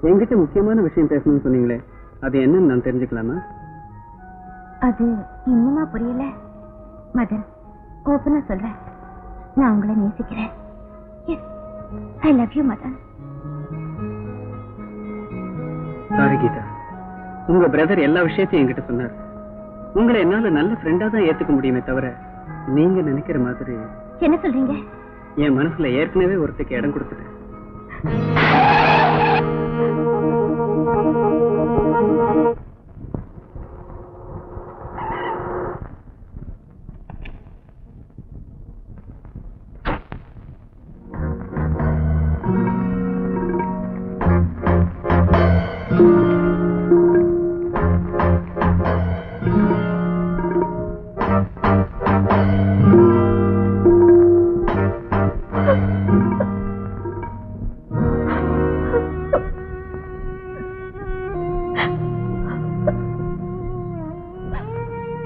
என்கிட்ட முக்கியமான விஷயம் பேசணும்னு சொன்னீங்களே, அது என்னன்னு நான் தெரிஞ்சுக்கலாமா? அது இன்னுமா புரியல மதன். ஓப்பனா சொல்றேன், நான் உங்களை நேசிக்கிறேன். I love you Madan. Sorry Geetha, உங்க பிரதர் எல்லா விஷயத்தையும் என்கிட்ட சொன்னார். உங்களை என்னால நல்ல ஃப்ரெண்டா தான் ஏத்துக்க முடியுமே தவிர நீங்க நினைக்கிற மாதிரி. என்ன சொல்றீங்க? என் மனசுல ஏற்கனவே ஒருத்தருக்கு இடம் கொடுத்துட்டேன்.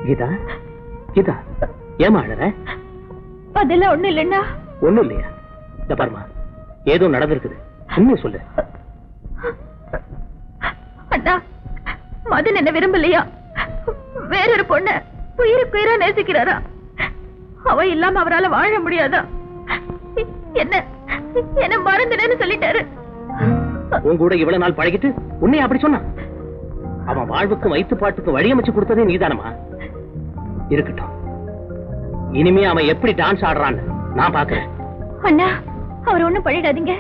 கீதா, கீதா, ஏமா அழற? அதெல்லாம் ஒண்ணு இல்லைன்னா. ஒண்ணும் இல்லையா? இந்த பாருமா, ஏதோ நடந்திருக்குது, உண்மையை சொல்லு. அண்ணா, மதன் என்ன விரும்பலையா? வேறொரு பொண்ண உயிருக்கு உயிரா நேசிக்கிறாரா? அவ இல்லாம அவரால் வாழ முடியாதா? என்ன மறந்துனேன்னு சொல்லிட்டாரு. உன் கூட இவ்வளவு நாள் பழகிட்டு உன்னை அப்படி சொன்னா? அவன் வாழ்வுக்கும் வயிற்று பாட்டுக்கும் வழியமைச்சு கொடுத்ததே நீதானமா? இருக்கட்டும், இனிமே அவன் எப்படி டான்ஸ் ஆடுறான்னு நான் பாக்குறேன். அண்ணா, அவர் ஒண்ணும் பண்ணிடாதீங்க.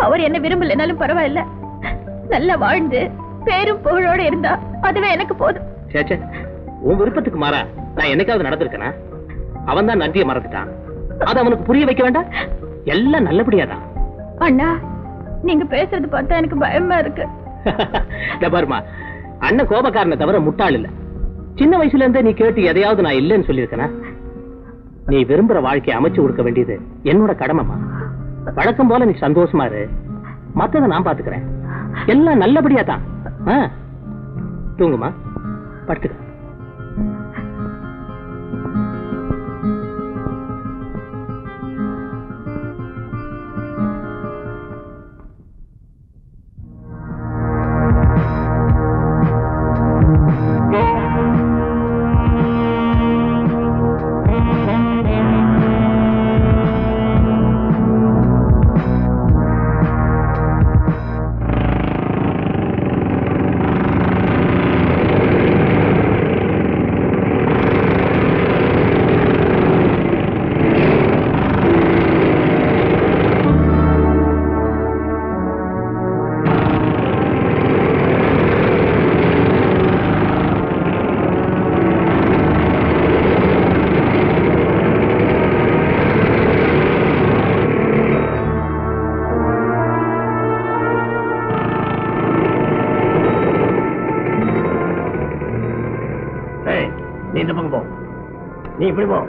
அவர் என்ன விரும்பலனாலும் பரவாயில்ல, நல்லா வாழ்ந்து பேரும் புகழோட இருந்தா அதுவே எனக்கு போதும். சேச்சே, உன் விருப்பத்துக்கு மாறா நான் என்னைக்காவது நடந்திருக்கேனா? அவன் தான் நன்றியை மறந்துட்டான். அதை அவனுக்கு புரிய வைக்க வேண்டாம். எல்லாம் நல்லபடியாதான். அண்ணா, நீங்க பேசுறது பார்த்தா எனக்கு பயமா இருக்கு. பாருமா, அண்ணன் கோபக்காரனை தவிர முட்டாள் இல்ல. சின்ன வயசுல இருந்தே நீ கேட்டு எதையாவது நான் இல்லைன்னு சொல்லியிருக்கேனா? நீ விரும்புற வாழ்க்கையை அமைச்சு கொடுக்க வேண்டியது என்னோட கடமைமா. வழக்கம் போல நீ சந்தோஷமா இரு, மத்ததை நான் பாத்துக்கிறேன். எல்லாம் நல்லபடியா தான். தூங்குமா, படுத்துக்க. நீ இந்த பக்கம் போ, நீ இப்படி போ.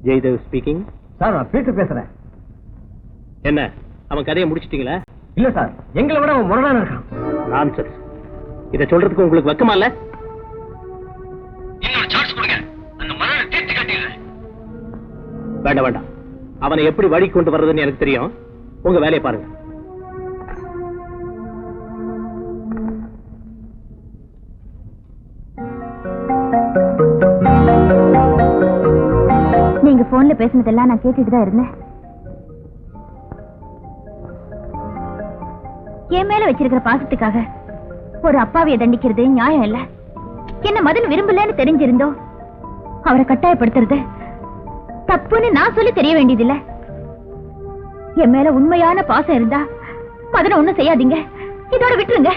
ஜெயதேவ் ஸ்பீக்கிங். சார், நான் பீட்டர் பேசுறேன். என்ன, அவன் கதையை முடிச்சிட்டீங்களா? இல்ல சார், எங்களை விட அவன் முரடான இருக்கான். நான்சென்ஸ். இதை சொல்றதுக்கு உங்களுக்கு வெக்கமா இல்ல? இன்னொரு சான்ஸ் கொடுங்க, அந்த மரண தீர்த்து கட்டிடுறேன். வேண்டாம் வேண்டாம், அவனை எப்படி வழி கொண்டு வர்றதுன்னு எனக்கு தெரியும். உங்க வேலையை பாருங்க. நீங்க போன்ல பேசினதெல்லாம் நான் கேட்டுட்டு தான் இருந்தேன். என் மேல வச்சிருக்கிற பாசத்துக்காக ஒரு அப்பாவிய தண்டிக்கிறது நியாயம் இல்ல. என்ன மதன் விரும்பலன்னு தெரிஞ்சிருந்தோ அவரை கட்டாயப்படுத்துறது தப்புன்னு நான் சொல்லி தெரிய வேண்டியதில்ல. என் மேல உண்மையான பாசம் இருந்தா மதனை ஒண்ணும் செய்யாதீங்க, இதோட விட்டுருங்க.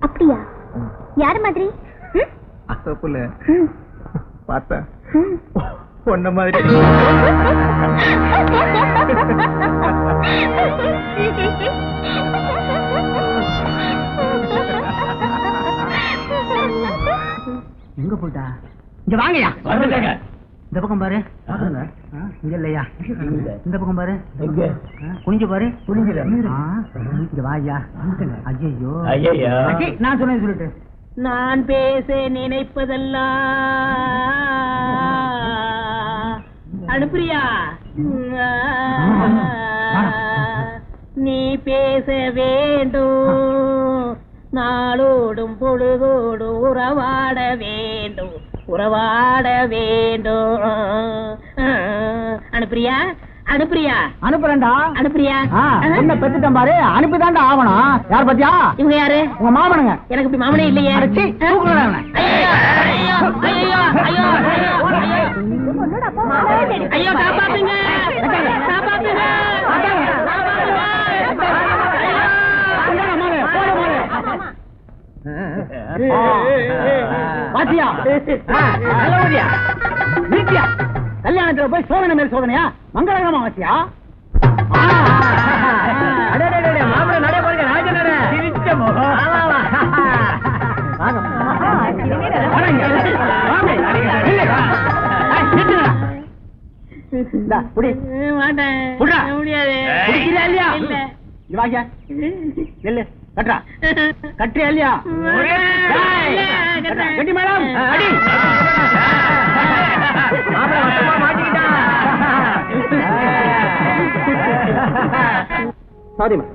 அப்படியா? யாரு மாதிரி? அசப்புல பார்த்தா பொண்ண மாதிரி. எங்க போட்டா? இங்க வாங்கயா. இந்த பக்கம் பாரு. இங்க இல்லையா? இந்த பக்கம் பாரு. குனிஞ்சு பாரு. இங்க வாயா. ஐயோ நான் சொன்னேன் சொல்லிட்டு. நான் பேச நினைப்பதெல்லாம் அனுப்பிரியா, நீ பேச வேண்டும், நாளோடும் பொழுதோடும் உறவாட வேண்டும், உறவாட வேண்டும். அனுப்பிரியா அனுப்பிரியா? அனுப்புறேன்டா. அனுப்பிரியா? என்ன பெத்துட்டேன் பாரு, அனுப்பிதான்டா ஆவணும். யார் பத்தியா? இவங்க யாரு? உங்க மாமனுங்க. எனக்கு இப்படி மாமனே இல்லையே. ஐயோ காப்பாத்துங்க, காப்பாத்துங்க. பாத்தியா வீட்டியா கல்யாணத்துல போய் சோதனை மேல் சோதனையா? மங்களகரமா வாசியா? மாப்பிள்ள நடை போடுங்க. ராஜ நட சிரிச்ச முகம். கட்டுறியா இல்லையா? கட்டி மேடம் அடி. சாரிமா,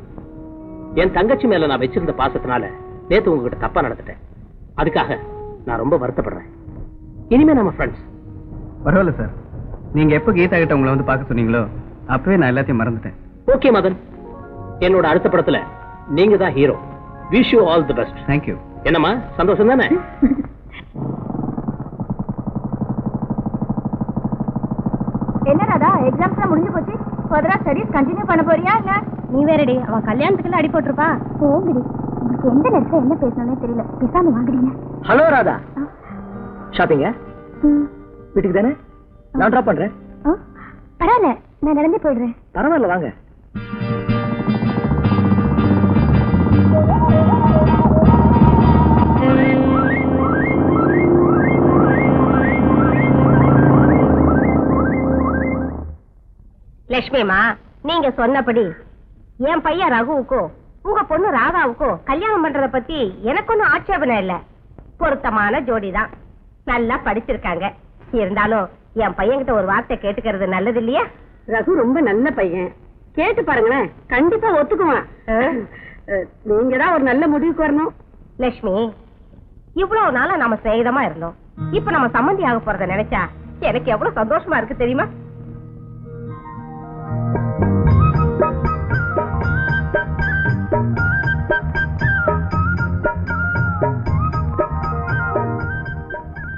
என் தங்கச்சி மேல நான் வச்சிருந்த பாசத்தினால நேத்து உங்ககிட்ட தப்பா நடந்துட்டேன். அதுக்காக நான் ரொம்ப வருத்தப்படுறேன். இனிமே நம்ம ஃப்ரெண்ட்ஸ். பரவாயில்ல சார், நீங்க எப்ப கீதா கிட்ட உங்களை வந்து பார்க்க சொன்னீங்களோ அப்பவே நான் எல்லாத்தையும் மறந்துட்டேன். ஓகே மதன், என்னோட அடுத்த படத்துல நீங்க தான் hero. Wish you all the best. Thank you. என்னம்மா சந்தோஷம் தானே? என்ன ராதா, எக்ஸாம்ஸ் முடிஞ்சு போச்சு. ஃபர்தரா ஸ்டடீஸ் கண்டினியூ பண்ண போறியா இல்ல? நீ வேறடி, அவன் கல்யாணத்துக்குள்ள அடி போட்டுருப்பா. போங்கடி, உங்களுக்கு எந்த நேரத்துல என்ன பேசணும்னே தெரியல. பேசாம வாங்குறீங்க. ஹலோ ராதா, ஷாப்பிங்க வீட்டுக்கு தானே? நான் டிராப் பண்றேன். பரவாயில்ல, நான் நடந்தே போயிடுறேன். பரவாயில்ல வாங்க. லட்சுமிமா, நீங்க சொன்னபடி என் பையன் ரகுவுக்கோ உங்க பொண்ணு ராதாவுக்கோ கல்யாணம் பண்றத பத்தி எனக்கு ஒன்னும் ஆட்சேபனை இல்ல. பொருத்தமான ஜோடிதான், நல்லா படிச்சிருக்காங்க. இருந்தாலும் என் பையன்கிட்ட ஒரு வார்த்தை கேட்டுக்கிறது நல்லது இல்லையா? ரகு ரொம்ப நல்ல பையன், கேட்டு பாருங்களேன், கண்டிப்பா ஒத்துக்குவான். நீங்க தான் ஒரு நல்ல முடிவுக்கு வரணும். லட்சுமி, இவ்வளவு நாளா நாம சிநேகிதமா இருந்தோம். இப்ப நம்ம சம்மந்தி ஆக போறத நினைச்சா எனக்கு எவ்வளவு சந்தோஷமா இருக்கு தெரியுமா?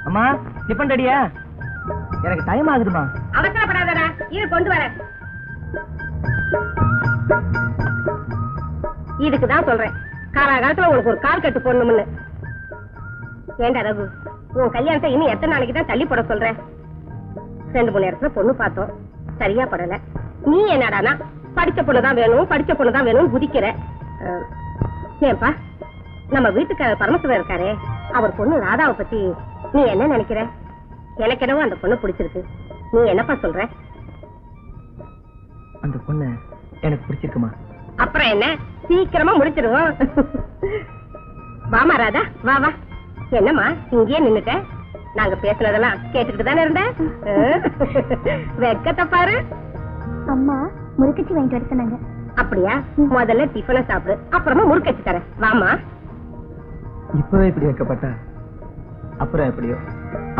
அம்மா டிபன் ரெடியா? எனக்கு டைம் ஆகுதுமா. அவசரப்படாதடா, இரு கொண்டு வர. இதுக்குதான் சொல்றேன், காலகாலத்துல உனக்கு ஒரு கால் கட்டு போடணும்னு. ஏண்டா ரகு, உன் கல்யாணத்தை இன்னும் எத்தனை நாளைக்கு தான் தள்ளி போட சொல்றேன்? 2-3 இடத்துல பொண்ணு பார்த்தோம், சரியா படல. நீ என்னடானா படிச்ச பொண்ணுதான் வேணும், படிச்ச பொண்ணுதான் வேணும் குதிக்கிற. ஏன்பா, நம்ம வீட்டுக்காரர் பரமசிவம் இருக்காரே, அவர் பொண்ணு ராதாவை பத்தி நீ என்ன நினைக்கிற? எனக்கு என்னவோ அந்த பொண்ணு பிடிச்சிருக்கு. நீ என்னப்பா சொல்ற? அந்த பொண்ணு எனக்கு பிடிச்சிருக்குமா? அப்புறம் என்ன, சீக்கிரமா முடிச்சிருவோம். வாமா ராதா, வா வா. என்னம்மா இங்கேயே நின்னுட்ட? நாங்க பேசுனதெல்லாம் கேட்டுக்கிட்டு தானே இருந்த? வெக்கத்தை பாரு. அம்மா முறுக்கச்சி வாங்கிட்டு வர சொன்னாங்க. அப்படியா? முதல்ல டிஃபனை சாப்பிடு, அப்புறமா முறுக்கச்சி தரேன். வாமா. இப்பவே இப்படி வைக்கப்பட்டா அப்புறம் எப்படியோ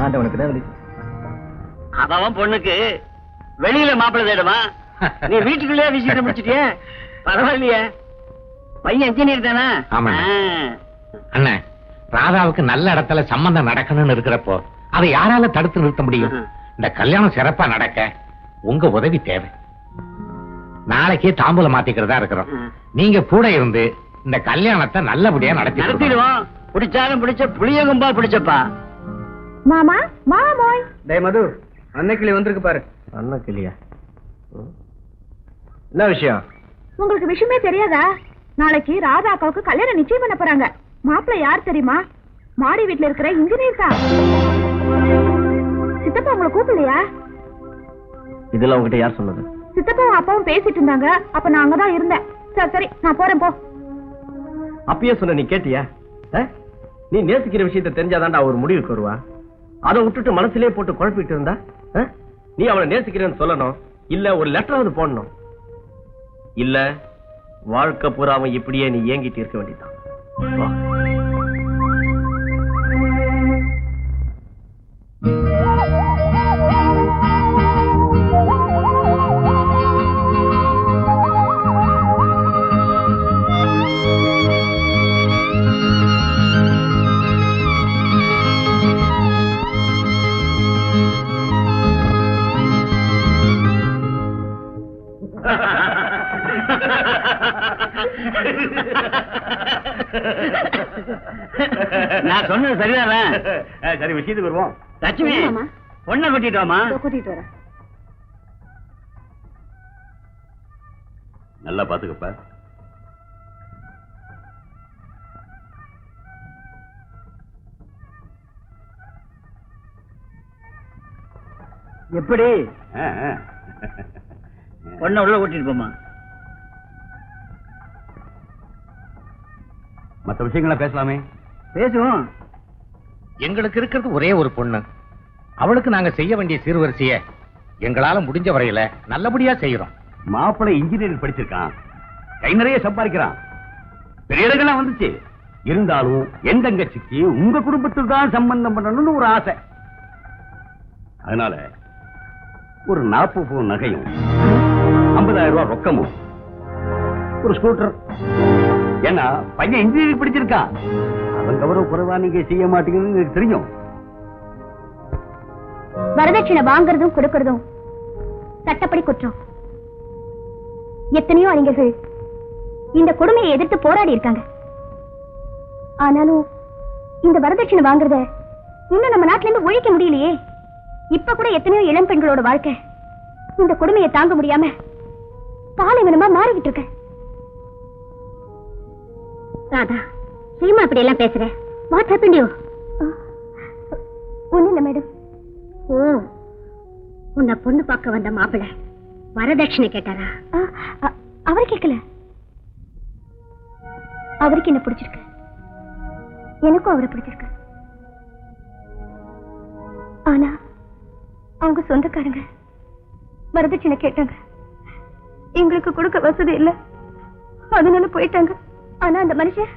ஆண்டவனுக்கு தான் வெளிச்சு. அவன் பொண்ணுக்கு வெளியில மாப்பிள்ளை தேடுமா? நீ வீட்டுக்குள்ளே விஷயத்தை முடிச்சிட்டிய? பரவாயில்லையே, பையன் இன்ஜினியர் தானே? அண்ணா, ராதாவுக்கு நல்ல இடத்துல சம்பந்தம் நடக்கணும்னு இருக்கிறப்போ அதை யாரால தடுத்து நிறுத்த முடியும்? இந்த கல்யாணம் சிறப்பா நடக்க உங்க உதவி தேவை. நாளைக்கே தாம்பூலம் மாத்திக்கிறதா இருக்கிறோம். நீங்க கூட இருந்து இந்த கல்யாணத்தை நல்லபடியா நடத்திடுவோம். பிடிச்சாலும் பிடிச்ச புளியகும்பா பிடிச்சப்பா. மாமா மாமோய். டேய் மது, அன்னைக்கிளி வந்திருக்கு பாரு. அண்ணக்கிளியா? என்ன விஷயம்? உங்களுக்கு விஷயமே தெரியாதா? நாளைக்கு ராதா அக்காவுக்கு கல்யாணம் நிச்சயம் பண்ண போறாங்க. மாப்பிள்ளை யார் தெரியுமா? மாடி வீட்டுல இருக்கிற இன்ஜினியர் தான். சித்தப்பா உங்களை கூப்பிடலையா? இதெல்லாம் உங்ககிட்ட யார் சொன்னது? சித்தப்பாவும் அப்பாவும் பேசிட்டு இருந்தாங்க. அப்ப நான் அங்கதான் இருந்தேன். சரி சரி, நான் போறேன் போ. அப்பயே சொன்ன, நீ கேட்டியா? நீ நேசிக்கிற விஷயத்தை தெரிஞ்சாதான்டா ஒரு முடிவுக்கு வருவா. அதை விட்டுட்டு மனசுலயே போட்டு குழப்பிட்டு இருந்தா நீ அவளை நேசிக்கிறேன்னு சொல்லணும், இல்ல ஒரு லெட்டராவது போடணும். இல்ல வாழ்க்கை பூராவும் இப்படியே நீ ஏங்கிட்டு இருக்க வேண்டியதான். நான் சொன்னது சரிதானே? சரி, விஷயத்துக்கு வருவோம். லட்சுமி, பொண்ணை கூட்டிட்டு வாமா. கூட்டிட்டு வரேன். நல்லா பாத்துக்கப்ப. எப்படி பொண்ணை உள்ள கூட்டிட்டு போமா? மற்ற விஷயங்கள பேசலாமே. பேசுவோம். எங்களுக்கு இருக்கிறது ஒரே ஒரு பொண்ணு. அவளுக்கு நாங்க செய்ய வேண்டிய சீர்வரிசைய எங்களால முடிஞ்ச வரையில நல்லபடியா செய்யறோம். மாப்பிள்ளை இன்ஜினியரிங் படிச்சிருக்கான், கை நிறைய சம்பாதிக்கிறான், பெரிய இடங்கள்லாம் வந்துச்சு. இருந்தாலும் என் தங்கச்சிக்கு உங்க குடும்பத்தில் தான் சம்பந்தம் பண்ணணும்னு ஒரு ஆசை. அதனால ஒரு 40 பவுன் நகையும் 50,000 ரூபாய் ரொக்கமும் ஒரு ஸ்கூட்டர். ஏன்னா பையன் இன்ஜினியரிங் படிச்சிருக்கான், அவன் கௌரவ குறைவா நீங்க செய்ய மாட்டீங்கன்னு எனக்கு தெரியும். வரதட்சணை வாங்குறதும் கொடுக்கறதும் சட்டப்படி குற்றம். எத்தனையோ அறிஞர்கள் இந்த கொடுமையை எதிர்த்து போராடி இருக்காங்க. ஆனாலும் இந்த வரதட்சணை வாங்குறத இன்னும் நம்ம நாட்டில இருந்து ஒழிக்க முடியலையே. இப்ப கூட எத்தனையோ இளம் பெண்களோட வாழ்க்கை இந்த கொடுமையை தாங்க முடியாம பாலைவனமா மாறிக்கிட்டு இருக்க. ராதா, ஏமா அப்படி எல்லாம் பேசுற? What happened you? ஒண்ணும் இல்ல மேடம். ஓ, உன்னை பொண்ணு பார்க்க வந்த மாப்பிள்ளை வரதட்சணை கேட்டாரா? அவர் கேட்கல. அவருக்கு என்ன பிடிச்சிருக்கு, எனக்கும் அவரை பிடிச்சிருக்கு. ஆனா அவங்க சொந்தக்காரங்க வரதட்சணை கேட்டாங்க. எங்களுக்கு கொடுக்க வசதி இல்ல, அதனால போயிட்டாங்க. ஆனா அந்த மனுஷன்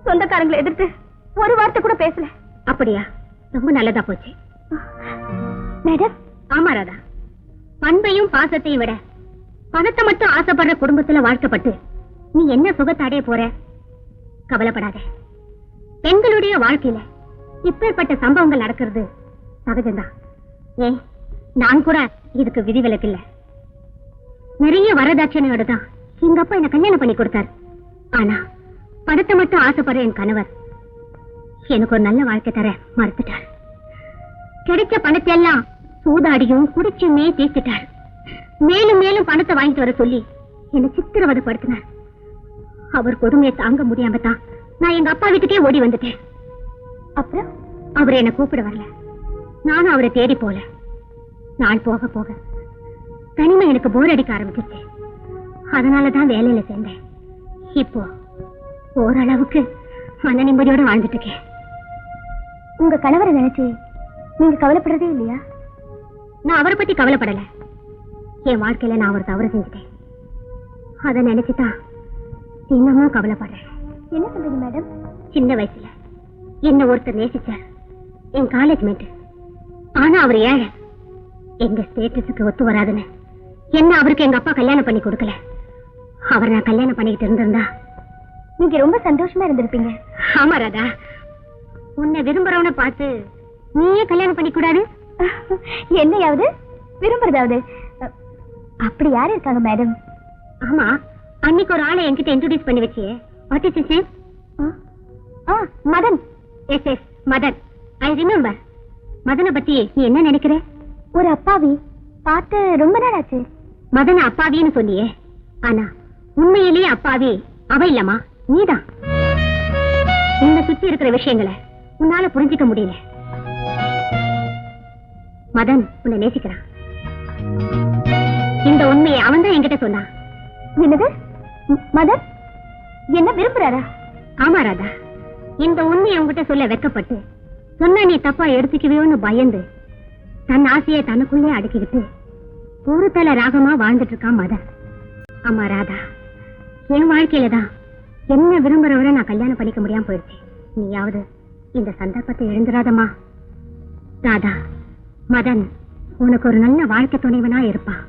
சொந்தக்காரங்களை எதிர்த்து ஒரு வார்த்தை கூட பேசல. அப்படியா? ரொம்ப நல்லதா போச்சு மேடம். ஆமா ராதா, பண்பையும் பாசத்தையும் விட பணத்தை மட்டும் ஆசைப்படுற குடும்பத்துல வாழ்க்கப்பட்டு நீ என்ன சுகத்தை அடைய போற? கவலைப்படாத. பெண்களுடைய வாழ்க்கையில இப்பேற்பட்ட சம்பவங்கள் நடக்கிறது சகஜம்தான். ஏன், நான் கூட இதுக்கு விதிவிலக்கு இல்ல. நிறைய வரதட்சணையோட தான் எங்க அப்பா என்ன கல்யாணம் பண்ணி கொடுத்தாரு. ஆனா பணத்தை மட்டும் ஆசைப்படுற என் கணவர் எனக்கு ஒரு நல்ல வாழ்க்கை தர மறுத்துட்டார். கிடைச்ச பணத்தை எல்லாம் சூதாடியும் குடிச்சுமே தீர்த்துட்டார். மேலும் மேலும் பணத்தை வாங்கிட்டு வர சொல்லி என்னை சித்திரவதைப்படுத்தினார். அவர் கொடுமையை தாங்க முடியாம தான் நான் எங்க அப்பா வீட்டுக்கே ஓடி வந்துட்டேன். அப்புறம் அவர் என்னை கூப்பிட வரல, நானும் அவரை தேடி போல. நாள் போக போக தனிமை எனக்கு போர் அடிக்க ஆரம்பிச்சிருச்சு. அதனாலதான் வேலையில சேர்ந்தேன். இப்போ ஓரளவுக்கு மன நிம்மதியோட வாழ்ந்துட்டு இருக்கேன். உங்க கணவரை நினைச்சு நீங்க கவலைப்படுறதே இல்லையா? நான் அவரை பத்தி கவலைப்படல. என் வாழ்க்கையில நான் ஒரு தவறு செஞ்சுட்டேன். அதை நினைச்சுதான் இன்னமும் கவலைப்படுறேன். என்ன சொல்றீங்க மேடம்? சின்ன வயசுல என்ன ஒருத்தர் நேசிச்சார், என் காலேஜ் மேட். ஆனா அவர் ஏழை, எங்க ஸ்டேட்டஸுக்கு ஒத்து வராதுன்னு என்ன அவருக்கு எங்க அப்பா கல்யாணம் பண்ணி கொடுக்கல. அவர் நான் கல்யாணம் பண்ணிக்கிட்டு இருந்திருந்தா நீங்க ரொம்ப சந்தோஷமா இருந்திருப்பீங்க. ஆமா ராதா, உன்னை விரும்புறவனை பார்த்து நீயே கல்யாணம் பண்ணி கூடாது? என்னையாவது விரும்புறதாவது? அப்படி யாரு இருக்காங்க மேடம்? ஆமா, அன்னைக்கு ஒரு ஆளை என்கிட்ட இன்ட்ரோடியூஸ் பண்ணி வச்சியே, what is his name? Madan. Yes yes Madan. I remember. மதனை பத்தி நீ என்ன நினைக்கிற? ஒரு அப்பாவி. பார்த்து ரொம்ப நாள் ஆச்சு. மதன் அப்பாவின்னு சொன்னியே, ஆனா உண்மையிலேயே அப்பாவி அவ இல்லம்மா, நீதான். உன்னை சுத்தி இருக்கிற விஷயங்களை உன்னால புரிஞ்சிக்க முடியல. மதன் உன்னை நேசிக்கிறான். இந்த உண்மையை அவன் தான் என்கிட்ட சொன்னான். என்னது? மதன் என்ன விரும்புறாரா? ஆமா ராதா, இந்த உண்மையை உங்ககிட்ட சொல்ல வெக்கப்பட்டு சொன்னா நீ தப்பா எடுத்துக்குவியோன்னு பயந்து தன் ஆசையை தனக்குள்ளே அடக்கிக்கிட்டு ஒரு தலை ராகமா வாழ்ந்துட்டு இருக்கான் மதன். ஆமா ராதா, என் வாழ்க்கையில தான் என்ன விரும்புறவரை நான் கல்யாணம் பண்ணிக்க முடியாம போயிடுச்சு. நீயாவது இந்த சந்தர்ப்பத்தை எழுந்துராதமா ராதா. மதன் உனக்கு ஒரு நல்ல வாழ்க்கை துணைவனா இருப்பான்.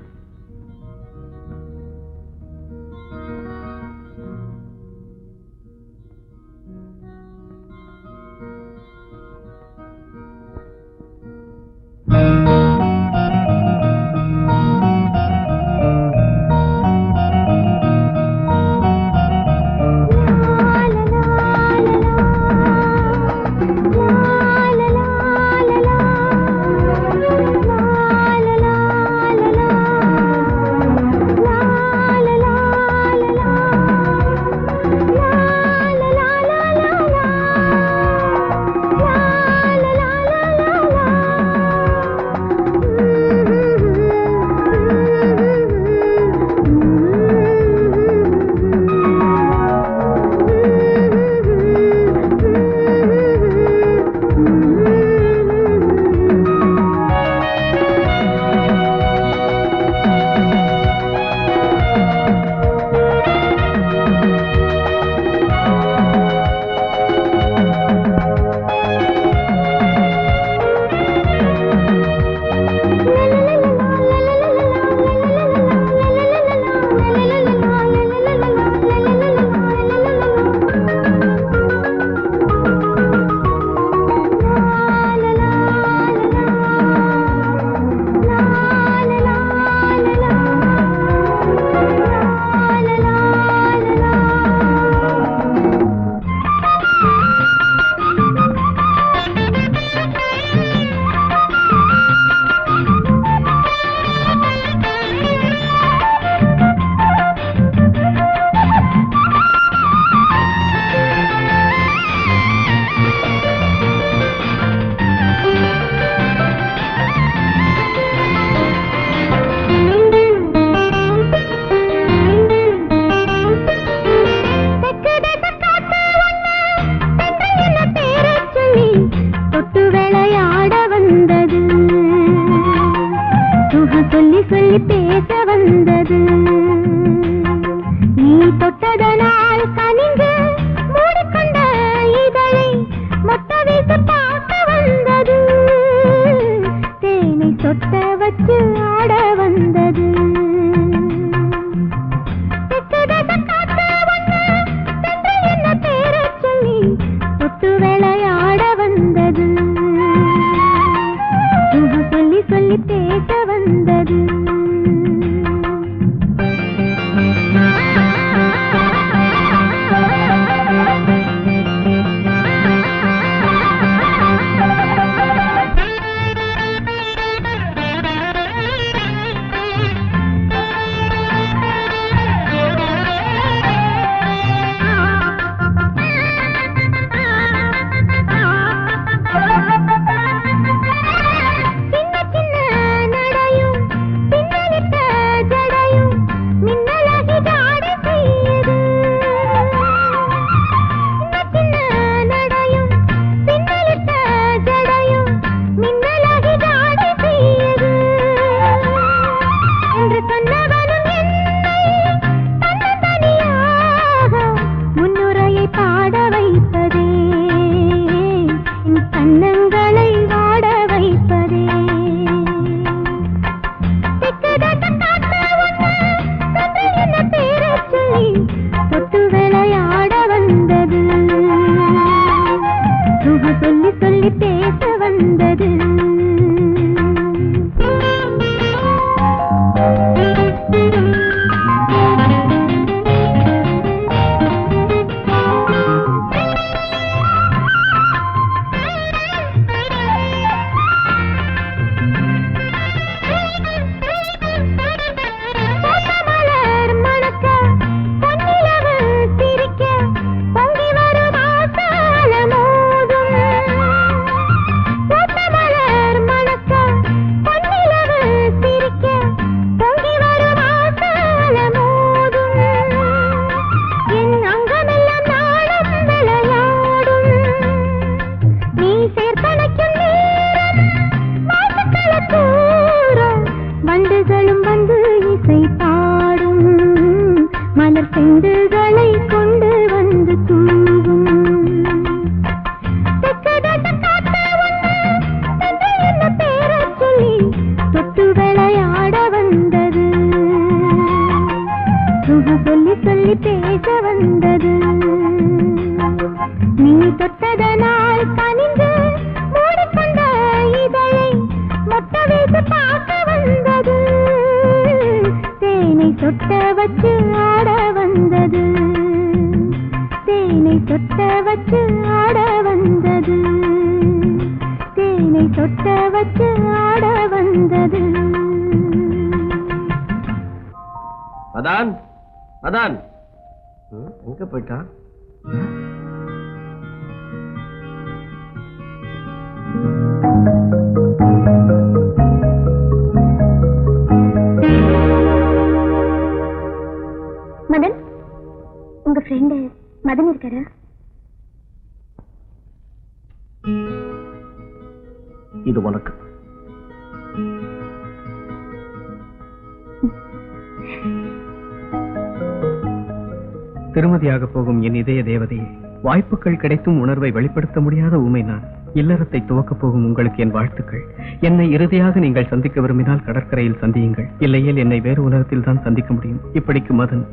சொட்ட வச்சு ஆட வந்தது, தேனை சொட்ட வச்சு ஆட வந்தது, தேனை சொட்ட வச்சு ஆட வந்தது. மதான் மதான் எங்க போயிட்டான்? மதன், உங்க ஃப்ரெண்ட் மதன் இருக்காரா? இது உனக்கு. திருமதியாக போகும் என் இதய தேவதையே, வாய்ப்புகள் கிடைத்தும் உணர்வை வெளிப்படுத்த முடியாத ஊமை நான். இல்லறத்தை துவக்கப் போகும் உங்களுக்கு என் வாழ்த்துக்கள். என்னை இறுதியாக நீங்கள் சந்திக்க விரும்பினால் கடற்கரையில் சந்தியுங்கள், இல்லையேல் என்னை வேறு உலகத்தில் தான் சந்திக்க முடியும். இப்படிக்கு மதன்.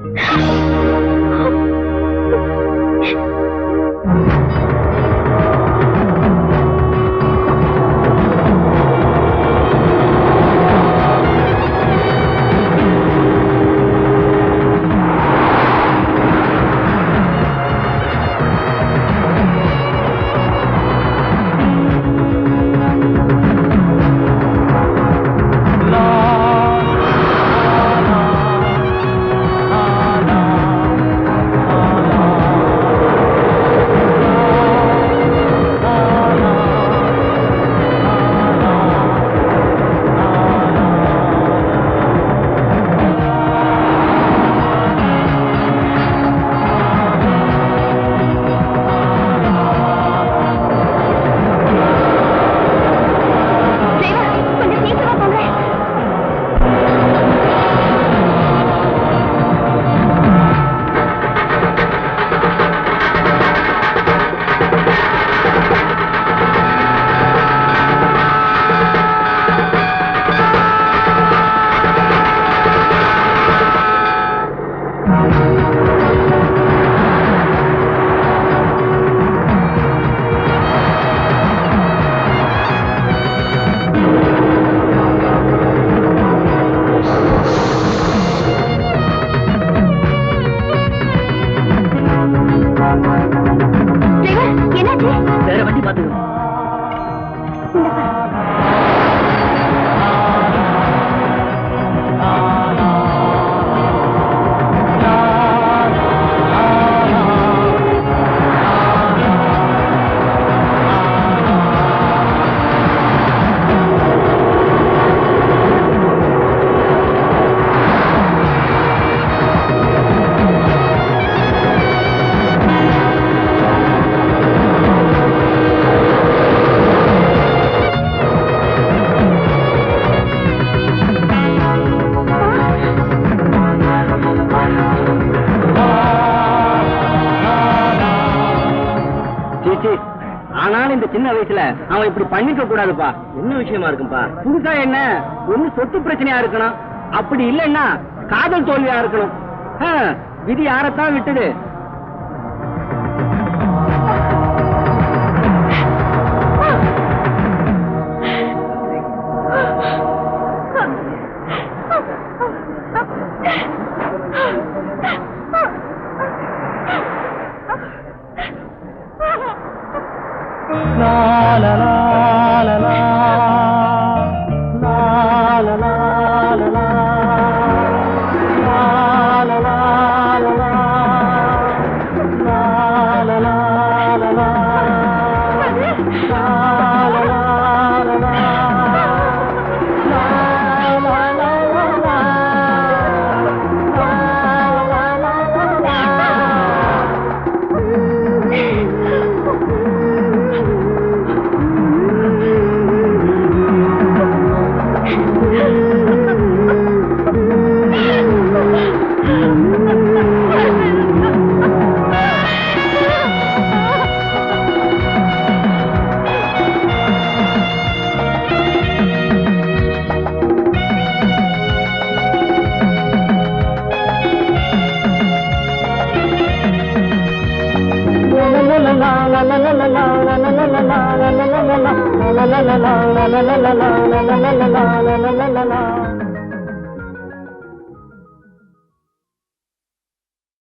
சின்ன வயசுல அவன் இப்படி பண்ணிக்க கூடாதுப்பா. என்ன விஷயமா இருக்குப்பா? புதுசா என்ன ஒண்ணு சொத்து பிரச்சனையா இருக்கணும், அப்படி இல்லைன்னா காதல் தோல்வியா இருக்கணும். விதி யாரத்தான் விட்டது? la la la la